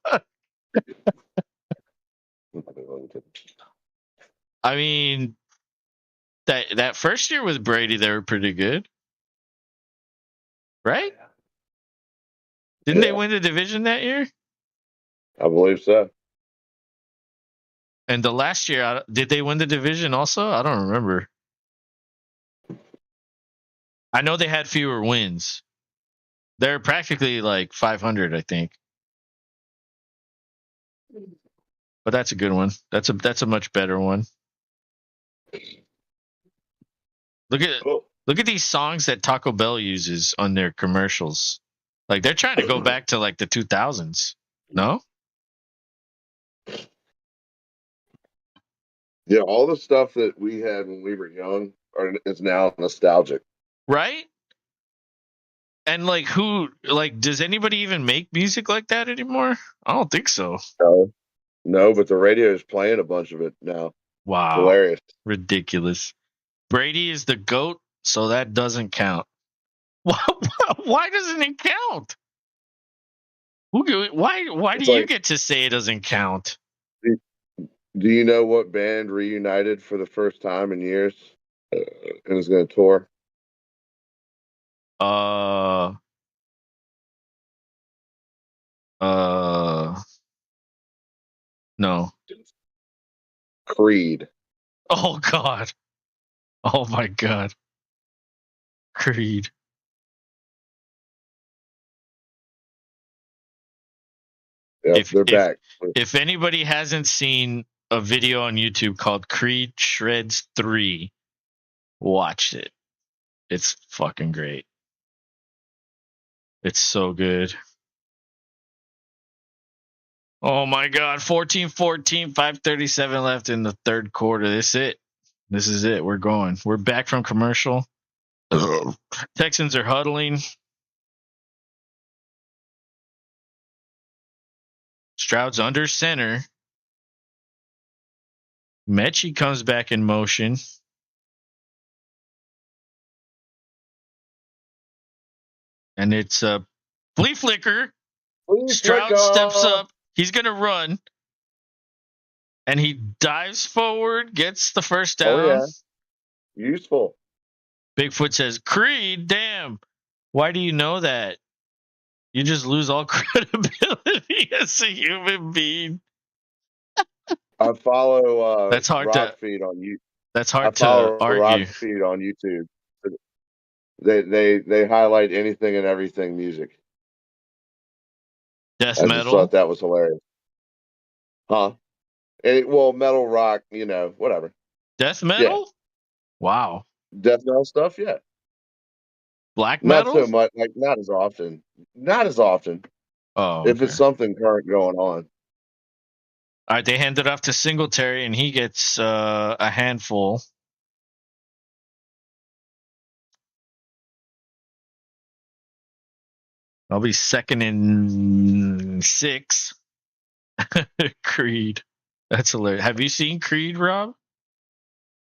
A: I mean, that first year with Brady, they were pretty good, right? Didn't they
B: Yeah,
A: win the division that year?
B: I believe so.
A: And the last year, did they win the division also? I don't remember. I know they had fewer wins. They're practically like 500, I think. But that's a good one. That's a much better one. Look at
B: Oh.
A: look at these songs that Taco Bell uses on their commercials. Like they're trying to go back to like the 2000s. No?
B: Yeah, all the stuff that we had when we were young is now nostalgic.
A: Right? And like does anybody even make music like that anymore? I don't think so.
B: No, no, but the radio is playing a bunch of it now. It's
A: Wow.
B: hilarious.
A: Ridiculous. Brady is the GOAT, so that doesn't count. Why doesn't it count? Why do
B: It's
A: you
B: like,
A: get to say it doesn't count?
B: do you know what band reunited for the first time in years and is going to tour?
A: Uh uh no.
B: Creed.
A: Oh God. Oh my God. Creed.
B: Yep,
A: If
B: they're
A: if
B: back.
A: if anybody hasn't seen a video on YouTube called Creed Shreds 3, watch it. It's fucking great. It's so good. Oh my God. 14-14, 5:37 left in the third quarter. This is it. We're going. We're back from commercial. Texans are huddling. Stroud's under center. Mechie comes back in motion. And it's a flea flicker. Stroud steps up. He's going to run. And he dives forward, gets the first down.
B: Oh, yeah. Useful.
A: Bigfoot says, Creed, damn. Why do you know that? You just lose all credibility as a human being.
B: I follow
A: That's hard
B: Rock
A: to
B: Feed on YouTube.
A: that's
B: I
A: hard to
B: follow
A: argue.
B: Rock Feed on YouTube. They highlight anything and everything music.
A: Death
B: I just
A: metal.
B: thought that was hilarious. Huh? Well, metal rock, whatever.
A: Death metal?
B: Yeah.
A: Wow.
B: Death metal stuff, yeah.
A: Black
B: Not
A: metal?
B: so much, like not as often. Not as often.
A: Oh,
B: If
A: okay.
B: it's something current going on.
A: All right, they hand it off to Singletary, and he gets a handful. I'll be 2nd and 6. Creed. That's hilarious. Have you seen Creed, Rob?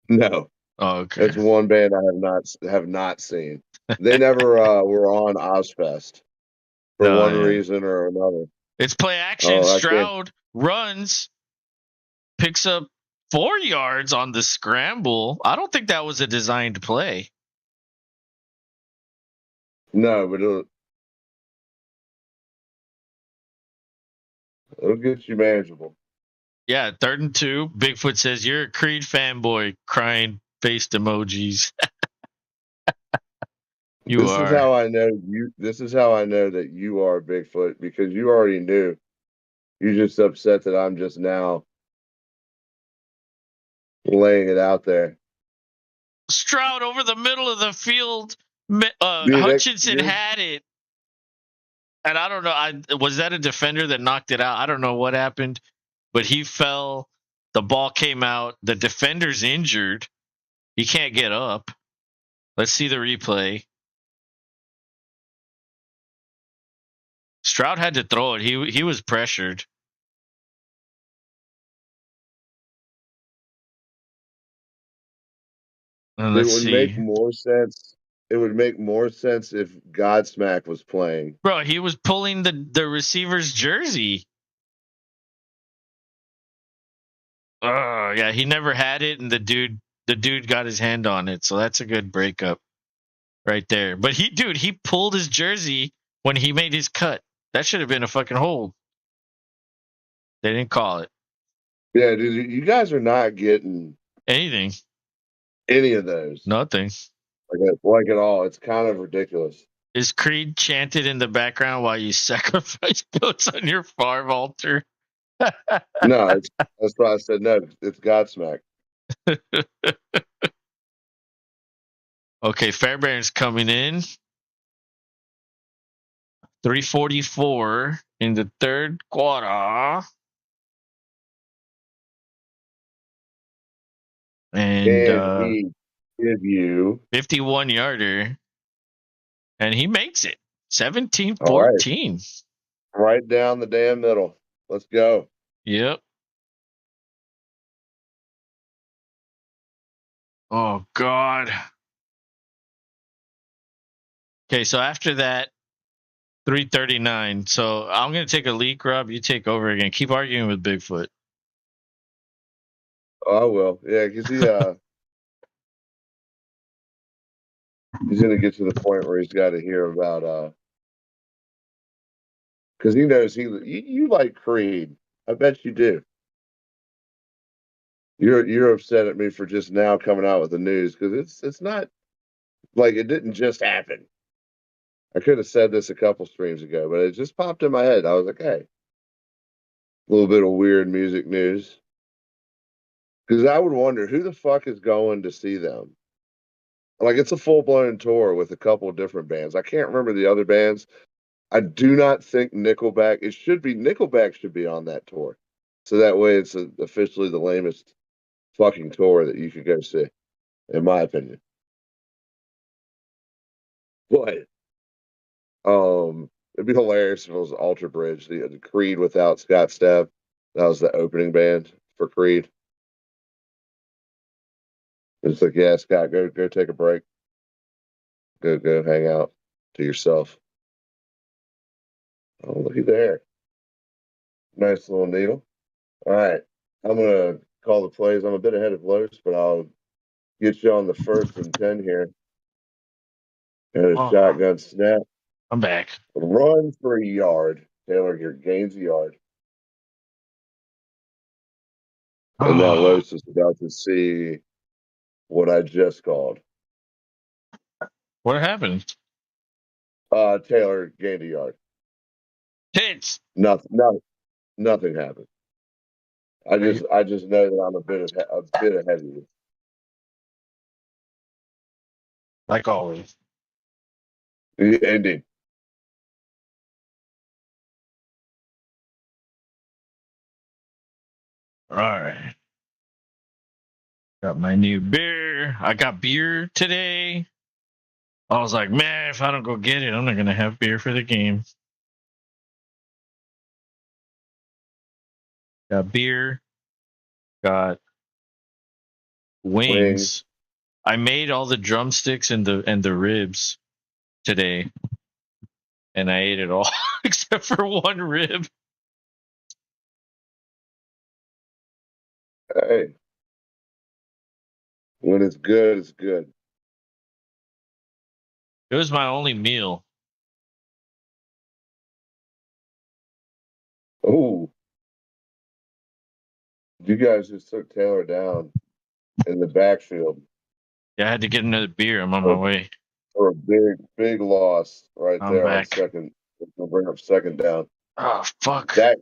B: No.
A: Oh, okay.
B: That's one band I have not seen. They never were on Ozfest for one reason or another.
A: It's play action. Stroud runs, picks up 4 yards on the scramble. I don't think that was a designed play.
B: No, but it'll get you manageable.
A: Yeah, 3rd and 2. Bigfoot says, "You're a Creed fanboy," crying faced emojis.
B: This is how I know that you are Bigfoot, because you already knew. You're just upset that I'm just now laying it out there.
A: Stroud over the middle of the field. Hutchinson had it. And I don't know. Was that a defender that knocked it out? I don't know what happened, but he fell The ball came out. The defender's injured. He can't get up. Let's see the replay. Stroud had to throw it. He was pressured. And
B: It
A: let's
B: would
A: see.
B: make more sense. It would make more sense if Godsmack was playing.
A: Bro, he was pulling the receiver's jersey. Oh, yeah, he never had it, and the dude got his hand on it, so that's a good breakup right there. But he pulled his jersey when he made his cut. That should have been a fucking hold. They didn't call it.
B: Yeah, dude, you guys are not getting
A: Anything.
B: any of those.
A: Nothing.
B: Like at all. It's kind of ridiculous.
A: Is Creed chanted in the background while you sacrifice goats on your farm altar?
B: No, that's why I said no. It's Godsmack.
A: Okay, Fairbairn's coming in. 3:44 in the third quarter. And
B: Can he give you
A: 51 yarder. And he makes it. 17
B: all right
A: 14.
B: right down the damn middle? Let's go.
A: Yep. Oh, God. Okay, so after that, 339. So I'm going to take a leak, Rob. You take over again. Keep arguing with Bigfoot.
B: Oh, I will. Yeah, because he's gonna get to the point where he's got to hear about because he knows you like Creed. I bet you do. You're upset at me for just now coming out with the news because it's not like it didn't just happen. I could have said this a couple streams ago, but it just popped in my head. I was like, hey, a little bit of weird music news. Because I would wonder who the fuck is going to see them. Like it's a full blown tour with a couple of different bands. I can't remember the other bands. I do not think Nickelback. It should be Nickelback should be on that tour, so that way it's officially the lamest fucking tour that you could go see, in my opinion. But it'd be hilarious if it was Alter Bridge, the Creed without Scott Stapp. That was the opening band for Creed. It's like, yeah, Scott, go take a break. Go hang out to yourself. Oh, looky there. Nice little needle. All right. I'm gonna call the plays. I'm a bit ahead of Los, but I'll get you on the 1st and 10 here. And a
A: Oh,
B: shotgun snap.
A: I'm back.
B: Run for a yard. Taylor here gains a yard. And now
A: Oh,
B: Los is about to see what I just called.
A: what happened?
B: Taylor gained a yard.
A: Hits.
B: Nothing happened. I just know that I'm a bit ahead of you.
A: Like always.
B: Indeed.
A: All right. Got my new beer. I got beer today. I was like, man, if I don't go get it, I'm not going to have beer for the game. Got beer. Got wings. I made all the drumsticks and the ribs today. And I ate it all except for one rib.
B: Hey, when it's good, it's good.
A: It was my only meal.
B: Oh, you guys just took Taylor down in the backfield
A: Yeah, I had to get another beer. I'm on my
B: for,
A: way.
B: for a big loss right
A: I'm
B: there on
A: back.
B: second. We'll bring up second down.
A: Oh, fuck.
B: That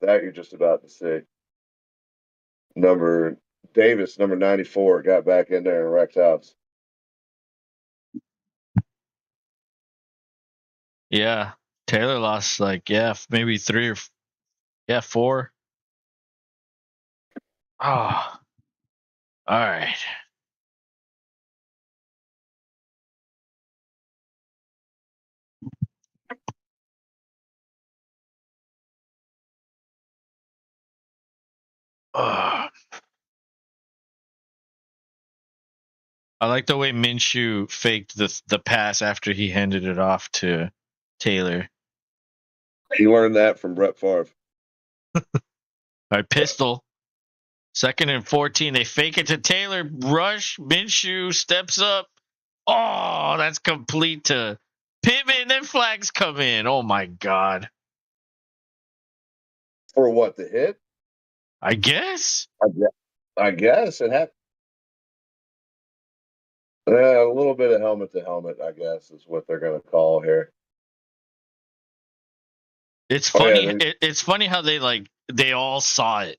B: you're just about to see. Davis, number 94, got back in there and wrecked house.
A: Yeah. Taylor lost maybe 3 or 4. Oh, all right. I like the way Minshew faked the pass after he handed it off to Taylor.
B: He learned that from Brett Favre.
A: All right, pistol. 2nd and 14. They fake it to Taylor. Rush. Minshew steps up. Oh, that's complete to Pittman. Then flags come in. Oh my God.
B: For what, the hit?
A: I guess.
B: I guess it happened. A little bit of helmet to helmet, I guess, is what they're going to call here.
A: It's
B: Oh,
A: funny.
B: yeah,
A: It's funny how they all saw it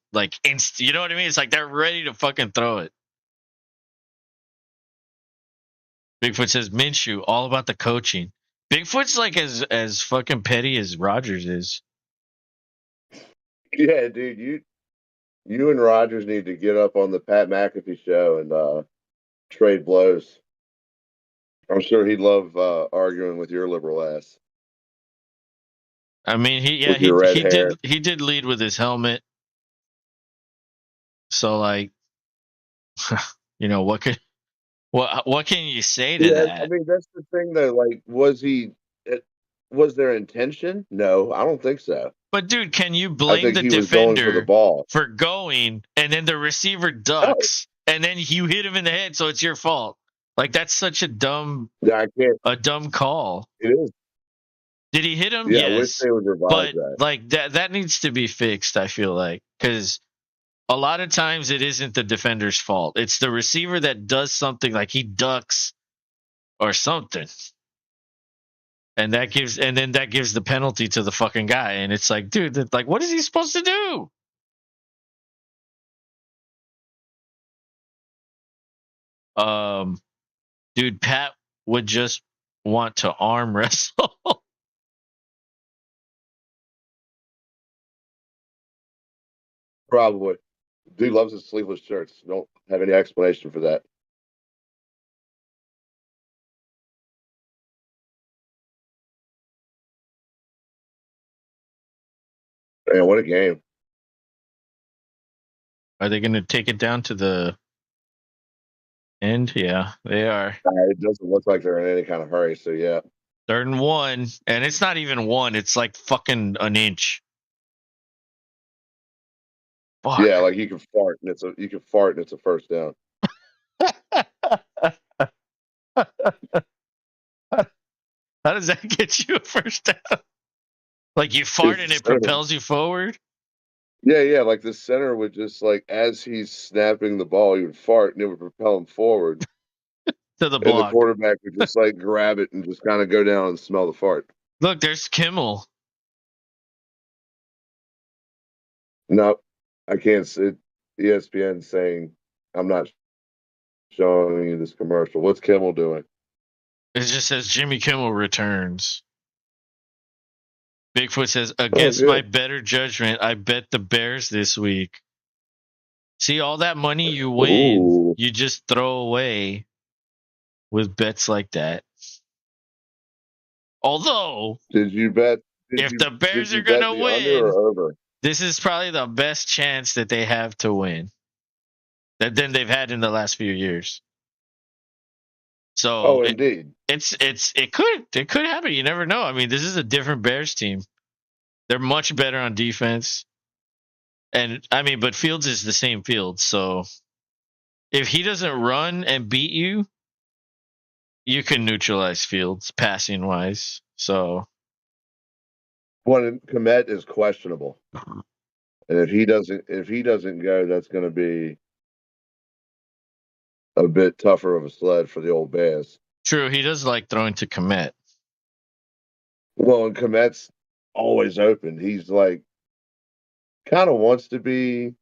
A: you know what I mean? It's like they're ready to fucking throw it. Bigfoot says Minshew all about the coaching. Bigfoot's like as fucking petty as Rogers is.
B: yeah, dude, you and Rogers need to get up on the Pat McAfee show and trade blows. I'm sure he'd love arguing with your liberal ass.
A: I mean,
B: With your red hair.
A: he did lead with his helmet. So like, you know what can you say to
B: Yeah, I
A: that?
B: mean, that's the thing though. Like, was there intention? No, I don't think so.
A: But dude, can you
B: I
A: blame
B: think
A: the
B: he was going for the
A: defender
B: ball.
A: for going and then the receiver
B: No,
A: ducks and then you hit him in the head, so it's your fault? Like that's such a dumb
B: I can't.
A: call.
B: It is.
A: Did he hit him?
B: Yeah, I wish
A: Yes.
B: they would revise
A: But
B: that.
A: like that needs to be fixed, I feel like, cuz a lot of times it isn't the defender's fault. It's the receiver that does something like he ducks or something. And then that gives the penalty to the fucking guy and it's like, dude, like what is he supposed to do? Dude, Pat would just want to arm wrestle.
B: Probably. Dude loves his sleeveless shirts. Don't have any explanation for that. Man, what a game.
A: Are they going to take it down to the end? Yeah, they are.
B: It doesn't look like they're in any kind of hurry. So yeah.
A: 3rd and 1, and it's not even 1. It's like fucking an inch. Fuck.
B: Yeah, like you can fart and it's a first down.
A: How does that get you a first down? Like you fart and it
B: Center,
A: propels you forward?
B: yeah. Like the center would just like as he's snapping the ball, he would fart and it would propel him forward.
A: To the
B: And the
A: block.
B: quarterback would just like grab it and just kind of go down and smell the fart.
A: Look, there's Kimmel.
B: No, I can't see ESPN saying I'm not showing you this commercial. What's Kimmel doing?
A: It just says Jimmy Kimmel returns. Bigfoot says,
B: Oh,
A: against my
B: good.
A: better judgment, I bet the Bears this week. See, all that money you win,
B: Ooh.
A: you just throw away with bets like that. Although,
B: Did you bet?
A: if the
B: Did
A: Bears are
B: you
A: going
B: bet
A: to
B: the under
A: win,
B: or over?
A: this is probably the best chance that they have to win that then they've had in the last few years. So
B: Oh, indeed.
A: it could happen. You never know. I mean, this is a different Bears team. They're much better on defense. And I mean, but Fields is the same Fields. So if he doesn't run and beat you, you can neutralize Fields passing wise. So
B: One Komet is questionable, and if he doesn't go, that's going to be a bit tougher of a sled for the old Bears.
A: true, he does like throwing to commit.
B: Well, and Komet's always open. He's like kind of wants to be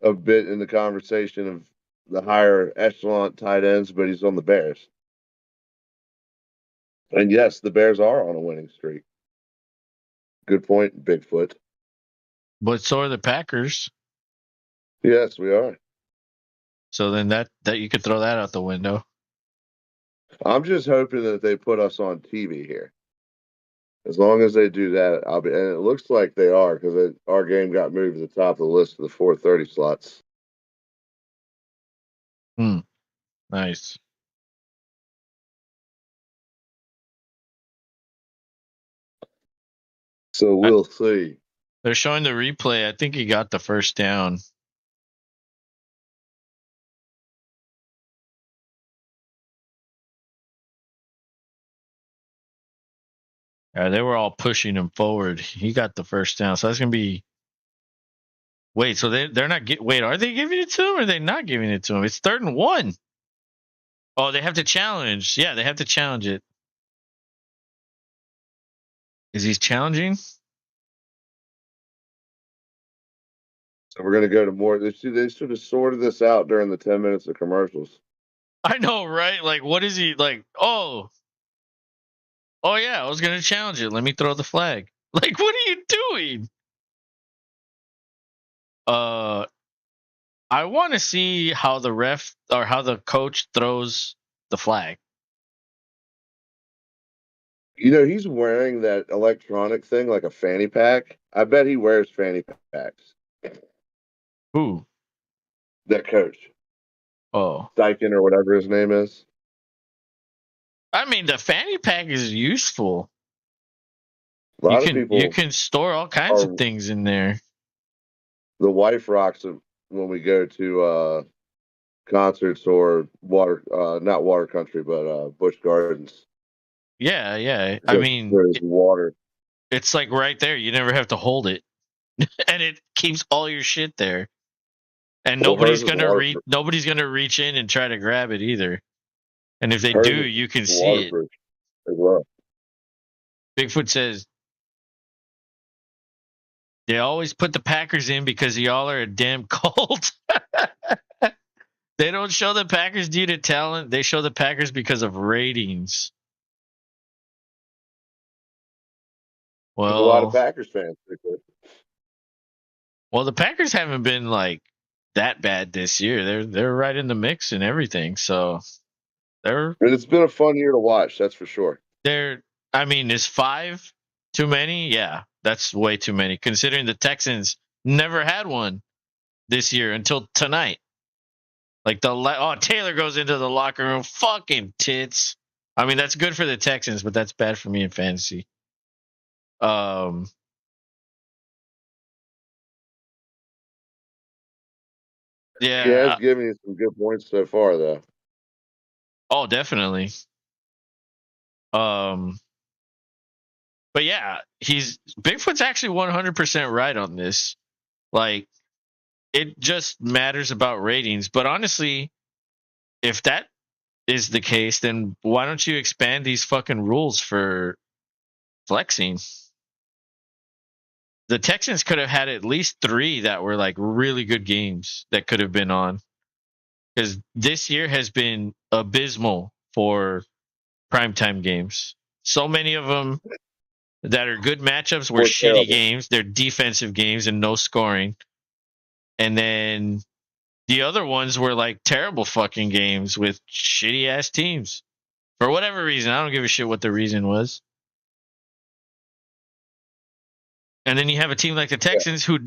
B: a bit in the conversation of the higher echelon tight ends, but he's on the Bears. And yes, the Bears are on a winning streak. Good point, Bigfoot.
A: But so are the Packers.
B: Yes, we are.
A: So then that you could throw that out the window.
B: I'm just hoping that they put us on TV here. As long as they do that, I'll be. And it looks like they are because our game got moved to the top of the list of the 4:30 slots.
A: Nice.
B: So we'll see.
A: They're showing the replay. I think he got the first down. They were all pushing him forward. He got the first down. So that's going to be. Wait, so they're not. Wait, are they giving it to him or are they not giving it to him? It's 3rd and 1. Oh, they have to challenge. Yeah, they have to challenge it. Is he challenging?
B: So we're going to go to more. They should have sorted this out during the 10 minutes of commercials.
A: I know, right? Like, what is he like? Oh, yeah, I was going to challenge it. Let me throw the flag. Like, what are you doing? I want to see how the ref or how the coach throws the flag.
B: You know, he's wearing that electronic thing like a fanny pack. I bet he wears fanny packs.
A: Who?
B: That coach,
A: Oh,
B: Dyken or whatever his name is.
A: I mean, the fanny pack is useful.
B: A lot of
A: You
B: people
A: can store all kinds
B: are.
A: of things in there.
B: The wife rocks it when we go to concerts or not water country, but Busch Gardens.
A: Yeah, yeah. I
B: Just
A: mean,
B: there's water.
A: it's like right there. You never have to hold it, and it keeps all your shit there. And
B: Well, hers is
A: Nobody's gonna reach in and try to grab it either. And if they do,
B: hers is
A: you can see it.
B: waterproof as well.
A: Bigfoot says they always put the Packers in because y'all are a damn cult. They don't show the Packers due to talent. They show the Packers because of ratings.
B: There's a lot of
A: Well,
B: Packers fans.
A: the Packers haven't been like that bad this year. They're right in the mix and everything. So they're
B: And it's been a fun year to watch, that's for sure.
A: they're. I mean, is 5 too many? Yeah, that's way too many. Considering the Texans never had one this year until tonight. Like Taylor goes into the locker room, fucking tits. I mean, that's good for the Texans, but that's bad for me in fantasy. Um,
B: He has
A: yeah.
B: given you some good points so far, though.
A: Oh, definitely. Um, but yeah, Bigfoot's actually 100% right on this. Like, it just matters about ratings. But honestly, if that is the case, then why don't you expand these fucking rules for flexing? The Texans could have had at least 3 that were like really good games that could have been on. Because this year has been abysmal for primetime games. So many of them that are good matchups were
B: Or
A: shitty
B: terrible.
A: games. They're defensive games and no scoring. And then the other ones were like terrible fucking games with shitty ass teams. For whatever reason, I don't give a shit what the reason was. And then you have a team like the Texans who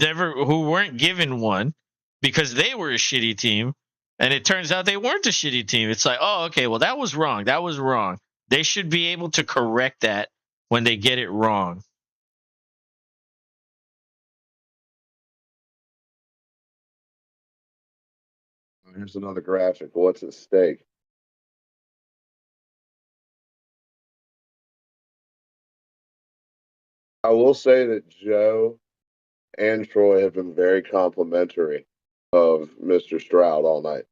A: weren't given one because they were a shitty team. And it turns out they weren't a shitty team. It's like, oh, okay, well, that was wrong. That was wrong. They should be able to correct that when they get it wrong.
B: Here's another graphic. What's at stake? I will say that Joe and Troy have been very complimentary of Mr. Stroud all night.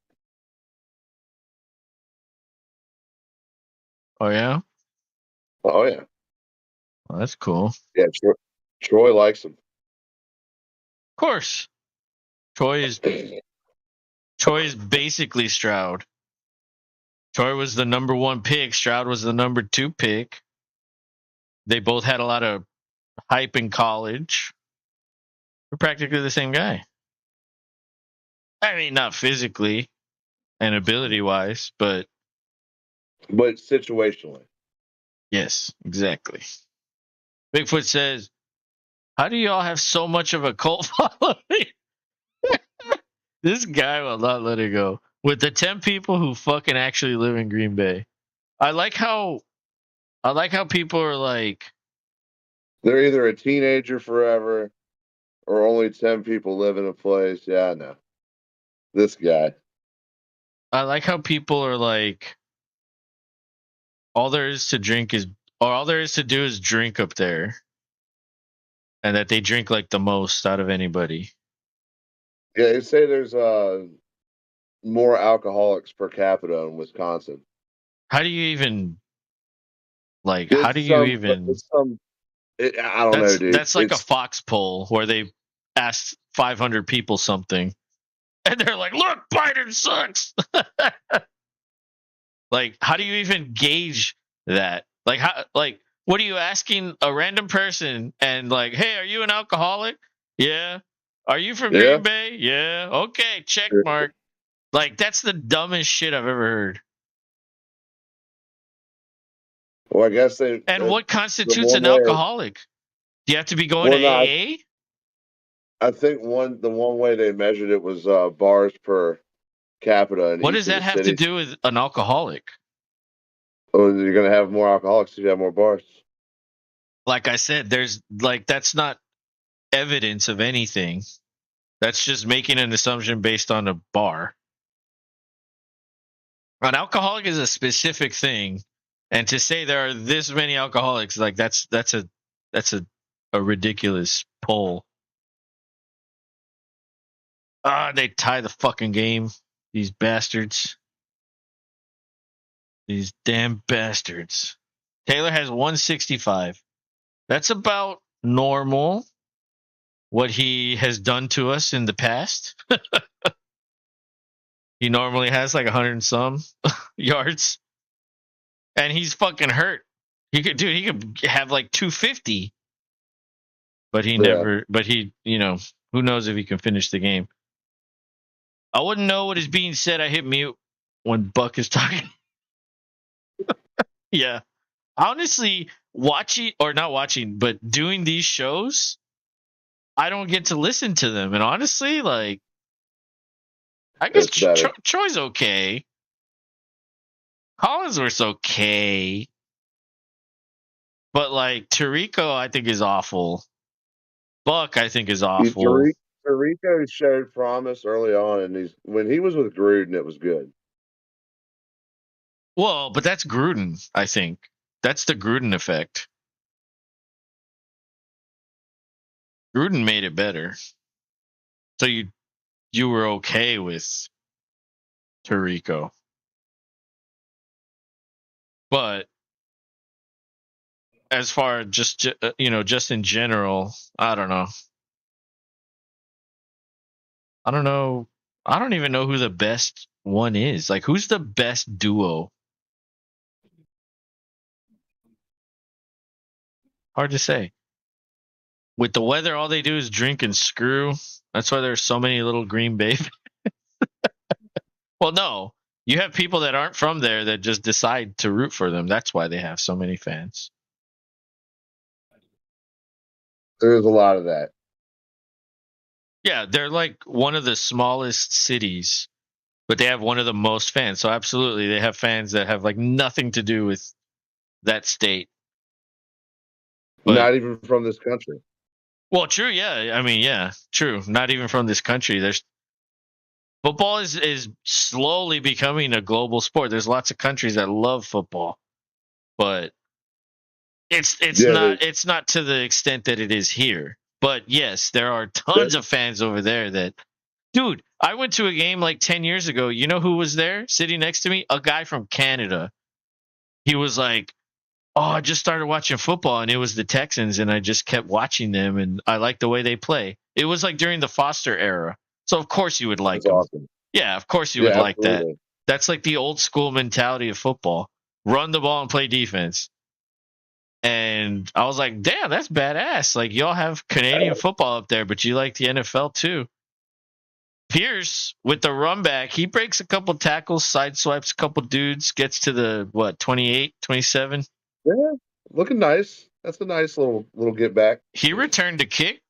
A: Oh, yeah?
B: Oh yeah,
A: Well, that's cool. Of
B: yeah. Troy likes him.
A: course. Troy is Troy is basically Stroud. Troy was the number 1 pick. Stroud was the number 2 pick. They both had a lot of hype in college. We're practically the same guy. I mean, not physically and ability wise, but
B: situationally.
A: yes, exactly. Bigfoot says, "How do y'all have so much of a cult following?" This guy will not let it go. With the 10 people who fucking actually live in Green Bay. I like how people are like,
B: They're either a teenager forever or only 10 people live in a place. Yeah, I know. This guy.
A: I like how people are like, all there is to drink is, or all there is to do is drink up there, and that they drink like the most out of anybody.
B: Yeah, they say there's more alcoholics per capita in Wisconsin.
A: How do you even like? How do
B: It's
A: you
B: some,
A: even?
B: it's some. I don't know, dude.
A: That's like a Fox poll where they asked 500 people something, and they're like, "Look, Biden sucks." Like, how do you even gauge that? Like, how? Like, what are you asking a random person? And like, hey, are you an alcoholic? Yeah. Are you from
B: Yeah.
A: Green Bay? Yeah. Okay, check mark. Like, that's the dumbest shit I've ever heard.
B: Well, I guess
A: And what
B: the
A: constitutes
B: one
A: an
B: way.
A: alcoholic? Do you have to be going to
B: Well, no,
A: AA?
B: I think the one way they measured it was bars per capita in
A: What does
B: each of
A: that
B: the
A: have to
B: cities.
A: do with an alcoholic?
B: Oh, you're gonna have more alcoholics if you have more bars.
A: Like I said, there's like, that's not evidence of anything. That's just making an assumption based on a bar. An alcoholic is a specific thing, and to say there are this many alcoholics, like that's a ridiculous poll. They tie the fucking game. These bastards. These damn bastards. Taylor has 165. That's about normal. What he has done to us in the past. He normally has like 100 and some yards, and he's fucking hurt. He could have like 250, but he
B: Yeah.
A: never. But he, who knows if he can finish the game. I wouldn't know what is being said. I hit mute when Buck is talking. Yeah, honestly, watching or not watching, but doing these shows, I don't get to listen to them. And honestly, like, I guess
B: It's better.
A: Troy's okay. Collinsworth's okay. But like Tirico, I think is awful. Buck, I think is awful.
B: Tarico showed promise early on, and when he was with Gruden, it was good.
A: Well, but that's Gruden, I think. That's the Gruden effect. Gruden made it better. So you were okay with Tirico. But as far as just in general, I don't know. I don't know. I don't even know who the best one is. Like, who's the best duo? Hard to say. With the weather, all they do is drink and screw. That's why there's so many little Green Bay. Well, no, you have people that aren't from there that just decide to root for them. That's why they have so many fans.
B: There's a lot of that.
A: Yeah, they're like one of the smallest cities, but they have one of the most fans. So absolutely, they have fans that have like nothing to do with that state. But
B: Not even from this country.
A: well, true, yeah. I mean, yeah, true. Not even from this country. There's football is slowly becoming a global sport. There's lots of countries that love football, but
B: Yeah,
A: it's not to the extent that it is here. But yes, there are
B: they,
A: tons of fans over there that, dude, I went to a game like 10 years ago. You know who was there sitting next to me? A guy from Canada. He was like, "Oh, I just started watching football and it was the Texans and I just kept watching them and I like the way they play." It was like during the Foster era. So of course you would like
B: that's
A: them.
B: awesome.
A: Yeah, of course you would
B: Yeah,
A: like that.
B: absolutely.
A: That's like the old school mentality of football. Run the ball and play defense. And I was like, damn, that's badass. Like, y'all have Canadian football up there, but you like the NFL too. Pierce with the run back, he breaks a couple tackles, sideswipes a couple dudes, gets to the 28, 27.
B: Yeah, looking nice. That's a nice little get back.
A: He returned a kick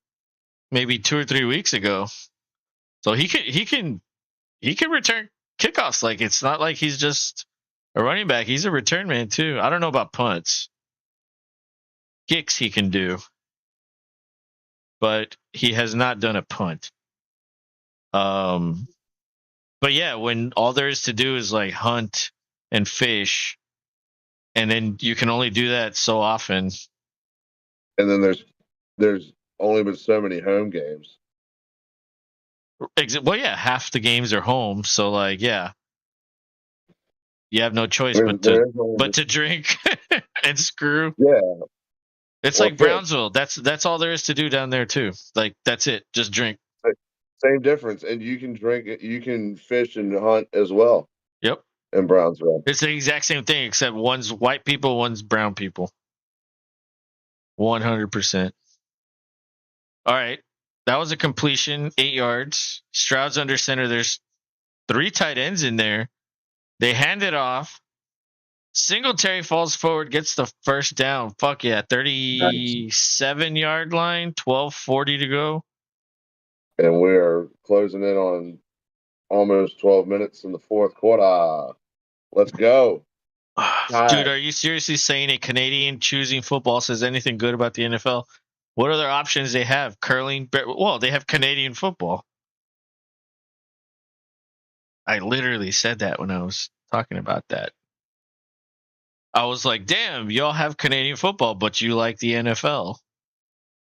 A: maybe 2 or 3 weeks ago, so he can return kickoffs. Like, it's not like he's just a running back. He's a return man too. I don't know about punts. Kicks he can do, but he has not done a punt. But yeah, when all there is to do is like hunt and fish, and then you can only do that so often.
B: And then there's only been so many home games.
A: Well, yeah, half the games are home, so like, yeah, you have no choice but to drink and screw.
B: Yeah,
A: It's like Brownsville. That's all there is to do down there too. Like, that's it. Just drink.
B: same difference, and you can drink it. You can fish and hunt as well.
A: Yep.
B: In Brownsville,
A: It's the exact same thing, except one's white people, one's brown people. 100%. All right. That was a completion, 8 yards. Stroud's under center. There's 3 tight ends in there. They hand it off. Singletary falls forward, gets the first down. Fuck yeah. 37-yard line, 12:40 to go.
B: And we are closing in on almost 12 minutes in the fourth quarter. Let's go.
A: Dude, are you seriously saying a Canadian choosing football says anything good about the NFL? What other options they have? Curling? Well, they have Canadian football. I literally said that when I was talking about that. I was like, damn, y'all have Canadian football, but you like the NFL.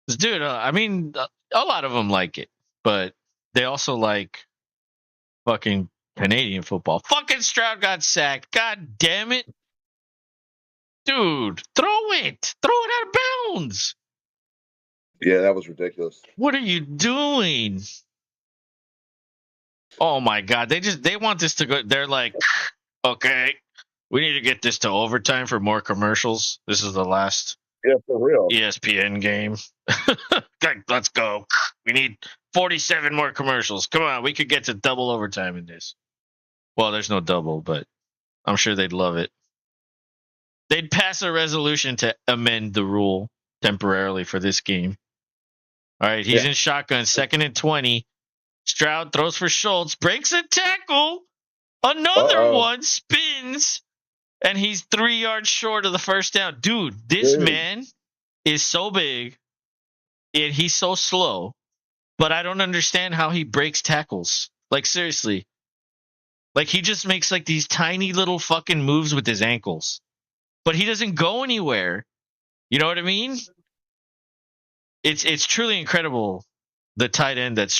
A: Dude, I mean, a lot of them like it, but they also like fucking Canadian football. Fucking Stroud got sacked. God damn it. Dude, throw it. Throw it out of bounds.
B: Yeah, that was ridiculous.
A: What are you doing? Oh my God. They want this to go. They're like, okay, we need to get this to overtime for more commercials. This is the last
B: for real
A: ESPN game. Let's go. We need 47 more commercials. Come on, we could get to double overtime in this. Well, there's no double, but I'm sure they'd love it. They'd pass a resolution to amend the rule temporarily for this game. All right, he's in shotgun, 2nd and 20. Stroud throws for Schultz, breaks a tackle. Another one spins, and he's 3 yards short of the first down. Dude, this man is so big, and he's so slow, but I don't understand how he breaks tackles. Like, seriously. Like, he just makes like these tiny little fucking moves with his ankles, but he doesn't go anywhere. You know what I mean? It's truly incredible. The tight end that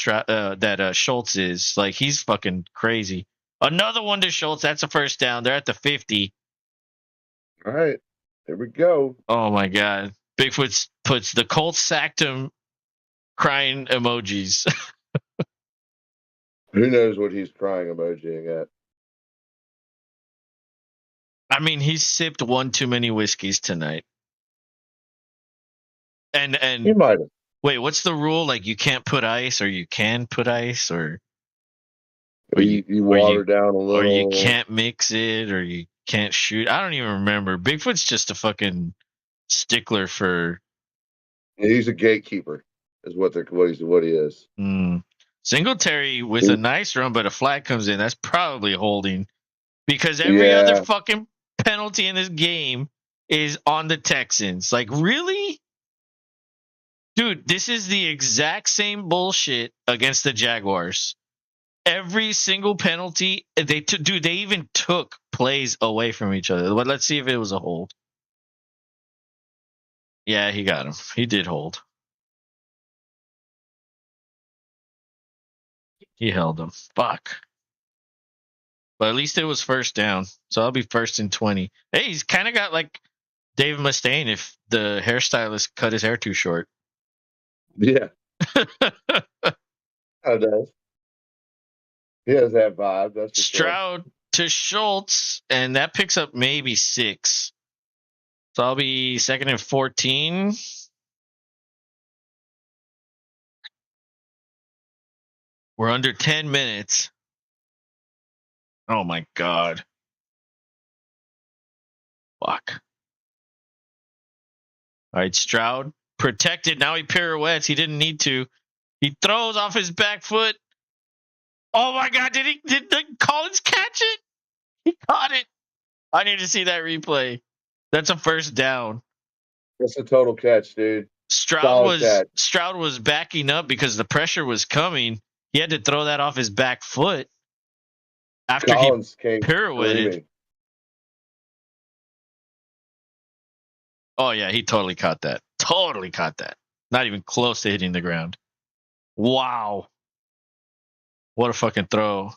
A: Schultz is, like, he's fucking crazy. Another one to Schultz. That's a first down. They're at the 50.
B: All right, here we go.
A: Oh my God! Bigfoot puts the Colts sacked him, crying emojis.
B: Who knows what he's crying emojiing at?
A: I mean, he's sipped one too many whiskeys tonight. And
B: he might have.
A: Wait, what's the rule? Like, you can't put ice, or you can put ice, or
B: you water down a little,
A: or you can't mix it, or you can't shoot. I don't even remember. Bigfoot's just a fucking stickler for.
B: Yeah, he's a gatekeeper, is what he is.
A: Singletary with a nice run, but a flag comes in. That's probably holding, because every other fucking penalty in this game is on the Texans. Like, really? Dude, this is the exact same bullshit against the Jaguars. Every single penalty, they even took plays away from each other. But let's see if it was a hold. Yeah, he got him. He did hold. He held him. Fuck. But at least it was first down. So I'll be 1st and 20. Hey, he's kind of got like Dave Mustaine if the hairstylist cut his hair too short.
B: Yeah. How does? He has that vibe. That's
A: Stroud to Schultz, and that picks up maybe 6. So I'll be 2nd and 14. We're under 10 minutes. Oh my God. Fuck. All right, Stroud protected. Now he pirouettes. He didn't need to. He throws off his back foot. Oh my God! Did Collins catch it? He caught it. I need to see that replay. That's a first down.
B: That's a total catch, dude. Solid catch.
A: Stroud was backing up because the pressure was coming. He had to throw that off his back foot after
B: Collins
A: he pirouetted.
B: Screaming.
A: Oh yeah, he totally caught that. Totally caught that. Not even close to hitting the ground. Wow. What a fucking throw.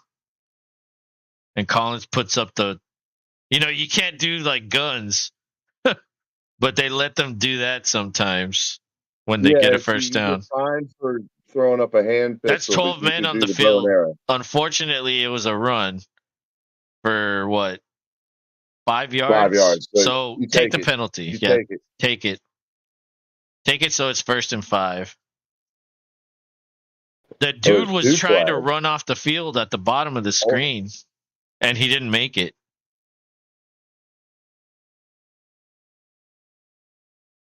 A: And Collins puts up the, you can't do like guns, but they let them do that sometimes when they get a first down.
B: Fine for throwing up a hand pistol.
A: That's 12 men on the field. Unfortunately, it was a run for what? 5 yards?
B: 5 yards.
A: So take the penalty. Yeah, take it. Take it so it's 1st and 5. The dude was trying to run off the field at the bottom of the screen, and he didn't make it.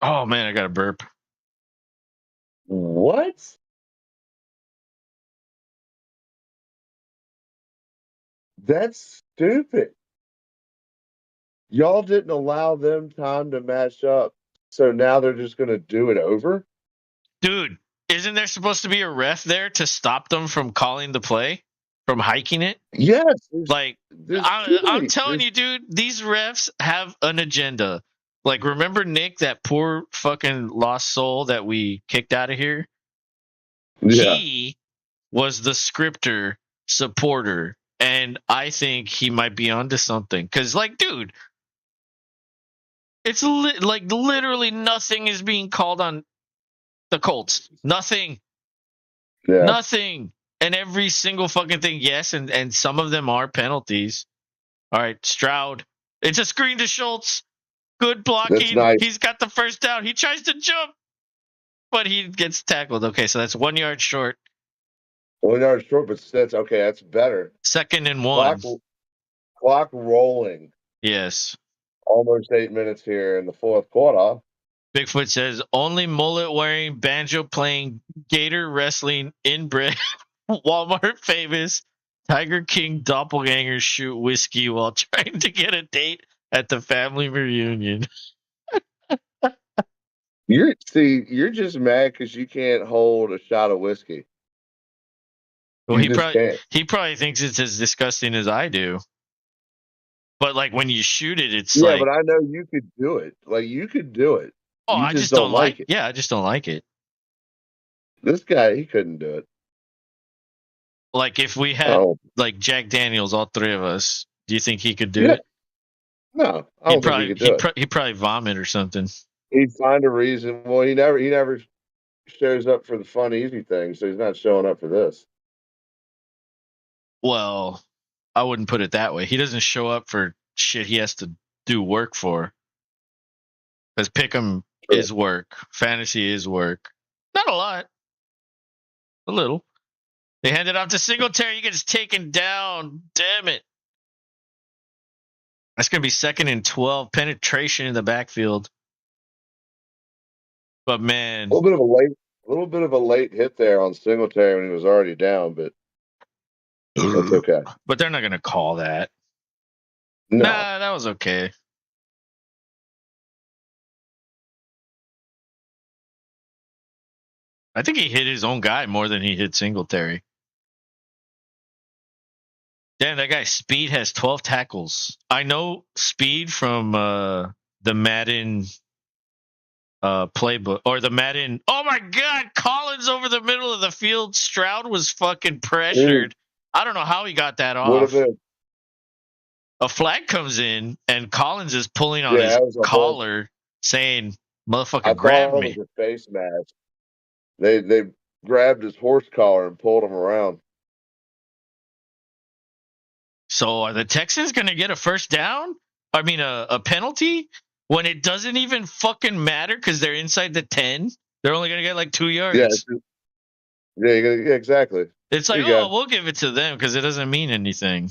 A: Oh, man, I got a burp.
B: What? That's stupid. Y'all didn't allow them time to match up, so now they're just going to do it over?
A: Dude, isn't there supposed to be a ref there to stop them from calling the play? From hiking it?
B: Yes.
A: I'm telling you, dude, these refs have an agenda. Like, remember Nick, that poor fucking lost soul that we kicked out of here? Yeah. He was the scripter supporter, and I think he might be onto something. Because, like, dude, it's literally nothing is being called on the Colts. Nothing. Yeah. Nothing. And every single fucking thing, yes, and some of them are penalties. All right, Stroud. It's a screen to Schultz. Good blocking. Nice. He's got the first down. He tries to jump, but he gets tackled. Okay, so that's 1 yard short.
B: 1 yard short, but that's okay. That's better.
A: 2nd and 1.
B: Clock rolling.
A: Yes.
B: Almost 8 minutes here in the 4th quarter.
A: Bigfoot says, only mullet-wearing, banjo-playing, gator wrestling, inbred, Walmart famous, Tiger King doppelgangers shoot whiskey while trying to get a date at the family reunion.
B: You're just mad because you can't hold a shot of whiskey.
A: Well, he probably thinks it's as disgusting as I do. But like when you shoot it, it's like,
B: but I know you could do it. Like you could do it.
A: Oh, I just don't like it. Yeah, I just don't like it.
B: This guy, he couldn't do it.
A: Like if we had like Jack Daniels, all 3 of us, do you think he could do it?
B: No, I don't think he could do it.
A: He'd probably vomit or something.
B: He'd find a reason. Well, he never shows up for the fun, easy thing, so he's not showing up for this.
A: Well, I wouldn't put it that way. He doesn't show up for shit he has to do work for. Because Pick'em is work. Fantasy is work. Not a lot. A little. They hand it off to Singletary. He gets taken down. Damn it. That's going to be 2nd and 12. Penetration in the backfield. But, man.
B: A little bit of a late hit there on Singletary when he was already down, but that's okay.
A: But they're not going to call that.
B: No.
A: Nah, that was okay. I think he hit his own guy more than he hit Singletary. Damn, that guy Speed has 12 tackles. I know Speed from the Madden playbook or the Madden. Oh my God, Collins over the middle of the field. Stroud was fucking pressured. I don't know how he got that off. A flag comes in and Collins is pulling on his collar, saying, "Motherfucker, grab me."
B: It was a face mask. They grabbed his horse collar and pulled him around.
A: So are the Texans going to get a first down? I mean, a penalty when it doesn't even fucking matter because they're inside the 10? They're only going to get like 2 yards.
B: Yeah, exactly.
A: It's
B: There
A: like,
B: you go.
A: we'll give it to them because it doesn't mean anything.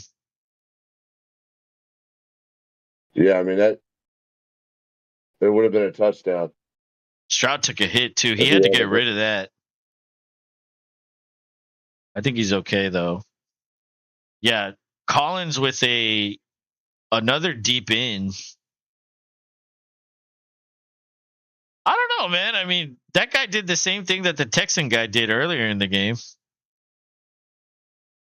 B: Yeah, I mean that it would have been a touchdown.
A: Stroud took a hit too. He
B: At
A: had
B: the
A: to
B: end
A: get
B: of it.
A: rid of that. I think he's okay though. Yeah, Collins with another deep in. I don't know, man. I mean, that guy did the same thing that the Texan guy did earlier in the game.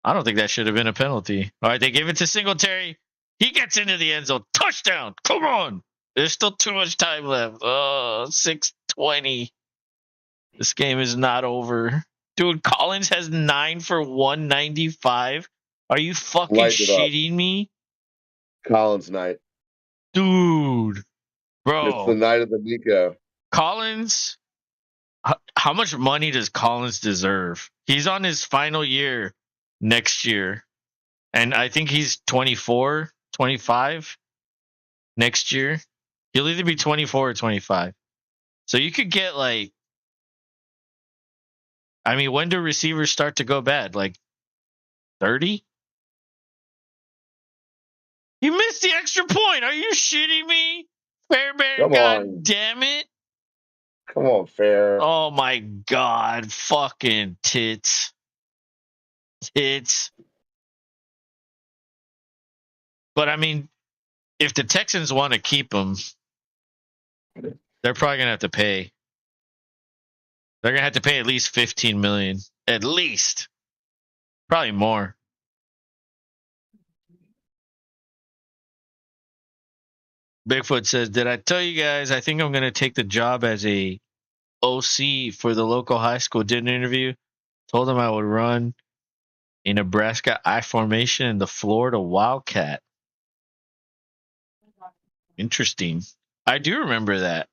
A: I don't think that should have been a penalty. All right, they gave it to Singletary. He gets into the end zone. Touchdown. Come on. There's still too much time left. Oh, 6:20. This game is not over. Dude, Collins has 9 for 195. Are you fucking
B: Lighten it up.
A: shitting me?
B: Collins night.
A: Dude.
B: It's the
A: Bro.
B: night of the Nico.
A: Collins, how much money does Collins deserve? He's on his final year next year. And I think he's 24, 25 next year. He'll either be 24 or 25. So you could get like, I mean, when do receivers start to go bad? Like 30? He missed the extra point. Are you shitting me? Fairbairn,
B: Come on.
A: god damn it.
B: Come on, fair.
A: Oh my god. Fucking tits. Tits. But I mean, if the Texans want to keep him, they're probably gonna have to pay. They're gonna have to pay at least 15 million. At least. Probably more. Bigfoot says, "Did I tell you guys I think I'm gonna take the job as a OC for the local high school? Did an interview. Told them I would run a Nebraska I formation in the Florida Wildcat." Interesting. I do remember that.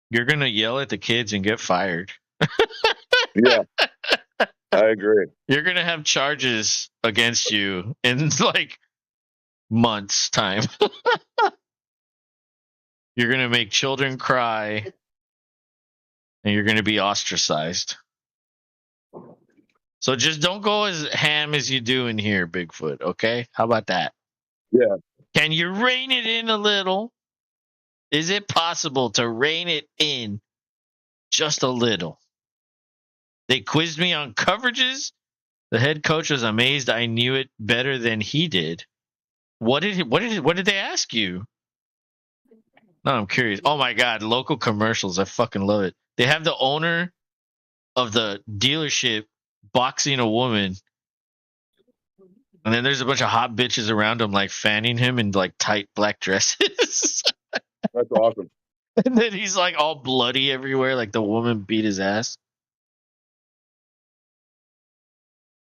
A: You're gonna yell at the kids and get fired.
B: Yeah. I agree.
A: You're gonna have charges against you in like months' time. You're gonna make children cry, and you're gonna be ostracized. So just don't go as ham as you do in here, Bigfoot. Okay, how about that?
B: Yeah.
A: Can you rein it in a little? Is it possible to rein it in just a little? They quizzed me on coverages. The head coach was amazed I knew it better than he did. What did they ask you? No, I'm curious. Oh my god, local commercials. I fucking love it. They have the owner of the dealership boxing a woman, and then there's a bunch of hot bitches around him, like fanning him in like tight black dresses.
B: That's awesome.
A: And then he's like all bloody everywhere, like the woman beat his ass.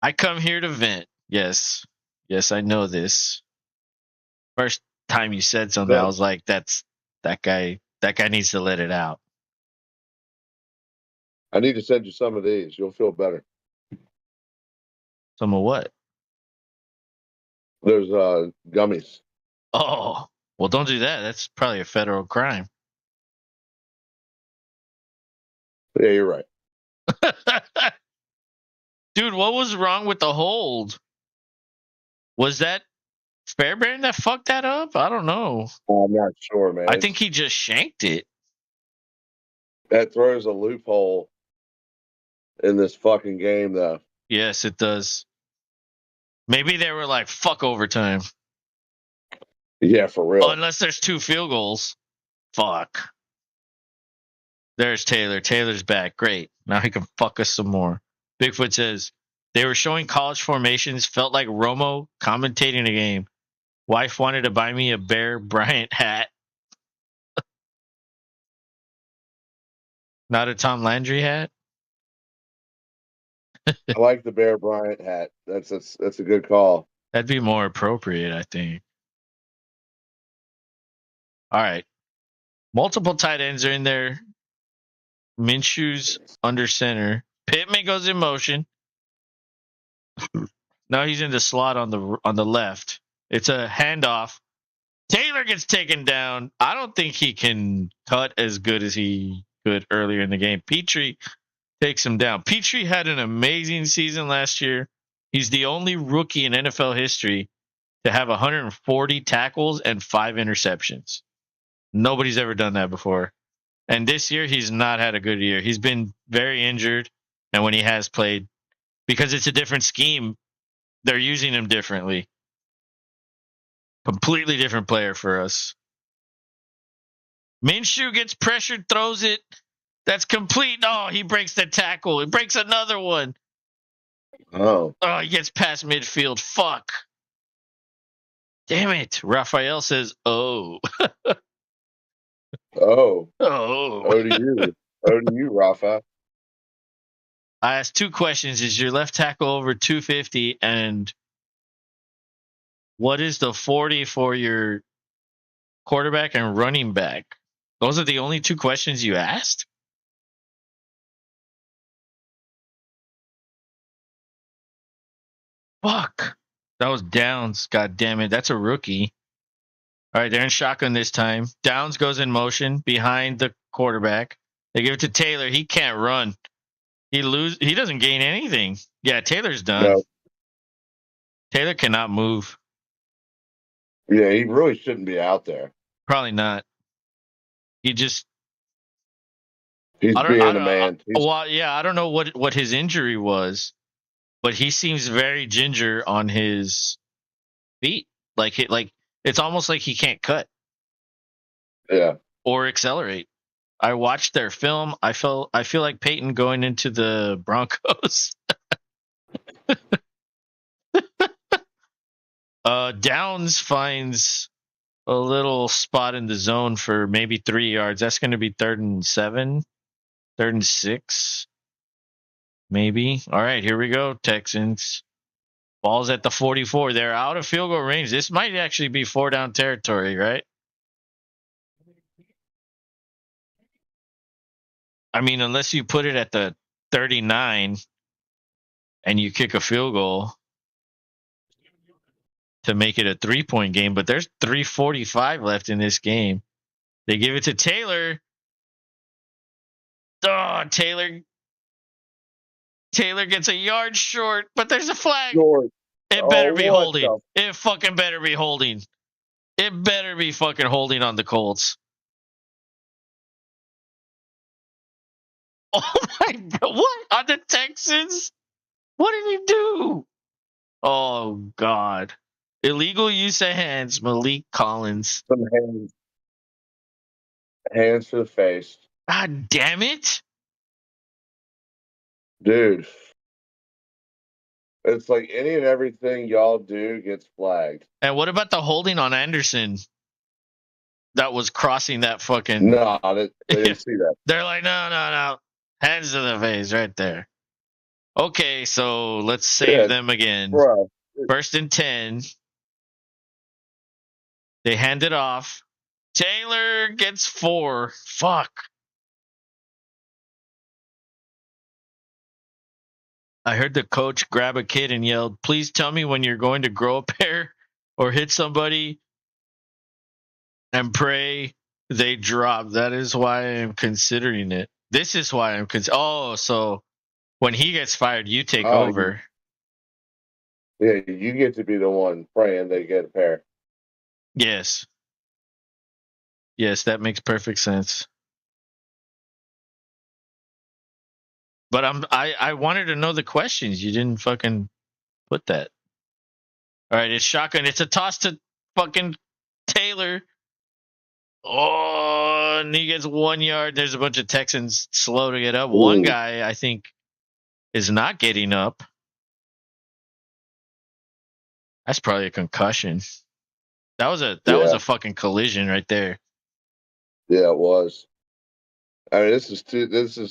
A: I come here to vent. Yes. Yes, I know this. First time you said something, I was like, that guy needs to let it out.
B: I need to send you some of these. You'll feel better.
A: Some of what?
B: There's gummies.
A: Oh, well, don't do that. That's probably a federal crime.
B: Yeah, you're right.
A: Dude, what was wrong with the hold? Was that Fairbairn that fucked that up? I don't know.
B: I'm not sure, man.
A: I think he just shanked it.
B: That throws a loophole in this fucking game, though.
A: Yes, it does. Maybe they were like, fuck overtime.
B: Yeah, for real.
A: Unless there's 2 field goals. Fuck. There's Taylor. Taylor's back. Great. Now he can fuck us some more. Bigfoot says, they were showing college formations. Felt like Romo commentating a game. Wife wanted to buy me a Bear Bryant hat. Not a Tom Landry hat?
B: I like the Bear Bryant hat. That's a good call.
A: That'd be more appropriate, I think. All right. Multiple tight ends are in there. Minshew's under center. Pittman goes in motion. Now he's in the slot on the left. It's a handoff. Taylor gets taken down. I don't think he can cut as good as he could earlier in the game. Petrie takes him down. Petrie had an amazing season last year. He's the only rookie in NFL history to have 140 tackles and 5 interceptions. Nobody's ever done that before. And this year, he's not had a good year. He's been very injured. And when he has played, because it's a different scheme, they're using him differently. Completely different player for us. Minshew gets pressured, throws it. That's complete. Oh, he breaks the tackle. He breaks another one.
B: Oh,
A: he gets past midfield. Fuck. Damn it. Raphael says, oh.
B: oh,
A: Oh.
B: oh to you, oh to you, Rafa.
A: I asked 2 questions. Is your left tackle over 250? And what is the 40 for your quarterback and running back? Those are the only 2 questions you asked? Fuck. That was Downs. God damn it. That's a rookie. All right, they're in shotgun this time. Downs goes in motion behind the quarterback. They give it to Taylor. He can't run. He doesn't gain anything. Yeah, Taylor's done.
B: No.
A: Taylor cannot move.
B: Yeah, he really shouldn't be out there.
A: Probably not. He just
B: He's being a man.
A: Well, yeah, I don't know what his injury was, but he seems very ginger on his feet. Like it's almost like he can't cut.
B: Yeah.
A: Or accelerate. I watched their film. I feel like Peyton going into the Broncos. Downs finds a little spot in the zone for maybe 3 yards. That's going to be 3rd and 7, 3rd and 6, maybe. All right, here we go, Texans. Ball's at the 44. They're out of field goal range. This might actually be 4 down territory, right? I mean, unless you put it at the 39 and you kick a field goal to make it a 3-point game, but there's 3:45 left in this game. They give it to Taylor. Oh, Taylor gets a yard short, but there's a flag.
B: Short.
A: It better be holding. It fucking better be holding. It better be fucking holding on the Colts. Oh my God. What? On the Texans? What did he do? Oh, God. Illegal use of hands, Malik Collins.
B: Some hands. Hands to the face.
A: God damn it.
B: Dude. It's like any and everything y'all do gets flagged.
A: And what about the holding on Anderson? That was crossing that fucking...
B: No, they didn't see that.
A: They're like, no. Hands to the face right there. Okay, so let's save them again.
B: Bro.
A: 1st and 10. They hand it off. Taylor gets 4. Fuck. I heard the coach grab a kid and yelled, "Please tell me when you're going to grow a pair or hit somebody and pray they drop." That is why I'm considering it. This is why I'm so when he gets fired, you take over.
B: Yeah, you get to be the one praying they get a pair.
A: Yes. Yes, that makes perfect sense. But I wanted to know the questions. You didn't fucking put that. All right, it's shotgun. It's a toss to fucking Taylor. Oh, and he gets 1 yard. There's a bunch of Texans slow to get up. Ooh. One guy, I think, is not getting up. That's probably a concussion. That was a fucking collision right there.
B: Yeah, it was. I mean, this is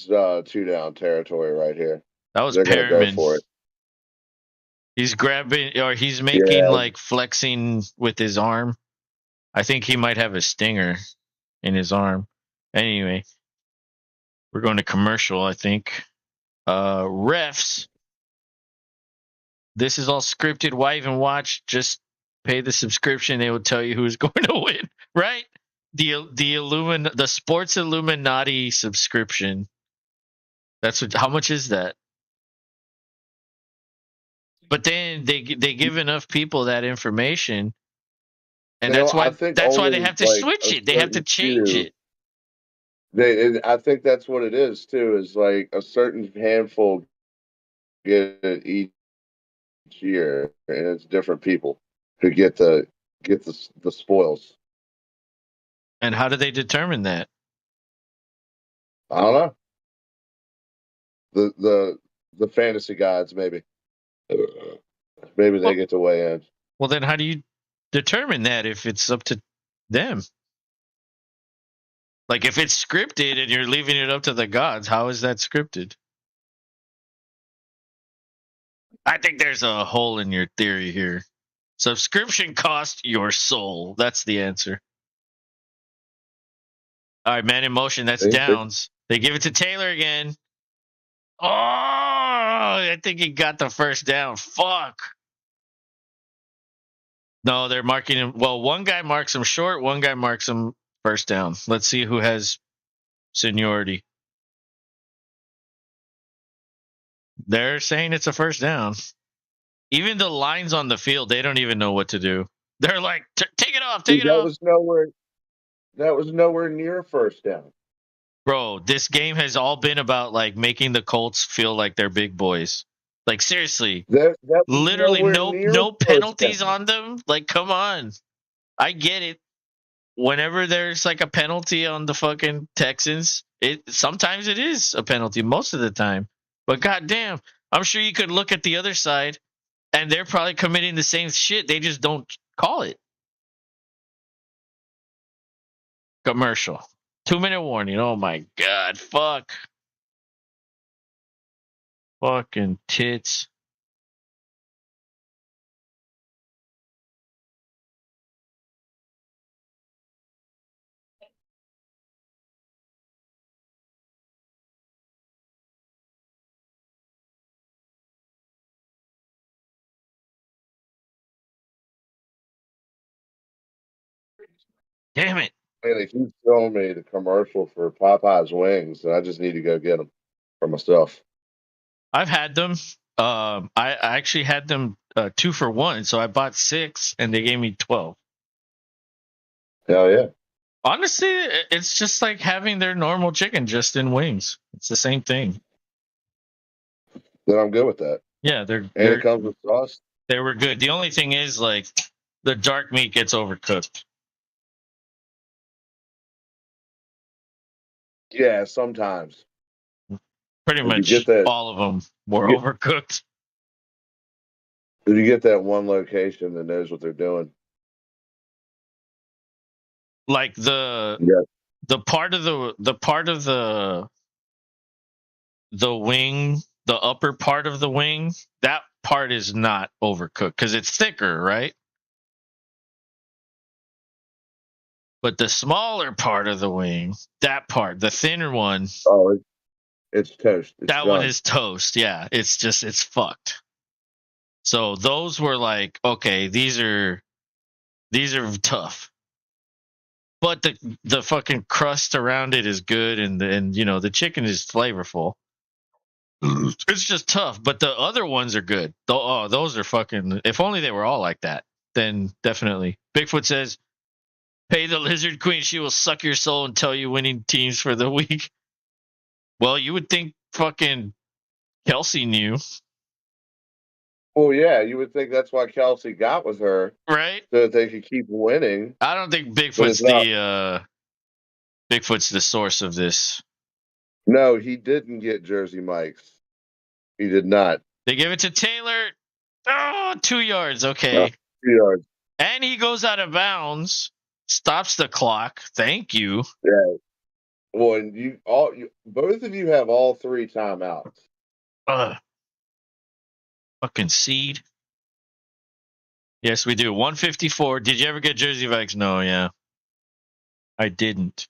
B: 2 down territory right here.
A: That was
B: Perriman. Go for it.
A: He's grabbing, or he's making like flexing with his arm. I think he might have a stinger in his arm. Anyway, we're going to commercial, I think. Refs. This is all scripted. Why even watch? Just pay the subscription. They will tell you who's going to win, right? The Sports Illuminati subscription. That's what. How much is that? But then they give enough people that information, and
B: I think
A: that's why they
B: only
A: have to
B: like
A: switch
B: a
A: it. They have to
B: certain
A: change
B: few.
A: it.
B: I think that's what it is too. Is like a certain handful get it each year, and it's different people who get the spoils.
A: And how do they determine that?
B: I don't know. The fantasy gods maybe they
A: Well,
B: get to weigh in.
A: well, then how do you determine that if it's up to them? Like if it's scripted and you're leaving it up to the gods, how is that scripted? I think there's a hole in your theory here. Subscription cost your soul. That's the answer. All right, Man in Motion. That's downs. They give it to Taylor again. Oh, I think he got the first down. Fuck. No, they're marking him. Well, one guy marks him short. One guy marks him first down. Let's see who has seniority. They're saying it's a first down. Even the lines on the field, they don't even know what to do. They're like, take it off, take it off.
B: That was nowhere near first down.
A: Bro, this game has all been about like making the Colts feel like they're big boys. Like seriously,
B: That was
A: literally
B: nowhere near
A: no
B: first
A: penalties
B: down.
A: on them. Like, come on. I get it. Whenever there's like a penalty on the fucking Texans, it sometimes it is a penalty, most of the time. But goddamn, I'm sure you could look at the other side and they're probably committing the same shit. They just don't call it. Commercial. 2-minute warning. Oh my god. Fuck. Fucking tits. Damn it.
B: Man, they keep showing me the commercial for Popeye's wings, and I just need to go get them for myself.
A: I've had them. I actually had them 2 for 1, so I bought 6 and they gave me 12.
B: Hell yeah!
A: Honestly, it's just like having their normal chicken just in wings. It's the same thing.
B: Then I'm good with that.
A: Yeah,
B: And it comes with sauce.
A: they were good. The only thing is like the dark meat gets overcooked.
B: Yeah, sometimes.
A: Pretty
B: If you get
A: much
B: that,
A: all of them were
B: you get,
A: overcooked.
B: if you get that one location that knows what they're doing.
A: Like
B: Yeah.
A: the part of the wing, the upper part of the wing, that part is not overcooked because it's thicker, right? But the smaller part of the wing, that part, the thinner one,
B: Oh, it's toast. It's
A: that one
B: done.
A: is toast. Yeah, it's fucked. So those were like, okay, these are tough. But the fucking crust around it is good, and you know the chicken is flavorful. It's just tough, but the other ones are good. Oh, those are fucking. If only they were all like that, then definitely. Bigfoot says, "Pay the lizard queen; she will suck your soul and tell you winning teams for the week." Well, you would think fucking Kelsey knew,
B: Well, yeah, you would think that's why Kelsey got with her
A: right?
B: so that they could keep winning,
A: I don't think
B: but it's not.
A: Bigfoot's the source of this.
B: No, he didn't get Jersey Mike's. He did not.
A: They give it to Taylor. Oh, 2 yards.
B: No,
A: Okay.
B: 2 yards.
A: And he goes out of bounds, stops the clock. Thank you.
B: Yeah. Well, and both of you have all 3 timeouts.
A: Fucking seed. Yes, we do. 154. Did you ever get Jersey Vikes? No, yeah. I didn't.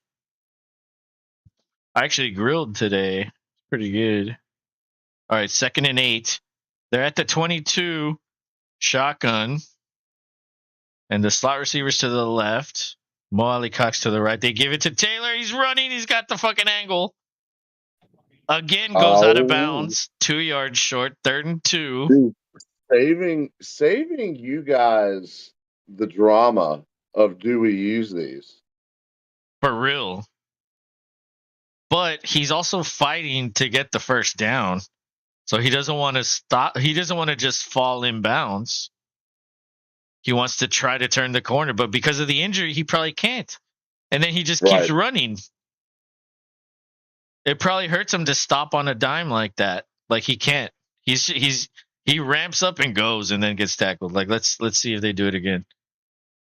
A: I actually grilled today. It's pretty good. All right, 2nd and 8. They're at the 22. Shotgun. And the slot receivers to the left. Mo Ali Cox to the right. They give it to Taylor. He's running. He's got the fucking angle. Again goes out of
B: Oh,
A: bounds. 2 yards short. 3rd and 2.
B: dude, saving you guys the drama of do we use these?
A: For real. But he's also fighting to get the first down. So he doesn't want to stop. He doesn't want to just fall in bounds. He wants to try to turn the corner, but because of the injury, he probably can't. And then he just keeps
B: Right.
A: running. It probably hurts him to stop on a dime like that. Like he can't. He ramps up and goes and then gets tackled. Like let's see if they do it again.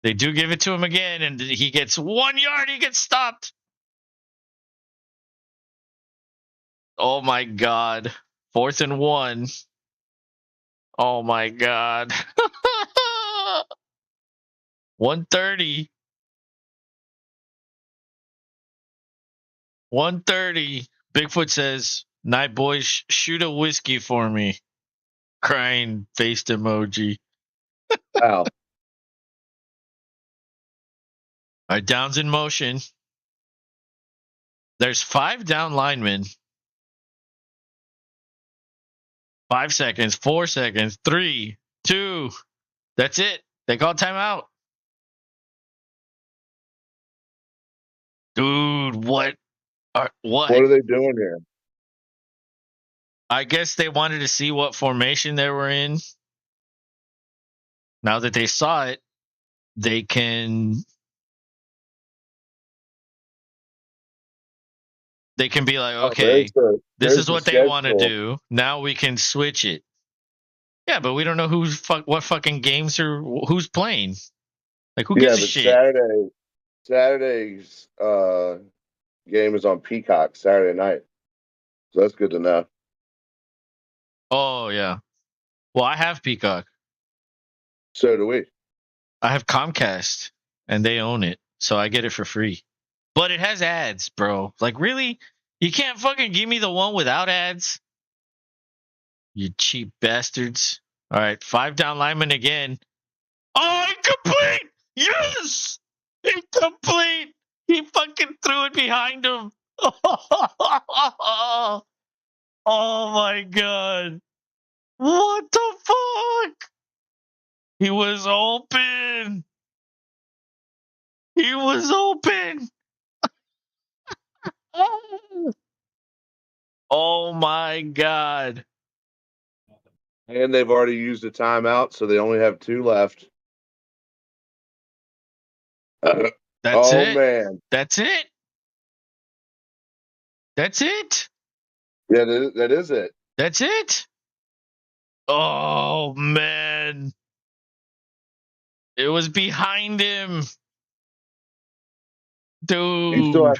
A: They do give it to him again, and he gets 1 yard. He gets stopped. Oh my god. 4th and 1. Oh my god. 130. 130. Bigfoot says, "Night boys, shoot a whiskey for me." Crying faced emoji.
B: Wow.
A: All right, downs in motion. There's 5 down linemen. 5 seconds, 4 seconds, 3, 2. That's it. They call timeout. Dude, what?
B: What are they doing here?
A: I guess they wanted to see what formation they were in. Now that they saw it, they can be like, okay, this is what they want to do. Now we can switch it. Yeah, but we don't know what fucking games or who's playing. Like, who gives a shit?
B: Saturday's game is on Peacock Saturday night, so that's good to know.
A: Oh yeah. Well, I have Peacock.
B: So do we.
A: I have Comcast, and they own it, so I get it for free. But it has ads, bro. Like, really? You can't fucking give me the one without ads? You cheap bastards. All right, 5 down linemen again. Oh, incomplete! Yes! Incomplete! He fucking threw it behind him. Oh my god. What the fuck? He was open. He was open. Oh my god.
B: And they've already used a timeout, so they only have 2 left.
A: That's it.
B: Man.
A: That's it. That's it.
B: Yeah, that is it.
A: That's it. Oh man. It was behind him. Dude.
B: You still have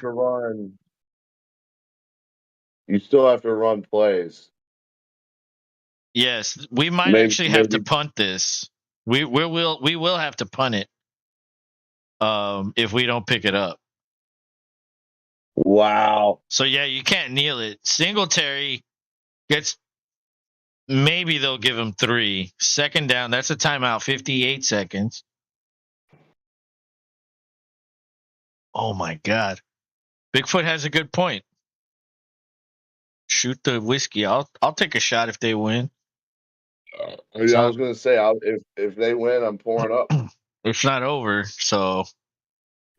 B: to run plays.
A: Yes, we might actually have to punt this. We will have to punt it. If we don't pick it up.
B: Wow.
A: So yeah, you can't kneel it. Singletary gets, maybe they'll give him 3. 2nd down, that's a timeout, 58 seconds. Oh my god. Bigfoot has a good point. Shoot the whiskey. I'll take a shot if they win.
B: I was going to say, if they win, I'm pouring up.
A: It's not over, so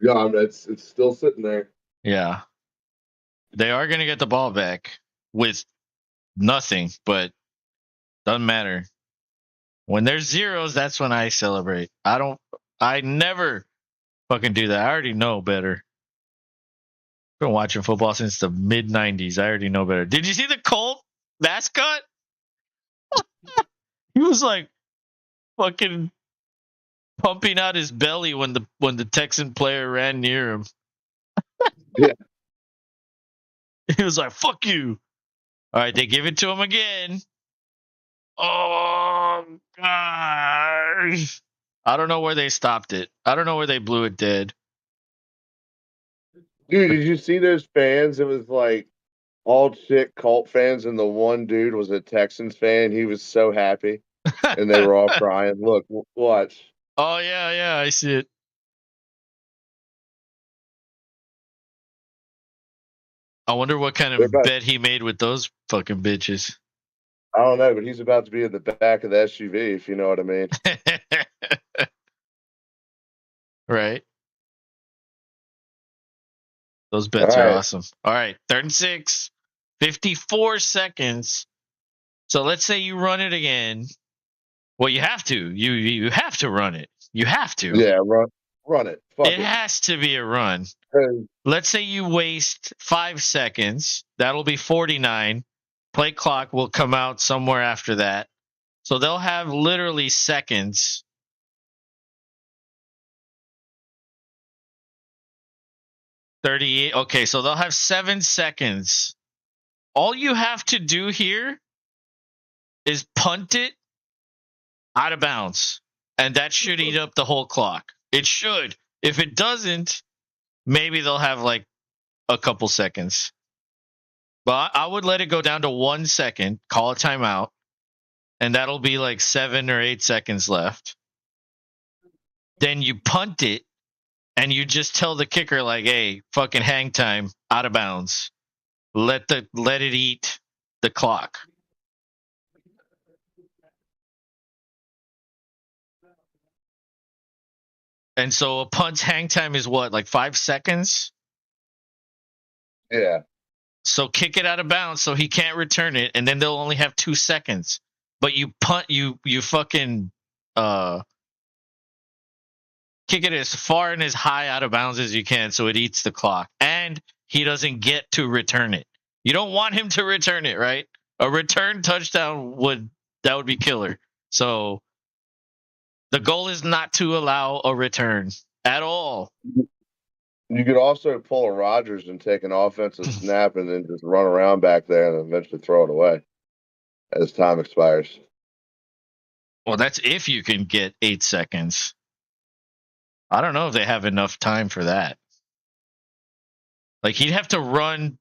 B: Yeah, it's still sitting there.
A: yeah. They are going to get the ball back with nothing, but doesn't matter. When there's zeros, that's when I celebrate. I never fucking do that. I already know better. Been watching football since the mid 90s. I already know better. Did you see the Colt mascot? He was like fucking pumping out his belly when the Texan player ran near him.
B: Yeah.
A: He was like, "Fuck you." All right, they give it to him again. Oh gosh. I don't know where they stopped it. I don't know where they blew it dead.
B: Dude, did you see those fans? It was like all chick Colt fans, and the one dude was a Texans fan. He was so happy, and they were all crying. Look, watch.
A: Oh yeah, I see it. I wonder what kind
B: They're
A: of
B: about,
A: bet he made with those fucking bitches.
B: I don't know, but he's about to be in the back of the SUV, if you know what I mean.
A: Right. Those
B: All
A: bets are
B: right.
A: awesome. All right. 3rd and 6. 54 seconds. So let's say you run it again. Well, you have to. You have to run it. You have to.
B: Yeah, run it. Fuck
A: It
B: it.
A: has to be a run.
B: 'Cause,
A: Let's say you waste 5 seconds. That'll be 49. Play clock will come out somewhere after that. So they'll have literally seconds. 38. Okay, so they'll have 7 seconds. All you have to do here is punt it out of bounds. And that should eat up the whole clock. It should. If it doesn't, maybe they'll have like a couple seconds. But I would let it go down to 1 second, call a timeout, and that'll be like 7 or 8 seconds left. Then you punt it, and you just tell the kicker like, "Hey, fucking hang time, out of bounds. Let it eat the clock." And so a punt's hang time is what, like 5 seconds?
B: yeah.
A: So kick it out of bounds so he can't return it, and then they'll only have 2 seconds. But you punt, you fucking kick it as far and as high out of bounds as you can so it eats the clock. And he doesn't get to return it. You don't want him to return it, right? A return touchdown would be killer. So the goal is not to allow a return at all.
B: You could also pull a Rodgers and take an offensive snap and then just run around back there and eventually throw it away as time expires.
A: Well, that's if you can get 8 seconds. I don't know if they have enough time for that. Like, he'd have to run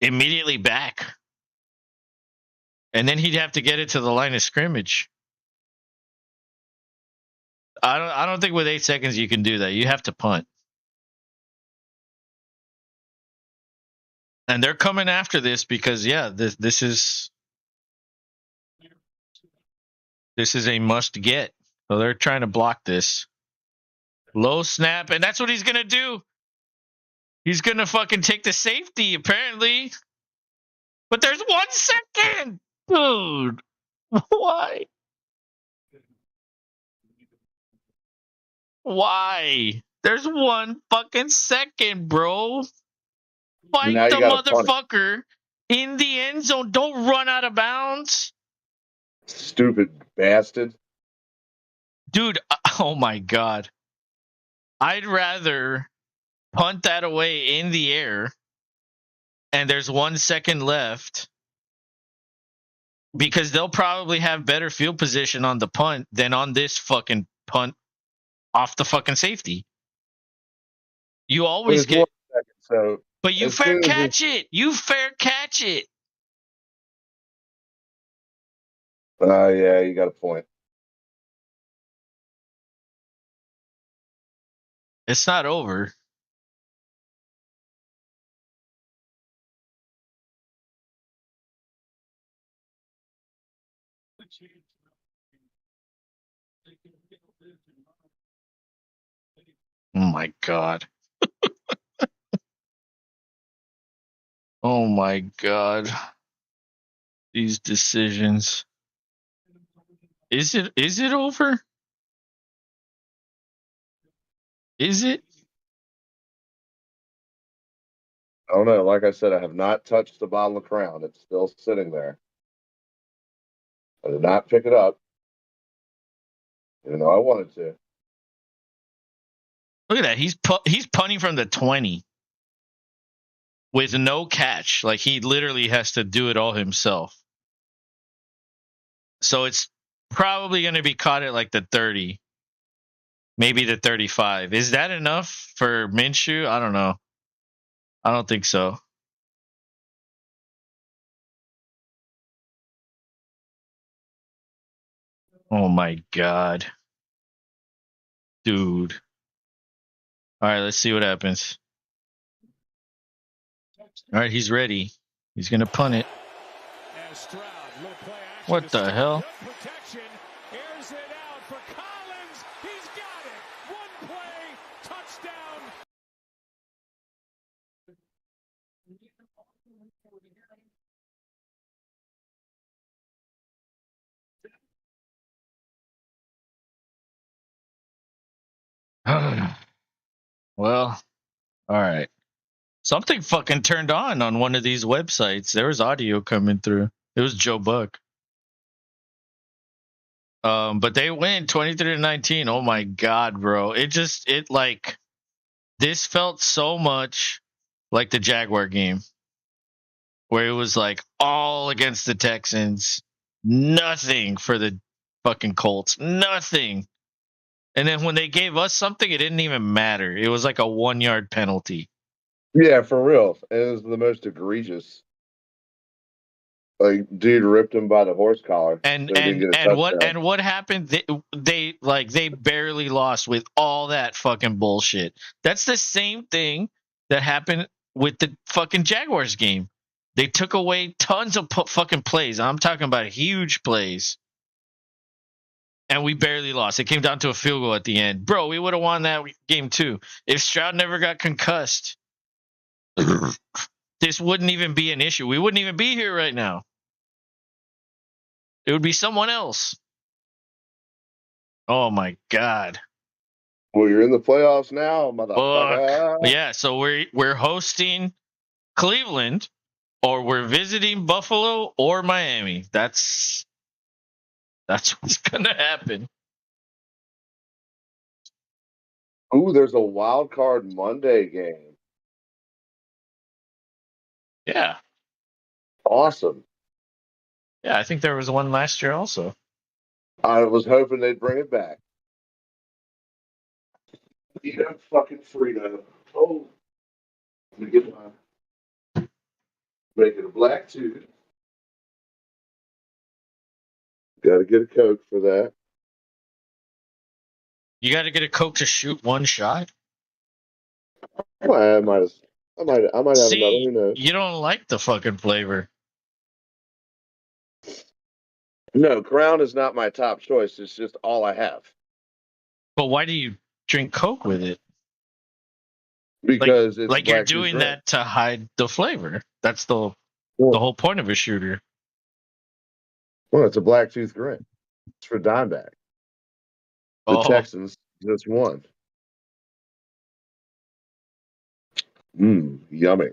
A: immediately back. And then he'd have to get it to the line of scrimmage. I don't think with 8 seconds you can do that. You have to punt. And they're coming after this because this is a must get. So they're trying to block this. Low snap, and that's what he's gonna do. He's gonna fucking take the safety, apparently. But there's 1 second! Dude. Why? Why? There's 1 fucking second, bro. Fight
B: Now
A: the
B: you got to punt it.
A: motherfucker in the end zone. Don't run out of bounds.
B: Stupid bastard.
A: Dude, oh my God. I'd rather punt that away in the air and there's 1 second left because they'll probably have better field position on the punt than on this fucking punt off the fucking safety. You always get,
B: 1 second, so
A: but you
B: as
A: fair
B: soon as
A: catch it. You fair catch it.
B: yeah, you got a point.
A: It's not over. Oh my God. Oh my God. These decisions. Is it over? Is it?
B: I don't know. Like I said, I have not touched the bottle of Crown. It's still sitting there. I did not pick it up, even though I wanted to.
A: Look at that. He's punting from the 20 with no catch. Like, he literally has to do it all himself. So it's probably going to be caught at like the 30, maybe the 35. Is that enough for Minshew? I don't know. I don't think so. Oh my God. Dude. All right, let's see what happens. All right, he's ready. He's gonna punt it. What the hell?
C: Airs it out for Collins. He's got it. One play, touchdown.
A: Well, all right. Something fucking turned on one of these websites. There was audio coming through. It was Joe Buck. But they win 23-19. Oh my god, bro. It like this felt so much like the Jaguar game where it was like all against the Texans, nothing for the fucking Colts, nothing. And then when they gave us something, it didn't even matter. It was like a 1-yard penalty.
B: Yeah, for real. It was the most egregious. Like, dude ripped him by the horse collar.
A: And
B: so he didn't get a touchdown.
A: what happened? They barely lost with all that fucking bullshit. That's the same thing that happened with the fucking Jaguars game. They took away tons of fucking plays. I'm talking about huge plays. And we barely lost. It came down to a field goal at the end. Bro, we would have won that game too. If Stroud never got concussed, this wouldn't even be an issue. We wouldn't even be here right now. It would be someone else. Oh my god.
B: Well, you're in the playoffs now, motherfucker.
A: Yeah, so we're hosting Cleveland, or we're visiting Buffalo or Miami. That's what's gonna happen.
B: Ooh, there's a wild card Monday game.
A: Yeah.
B: Awesome.
A: Yeah, I think there was one last year also.
B: I was hoping they'd bring it back. Eat up fucking Frito. Oh. Let me get my. Make it a black tooth. Got to get a Coke for that.
A: You got to get a Coke to shoot one shot?
B: I might have another. Who knows?
A: You don't like the fucking flavor.
B: No, Crown is not my top choice. It's just all I have.
A: But why do you drink Coke with it?
B: Because it's
A: like you're doing that to hide the flavor. That's the whole point of a shooter.
B: Well, it's a black tooth grin. It's for Dimeback. The Texans just won. Yummy.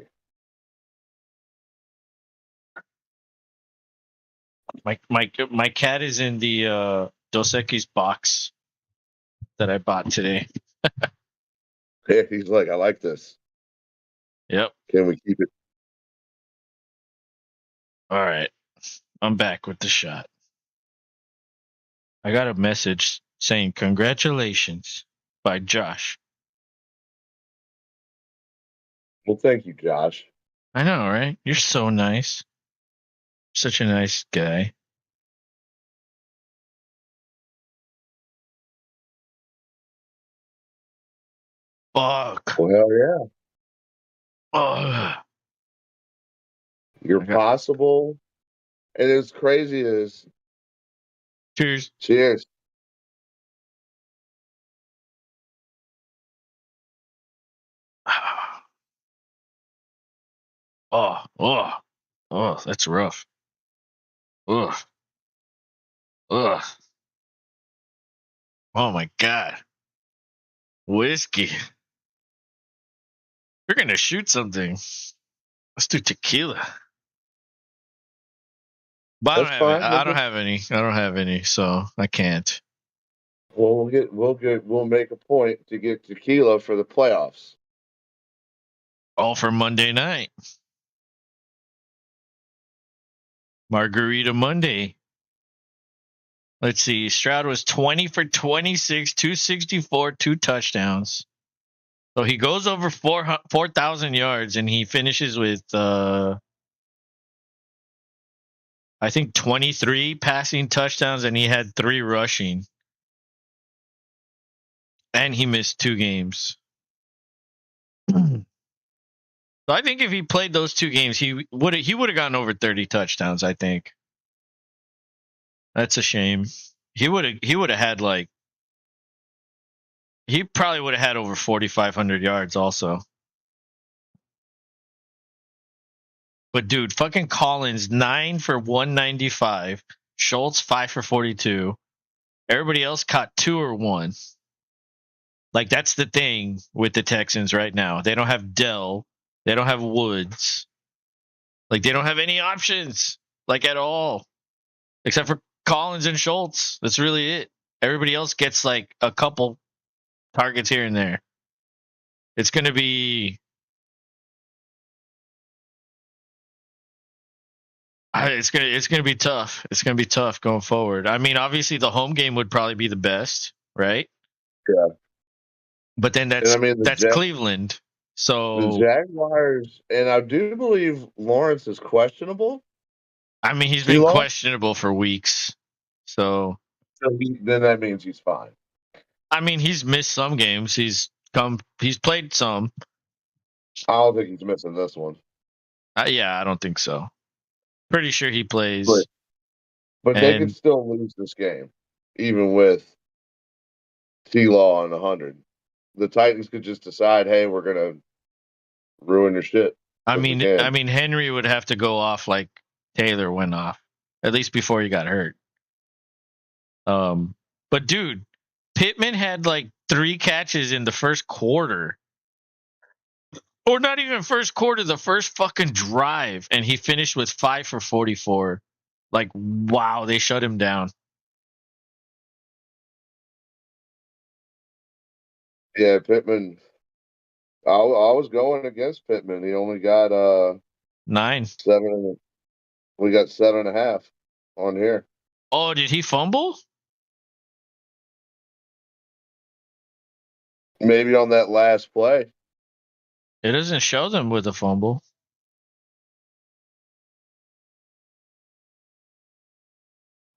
A: My cat is in the Dos Equis box that I bought today.
B: Yeah, he's like, I like this.
A: Yep.
B: Can we keep it?
A: All right. I'm back with the shot. I got a message saying congratulations by Josh.
B: Well, thank you, Josh.
A: I know, right? You're so nice. Such a nice guy. Fuck.
B: Well, hell yeah.
A: Ugh.
B: You're possible. And as crazy as.
A: Cheers.
B: Cheers.
A: Oh, that's rough. Ugh. Oh my god. Whiskey. We're gonna shoot something. Let's do tequila. But I don't have any, so I can't.
B: Well, we'll make a point to get tequila for the playoffs.
A: All for Monday night. Margarita Monday. Let's see. Stroud was 20 for 26, 264, 2 touchdowns. So he goes over 4,000 yards, and he finishes with, I think, 23 passing touchdowns, and he had 3 rushing. And he missed 2 games. So So I think if he played those 2 games, he would have gotten over 30 touchdowns. I think that's a shame. He would have had like he probably would have had over 4,500 yards also. But dude, fucking Collins 9 for 195, Schultz 5 for 42. Everybody else caught 2 or 1. Like that's the thing with the Texans right now. They don't have Dell, they don't have Woods. Like they don't have any options like at all. Except for Collins and Schultz. That's really it. Everybody else gets like a couple targets here and there. It's going to be it's going to be tough. It's going to be tough going forward. I mean, obviously the home game would probably be the best, right?
B: Yeah.
A: But then that's Cleveland. So
B: the Jaguars, and I do believe Lawrence is questionable.
A: I mean, he's been questionable for weeks. So
B: then that means he's fine.
A: I mean, he's missed some games. He's played some.
B: I don't think he's missing this one.
A: Yeah, I don't think so. Pretty sure he plays.
B: But they could still lose this game, even with T-Law on 100. The Titans could just decide, hey, we're gonna ruin your shit.
A: I mean, Henry would have to go off like Taylor went off, at least before he got hurt. But dude, Pittman had like 3 catches in the first quarter. Or not even first quarter, the first fucking drive, and he finished with 5 for 44. Like, wow, they shut him down.
B: Yeah, Pittman. I was going against Pittman. He only got
A: 9.
B: 7. We got 7.5 on here.
A: Oh, did he fumble?
B: Maybe on that last play.
A: It doesn't show them with a fumble.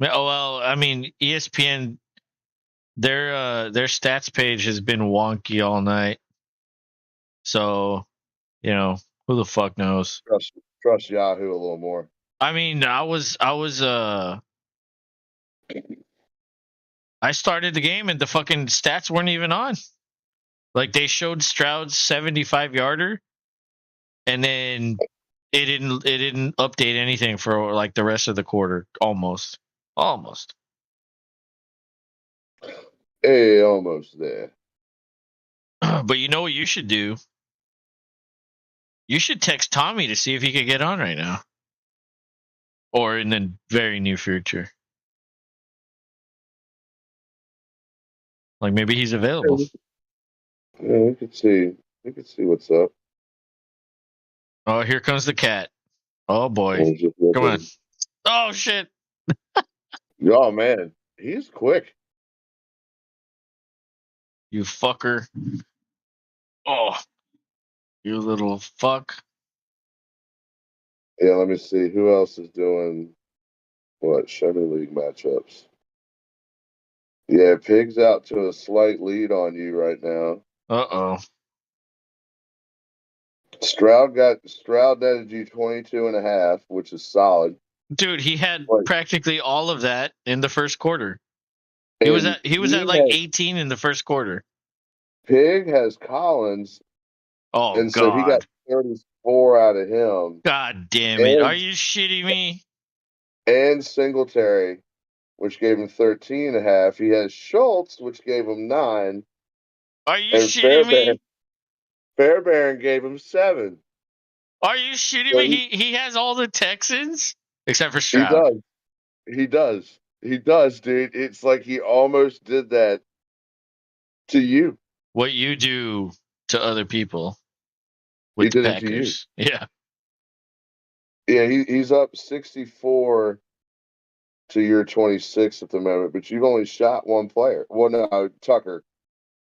A: Oh well, I mean, ESPN, their stats page has been wonky all night. So, who the fuck knows?
B: Trust Yahoo a little more.
A: I mean, I started the game and the fucking stats weren't even on. Like they showed Stroud's 75-yarder, and then it didn't update anything for like the rest of the quarter. Almost.
B: Hey, almost there.
A: But you know what you should do? You should text Tommy to see if he could get on right now, or in the very near future. Like maybe he's available.
B: Yeah, we could see. We could see what's up.
A: Oh, here comes the cat. Oh boy, come on! Oh shit!
B: Oh man, he's quick.
A: You fucker! Oh, you little fuck!
B: Yeah, let me see who else is doing what Shiny League matchups. Yeah, Pig's out to a slight lead on you right now.
A: Uh-oh.
B: Stroud netted you 22.5, which is solid.
A: Dude, he had practically all of that in the first quarter. He was at like 18 in the first quarter.
B: Pig has Collins.
A: Oh,
B: and so he got 34 out of him.
A: God damn it. Are you shitting me?
B: And Singletary, which gave him 13.5. He has Schultz, which gave him 9.
A: Are you shitting me?
B: Fairbairn gave him 7.
A: Are you shitting me? He has all the Texans except for Stroud.
B: He does, dude. It's like he almost did that to you.
A: What you do to other people with the Packers. Yeah.
B: Yeah, he's up 64 to your 26 at the moment, but you've only shot one player. Well, no, Tucker.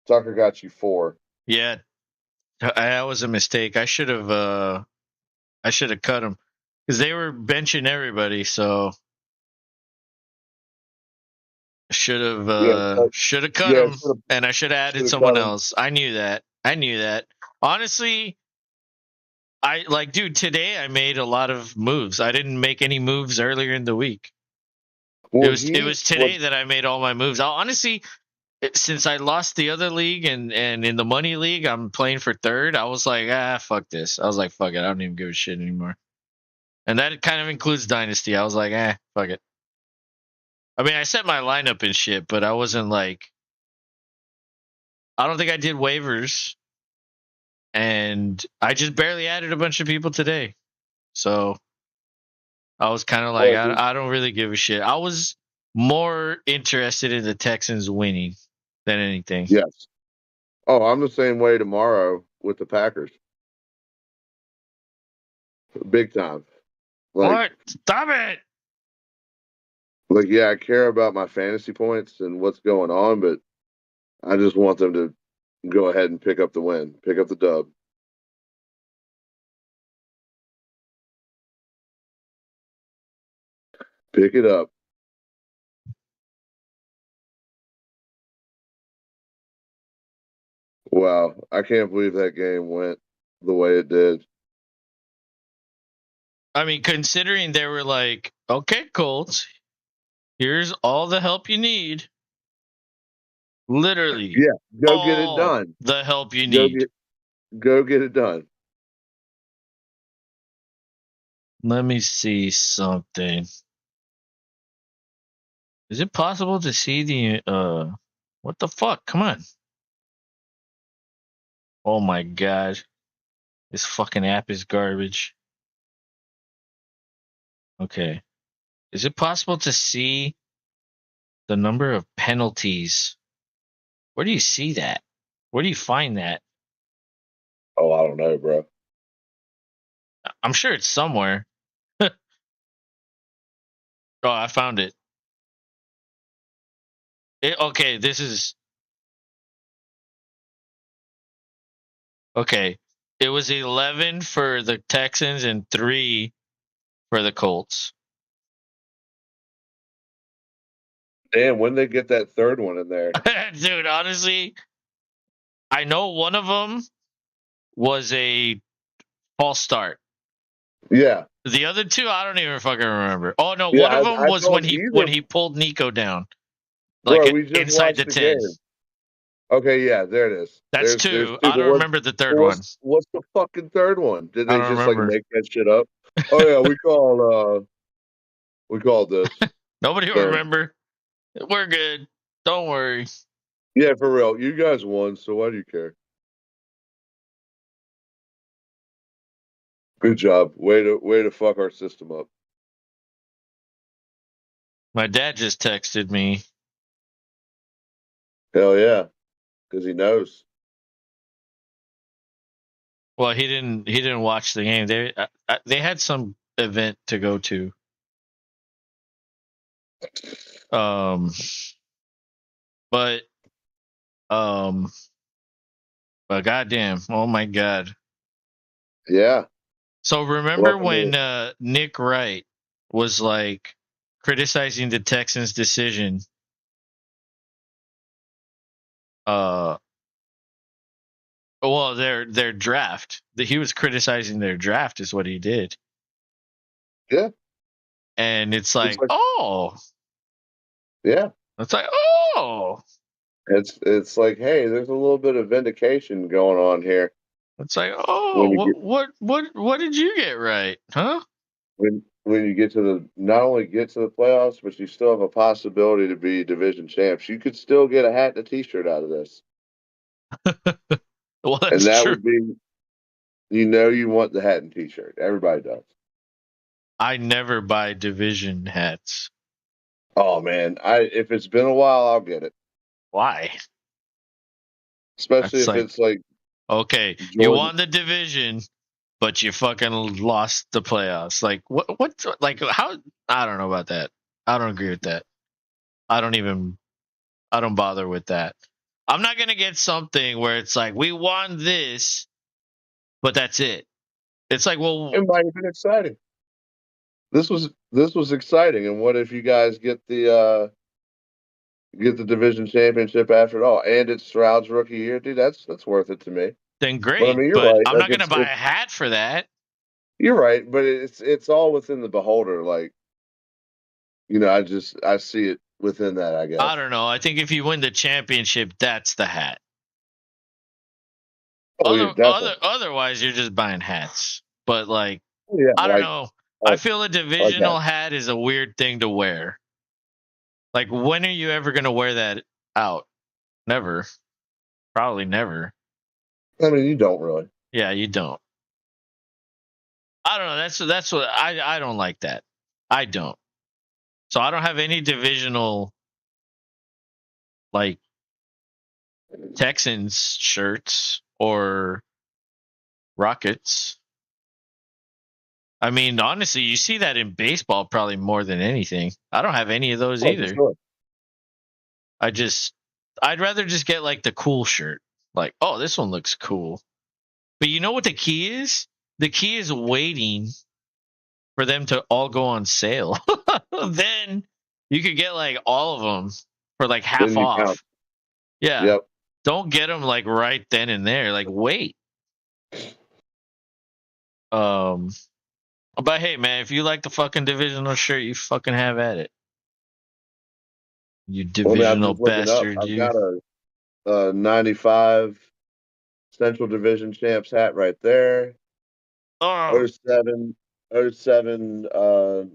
B: Tucker got you 4.
A: Yeah, that was a mistake. I should have cut him because they were benching everybody. So should have cut him, and I should have added someone else. I knew that. Honestly, Dude, today I made a lot of moves. I didn't make any moves earlier in the week.
B: Well,
A: It was today that I made all my moves. I'll honestly, since I lost the other league and in the money league, I'm playing for third. I was like, fuck this. I was like, fuck it. I don't even give a shit anymore. And that kind of includes Dynasty. I was like, fuck it. I mean, I set my lineup and shit, but I wasn't like, I don't think I did waivers. And I just barely added a bunch of people today. So I was kind of like, I don't really give a shit. I was more interested in the Texans winning than anything.
B: Yes. Oh, I'm the same way tomorrow with the Packers. Big time.
A: What? Stop it!
B: Like, yeah, I care about my fantasy points and what's going on, but I just want them to go ahead and pick up the win, pick up the dub. Pick it up. Wow, I can't believe that game went the way it did.
A: I mean, considering they were like, okay, Colts, here's all the help you need. Literally.
B: Yeah, go get it done.
A: The help you need.
B: Go get it done.
A: Let me see something. Is it possible to see the what the fuck? Come on. Oh my god. This fucking app is garbage. Okay. Is it possible to see the number of penalties? Where do you see that? Where do you find that?
B: Oh, I don't know, bro.
A: I'm sure it's somewhere. Oh, I found it. Okay, this is okay. It was 11 for the Texans and 3 for the Colts.
B: Damn, when they get that third one in there?
A: Dude, honestly, I know one of them was a false start.
B: Yeah.
A: The other two, I don't even fucking remember. Oh no,
B: Yeah,
A: one of them was when he pulled Nico down, like
B: bro, we just
A: inside the 10.
B: Game. Okay, yeah, there it is.
A: That's two. I don't remember the third one.
B: What's the fucking third one? Did they just
A: remember.
B: like make that shit up? Oh yeah, we called this.
A: Nobody will remember. We're good. Don't worry.
B: Yeah, for real. You guys won, so why do you care? Good job. Way to fuck our system up.
A: My dad just texted me.
B: Hell yeah, because he knows.
A: Well, he didn't watch the game. They had some event to go to. But goddamn, oh my god.
B: Yeah.
A: So remember when Nick Wright was like criticizing the Texans' decision? Well, their draft. He was criticizing their draft, is what he did.
B: Yeah.
A: And it's like oh.
B: Yeah.
A: It's like, oh.
B: It's like, hey, there's a little bit of vindication going on here.
A: It's like, oh, what did you get right, huh?
B: When you get to not only get to the playoffs, but you still have a possibility to be division champs. You could still get a hat and a T-shirt out of this.
A: Well, that's and that true.
B: Would be, you want the hat and T-shirt. Everybody does.
A: I never buy division hats.
B: Oh man, if it's been a while, I'll get it.
A: Why?
B: Especially if it's like,
A: okay, Jordan. You won the division, but you fucking lost the playoffs. Like what? Like how? I don't know about that. I don't agree with that. I don't bother with that. I'm not gonna get something where it's like we won this, but that's it. It's like, well,
B: it might have been exciting. This was exciting, and what if you guys get the division championship after it all, and it's Stroud's rookie year, dude? That's worth it to me.
A: Then great, but I mean, but right. I'm not going to buy a hat for that.
B: You're right, but it's all within the beholder. Like, I see it within that, I
A: I
B: guess.
A: don't know. I think if you win the championship, that's the hat.
B: Oh yeah, definitely.
A: Otherwise, you're just buying hats. But like,
B: Oh, yeah,
A: I don't know. I feel a
B: like
A: divisional
B: that.
A: hat is a weird thing to wear. Like, when are you ever gonna wear that out? Never. Probably never.
B: I mean, you don't really.
A: Yeah, you don't. I don't know. That's what I don't like that. I don't. So I don't have any divisional like Texans shirts or Rockets. I mean, honestly, you see that in baseball probably more than anything. I don't have any of those
B: Oh, for
A: either.
B: sure.
A: I'd rather just get like the cool shirt. Like, oh, this one looks cool. But you know what the key is? The key is waiting for them to all go on sale. Then you could get like all of them for like half
B: Then you count.
A: off. Yeah.
B: Yep.
A: Don't get them like right then and there. Like, wait. Um, but hey, man, if you like the fucking divisional shirt, you fucking have at it. You
B: Well, I mean, I'm
A: divisional
B: just looking up.
A: bastard,
B: I've
A: you.
B: got a 95 Central Division champs hat right there.
A: Oh,
B: Oh 07, oh 07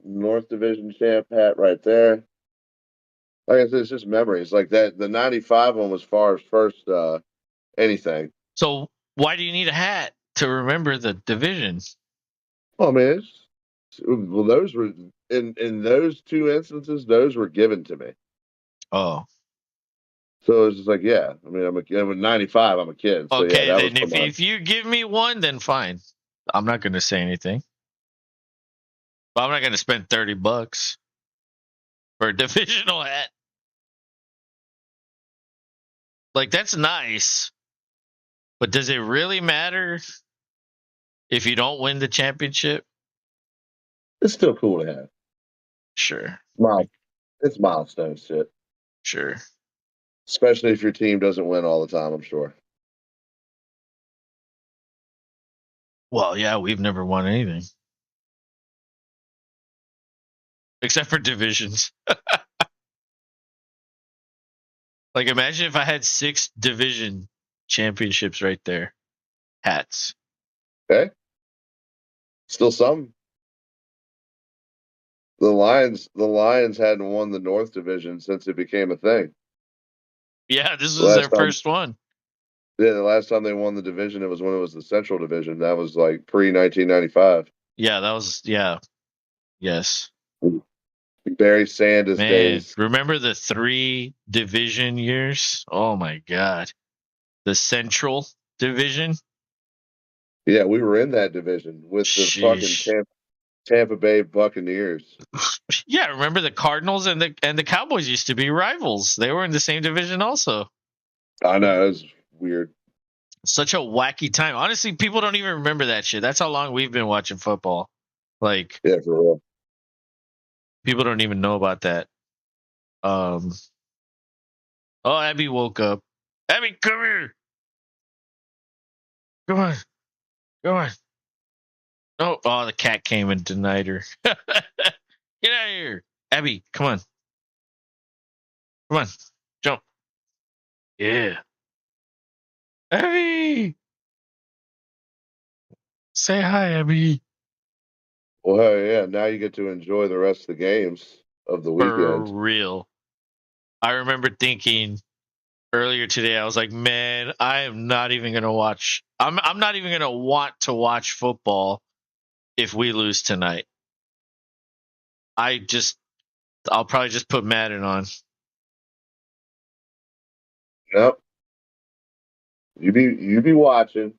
B: North Division champ hat right there. Like I said, it's just memories. Like that, the 95 one was far as first anything.
A: so why do you need a hat to remember the divisions?
B: Well, I mean, well, those were in those two instances, those were given to me.
A: Oh,
B: So it's just like, yeah. I mean, I'm a 95. I'm a kid. So yeah,
A: okay.
B: that was
A: Then
B: from
A: if you give me one, then fine. I'm not gonna say anything. But I'm not gonna spend $30 for a divisional hat. Like, that's nice, but does it really matter if you don't win the championship?
B: it's still cool to have.
A: Sure,
B: Mile, it's milestone shit.
A: sure.
B: Especially if your team doesn't win all the time, I'm sure.
A: Well, yeah, we've never won anything except for divisions. Like, imagine if I had 6 division championships right there. Hats.
B: Okay. Still some. The Lions hadn't won the North Division since it became a thing.
A: Yeah, this
B: The
A: was their
B: last time
A: first one.
B: Yeah, the last time they won the division, it was when it was the Central Division. That was like pre 1995.
A: Yeah, that was, yeah. Yes.
B: Barry Sanders
A: Man,
B: days.
A: remember the 3 division years? Oh my God. The Central Division?
B: Yeah, we were in that division with the fucking
A: Sheesh.
B: Tampa Bay Buccaneers.
A: Yeah, remember the Cardinals and the Cowboys used to be rivals. They were in the same division also.
B: I know, it was weird.
A: Such a wacky time. Honestly, people don't even remember that shit. That's how long we've been watching football. Like,
B: Yeah, for real.
A: people don't even know about that. Um Oh, Abby woke up. Abby, come here. Come on. Come on. Oh, the cat came and denied her. Get out of here. Abby, come on. Come on. Jump. Yeah. Abby. Say hi, Abby.
B: Well, hey, yeah, now you get to enjoy the rest of the games of the
A: For
B: weekend.
A: real. I remember thinking earlier today, I was like, man, I am not even gonna watch. I'm not even gonna want to watch football if we lose tonight. I'll probably just put Madden on.
B: Yep. You be watching.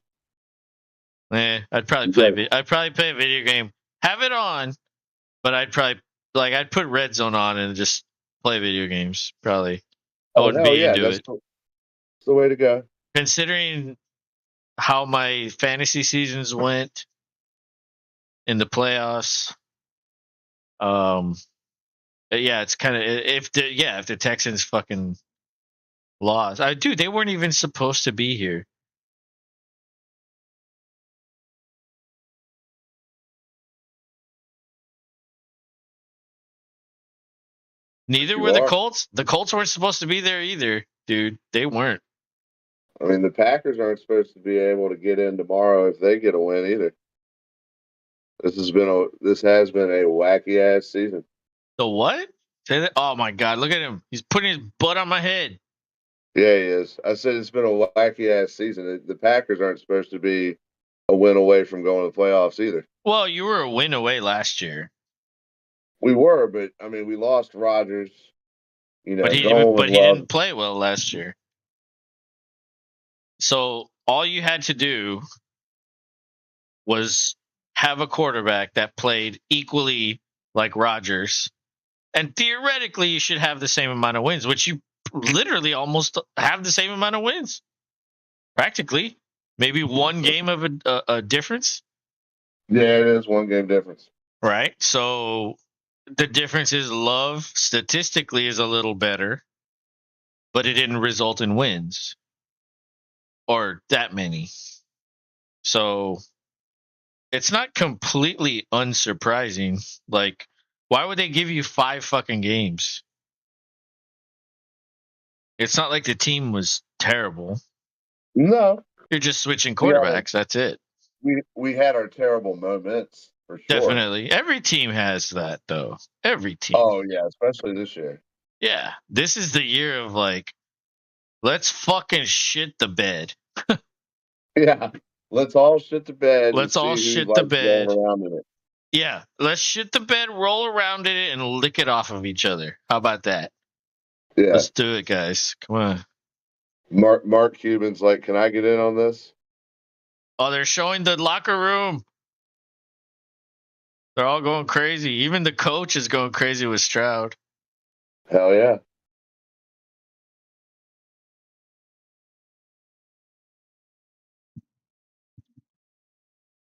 A: I'd probably
B: You
A: play.
B: got
A: I'd probably play a video game. Have it on, but I'd put Red Zone on and just play video games. Probably, I
B: Oh
A: wouldn't
B: hell
A: be
B: yeah,
A: into it.
B: that's the way to go.
A: Considering how my fantasy seasons went in the playoffs, um, yeah, it's kind of if the Texans fucking lost, dude, they weren't even supposed to be here. Neither
B: You
A: were the
B: are.
A: Colts. The Colts weren't supposed to be there either, dude. They weren't.
B: I mean, the Packers aren't supposed to be able to get in tomorrow if they get a win either. This has been a wacky ass season.
A: The what? Say that? Oh my God! Look at him. He's putting his butt on my head.
B: Yeah, he is. I said it's been a wacky ass season. The Packers aren't supposed to be a win away from going to the playoffs either.
A: Well, you were a win away last year,
B: We were, but I mean, we lost Rodgers. You
A: but
B: know, going with
A: he
B: Love.
A: didn't play well last year. So all you had to do was have a quarterback that played equally like Rodgers, and theoretically you should have the same amount of wins, which you literally almost have the same amount of wins, practically. Maybe one game of a difference,
B: Yeah, it is one game difference.
A: right? So the difference is Love statistically is a little better, but it didn't result in wins or that many. So it's not completely unsurprising. Like, why would they give you 5 fucking games? It's not like the team was terrible.
B: No,
A: You're just switching
B: we had
A: quarterbacks. That's it.
B: we had our terrible moments for sure.
A: Definitely. Every team has that, though. Every team.
B: Oh yeah, especially this year.
A: Yeah. This is the year of like, let's fucking shit the bed.
B: Yeah, let's all shit the bed.
A: Let's
B: and
A: all
B: see who
A: shit the
B: likes rolling
A: bed.
B: around in it.
A: Yeah. Let's shit the bed, roll around in it, and lick it off of each other. How about that?
B: Yeah,
A: Let's do it, guys. Come on.
B: Mark Cuban's like, can I get in on this?
A: Oh, they're showing the locker room. They're all going crazy. Even the coach is going crazy with Stroud.
B: Hell yeah.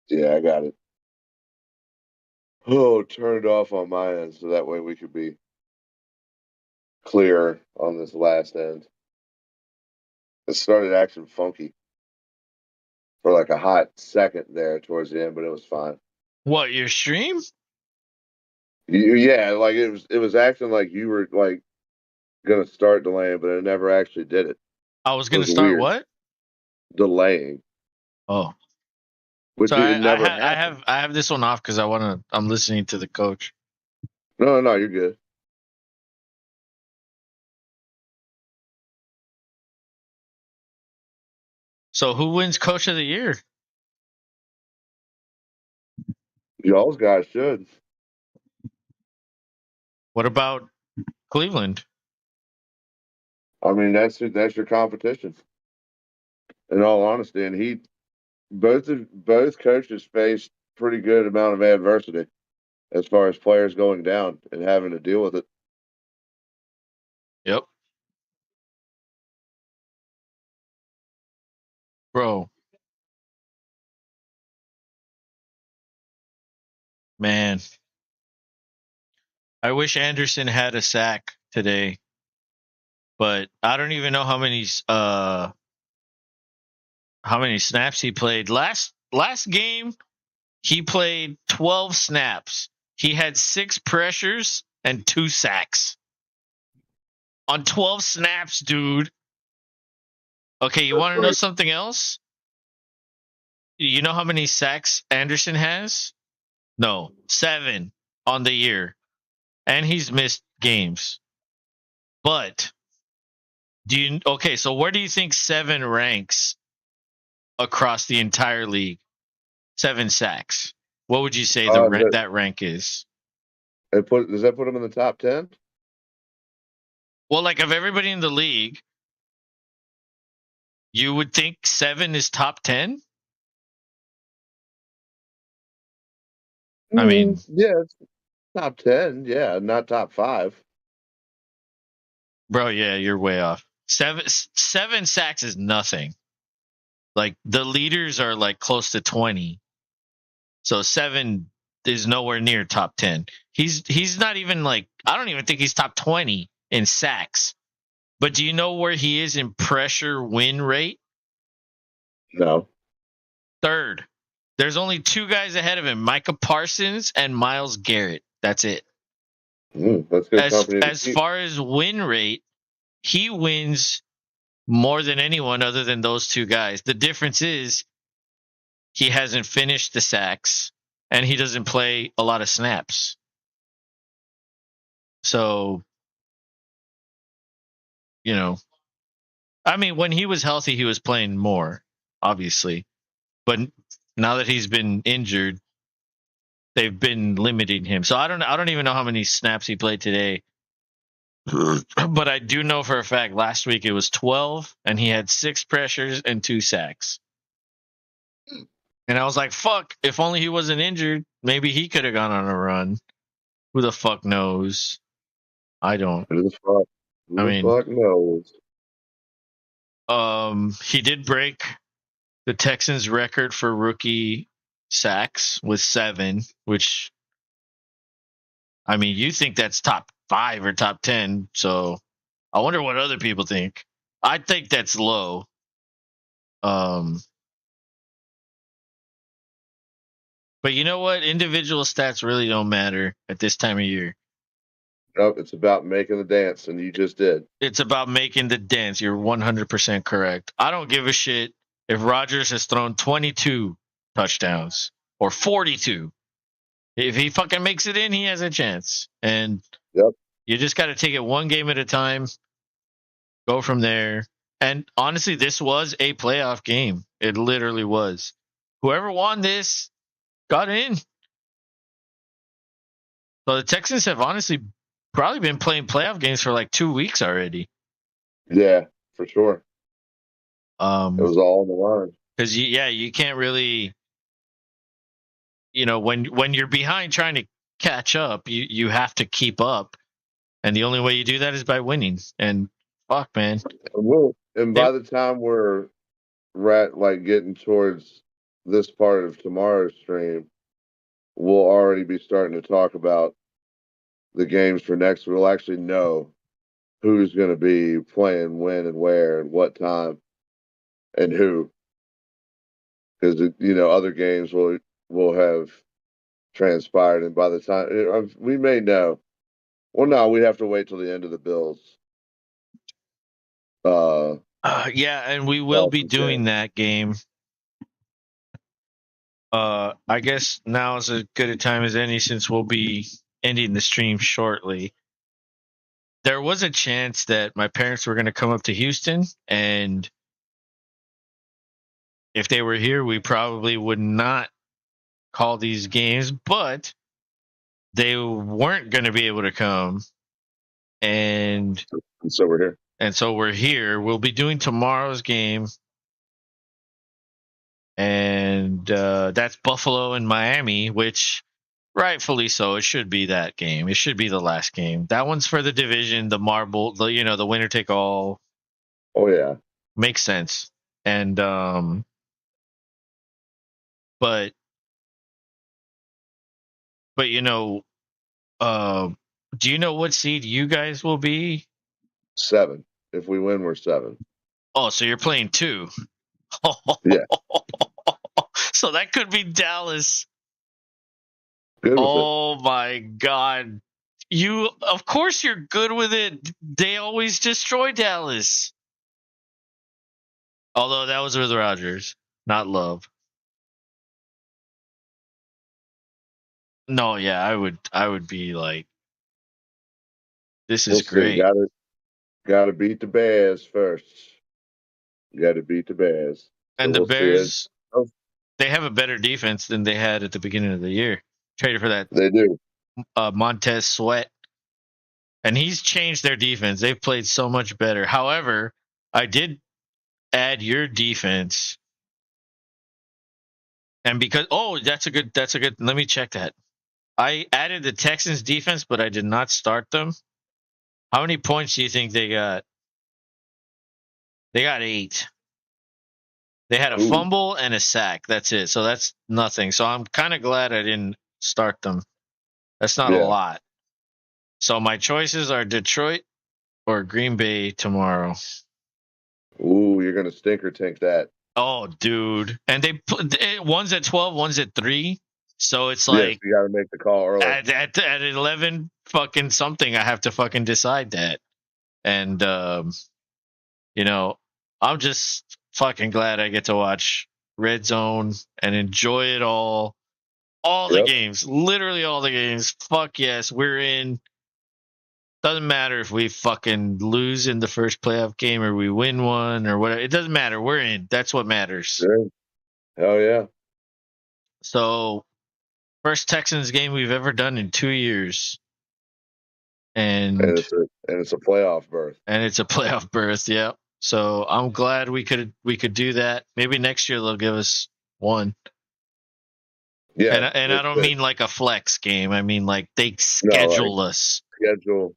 B: Yeah, I got it. Oh, turn it off on my end so that way we could be clear on this last end. It started acting funky for like a hot second there towards the end, but it was fine.
A: What, your stream?
B: Yeah, like it was acting like you were like gonna start delaying, but it never actually did it.
A: I was
B: It
A: going to
B: was
A: start
B: weird.
A: what?
B: Delaying,
A: Oh.
B: which
A: So
B: it never happened.
A: I have this one off because I'm listening to the coach.
B: No, you're good.
A: So who wins coach of the year?
B: Y'all's guys should.
A: What about Cleveland?
B: I mean, that's your competition. In all honesty, and both coaches faced pretty good amount of adversity as far as players going down and having to deal with it.
A: Yep. Bro. Man. I wish Anderson had a sack today. But I don't even know how many snaps he played. Last game, he played 12 snaps. He had 6 pressures and 2 sacks. On 12 snaps, dude. Okay, you want to know something else? You know how many sacks Anderson has? No, 7 on the year. And he's missed games. But so where do you think 7 ranks across the entire league? 7 sacks. What would you say that rank is?
B: Does that put him in the top 10?
A: Well, like of everybody in the league, you would think 7 is top 10? I mean,
B: yeah, it's top 10. Yeah, not top 5.
A: bro, yeah, you're way off. 7 sacks is nothing. Like the leaders are like close to 20. So 7 is nowhere near top 10. He's not even like, I don't even think he's top 20 in sacks. But do you know where he is in pressure win rate?
B: No.
A: 3rd. There's only 2 guys ahead of him, Micah Parsons and Myles Garrett. That's it.
B: That's good company to
A: As
B: keep.
A: far as win rate, he wins more than anyone other than those two guys. The difference is he hasn't finished the sacks and he doesn't play a lot of snaps. So, you know, I mean, when he was healthy, he was playing more, obviously. But now that he's been injured, they've been limiting him. So I don't even know how many snaps he played today. But I do know for a fact last week it was 12 and he had 6 pressures and 2 sacks. And I was like, fuck, if only he wasn't injured, maybe he could have gone on a run. Who the fuck knows? I don't.
B: Who the fuck? Who
A: I
B: the
A: mean,
B: fuck knows?
A: he did break the Texans record for rookie sacks with 7, which, I mean, you think that's top 5 or top 10. So I wonder what other people think. I think that's low. But you know what? Individual stats really don't matter at this time of year.
B: Nope, it's about making the dance, and you just did.
A: It's about making the dance. You're 100% correct. I don't give a shit if Rodgers has thrown 22 touchdowns or 42. If he fucking makes it in, he has a chance. And
B: Yep.
A: you just got to take it one game at a time, go from there. And honestly, this was a playoff game. It literally was. Whoever won this got in. So the Texans have honestly probably been playing playoff games for like 2 weeks already.
B: Yeah, for sure. It was all on the line.
A: Because you can't really, when you're behind trying to catch up, you have to keep up, and the only way you do that is by winning. And fuck, man,
B: And by the time we're like getting towards this part of tomorrow's stream, we'll already be starting to talk about the games for next. We'll actually know who's going to be playing when and where and what time and who, because other games will have transpired, and by the time we may know. Well, no, we have to wait till the end of the Bills.
A: Yeah, and we will be doing that game. I guess now is as good a time as any since we'll be ending the stream shortly. There was a chance that my parents were going to come up to Houston, and if they were here, we probably would not call these games, but they weren't going to be able to come. And
B: so we're here.
A: And so we're here. We'll be doing tomorrow's game. And that's Buffalo and Miami, which rightfully so. It should be that game. It should be the last game. That one's for the division, the marble, the winner take all.
B: Oh, yeah.
A: Makes sense. And, but, do you know what seed you guys will be?
B: 7. If we win, we're 7.
A: Oh, so you're playing 2.
B: Yeah.
A: So that could be Dallas.
B: Good with
A: it. My God. Of course you're good with it. They always destroy Dallas. Although that was with Rodgers, not Love. No, yeah, I would be like, this is great.
B: Got to beat the Bears first. You got to beat the Bears.
A: And the Bears, they have a better defense than they had at the beginning of the year. Traded for that.
B: They do.
A: Montez Sweat. And he's changed their defense. They've played so much better. However, I did add your defense. And because that's a good let me check that. I added the Texans defense, but I did not start them. How many points do you think they got? They got 8. They had a fumble and a sack. That's it. So that's nothing. So I'm kind of glad I didn't start them. That's not a lot. So my choices are Detroit or Green Bay tomorrow.
B: Ooh, you're going to stinker tank that.
A: Oh, dude. And one's at 12, one's at 3. So it's
B: Yes,
A: like
B: you got to make the call early.
A: at 11 fucking something, I have to fucking decide that. And you know, I'm just fucking glad I get to watch Red Zone and enjoy it all. All the
B: Yep.
A: games, literally all the games. Fuck yes, we're in. Doesn't matter if we fucking lose in the first playoff game or we win one or whatever. It doesn't matter. We're in. That's what matters.
B: Yeah. Hell yeah.
A: So, first Texans game we've ever done in 2 years. And
B: it's a playoff berth.
A: And it's a playoff berth, yeah. So I'm glad we could do that. Maybe next year they'll give us one.
B: Yeah.
A: And I don't mean like a flex game. I mean like they schedule us.
B: Schedule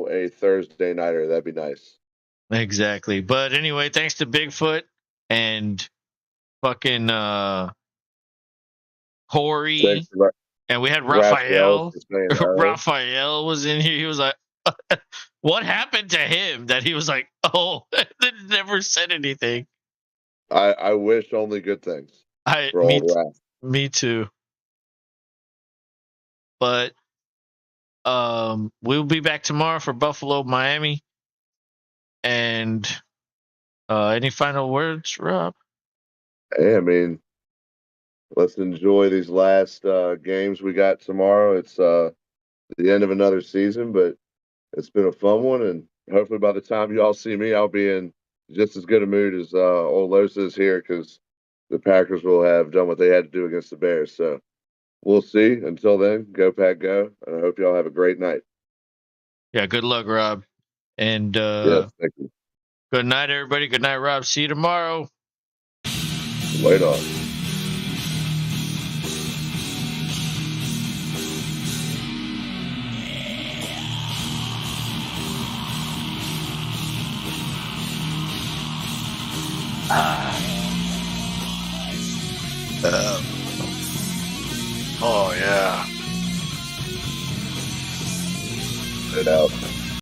B: a Thursday nighter. That'd be nice.
A: Exactly. But anyway, thanks to Bigfoot and fucking Corey. And we had Raphael. Raphael was in here. He was like, what happened to him that he was like, oh, never said anything.
B: I wish only good things.
A: Me too. But we'll be back tomorrow for Buffalo, Miami. And any final words, Rob?
B: Hey, I mean, let's enjoy these last games we got tomorrow. It's the end of another season, but it's been a fun one. And hopefully by the time you all see me, I'll be in just as good a mood as old Los is here, because the Packers will have done what they had to do against the Bears. So we'll see. Until then, go Pack go. And I hope y'all have a great night.
A: Yeah, good luck, Rob. And
B: yes, thank you.
A: Good night, everybody. Good night, Rob. See you tomorrow.
B: Wait on.
A: Oh, yeah.
B: Put it out.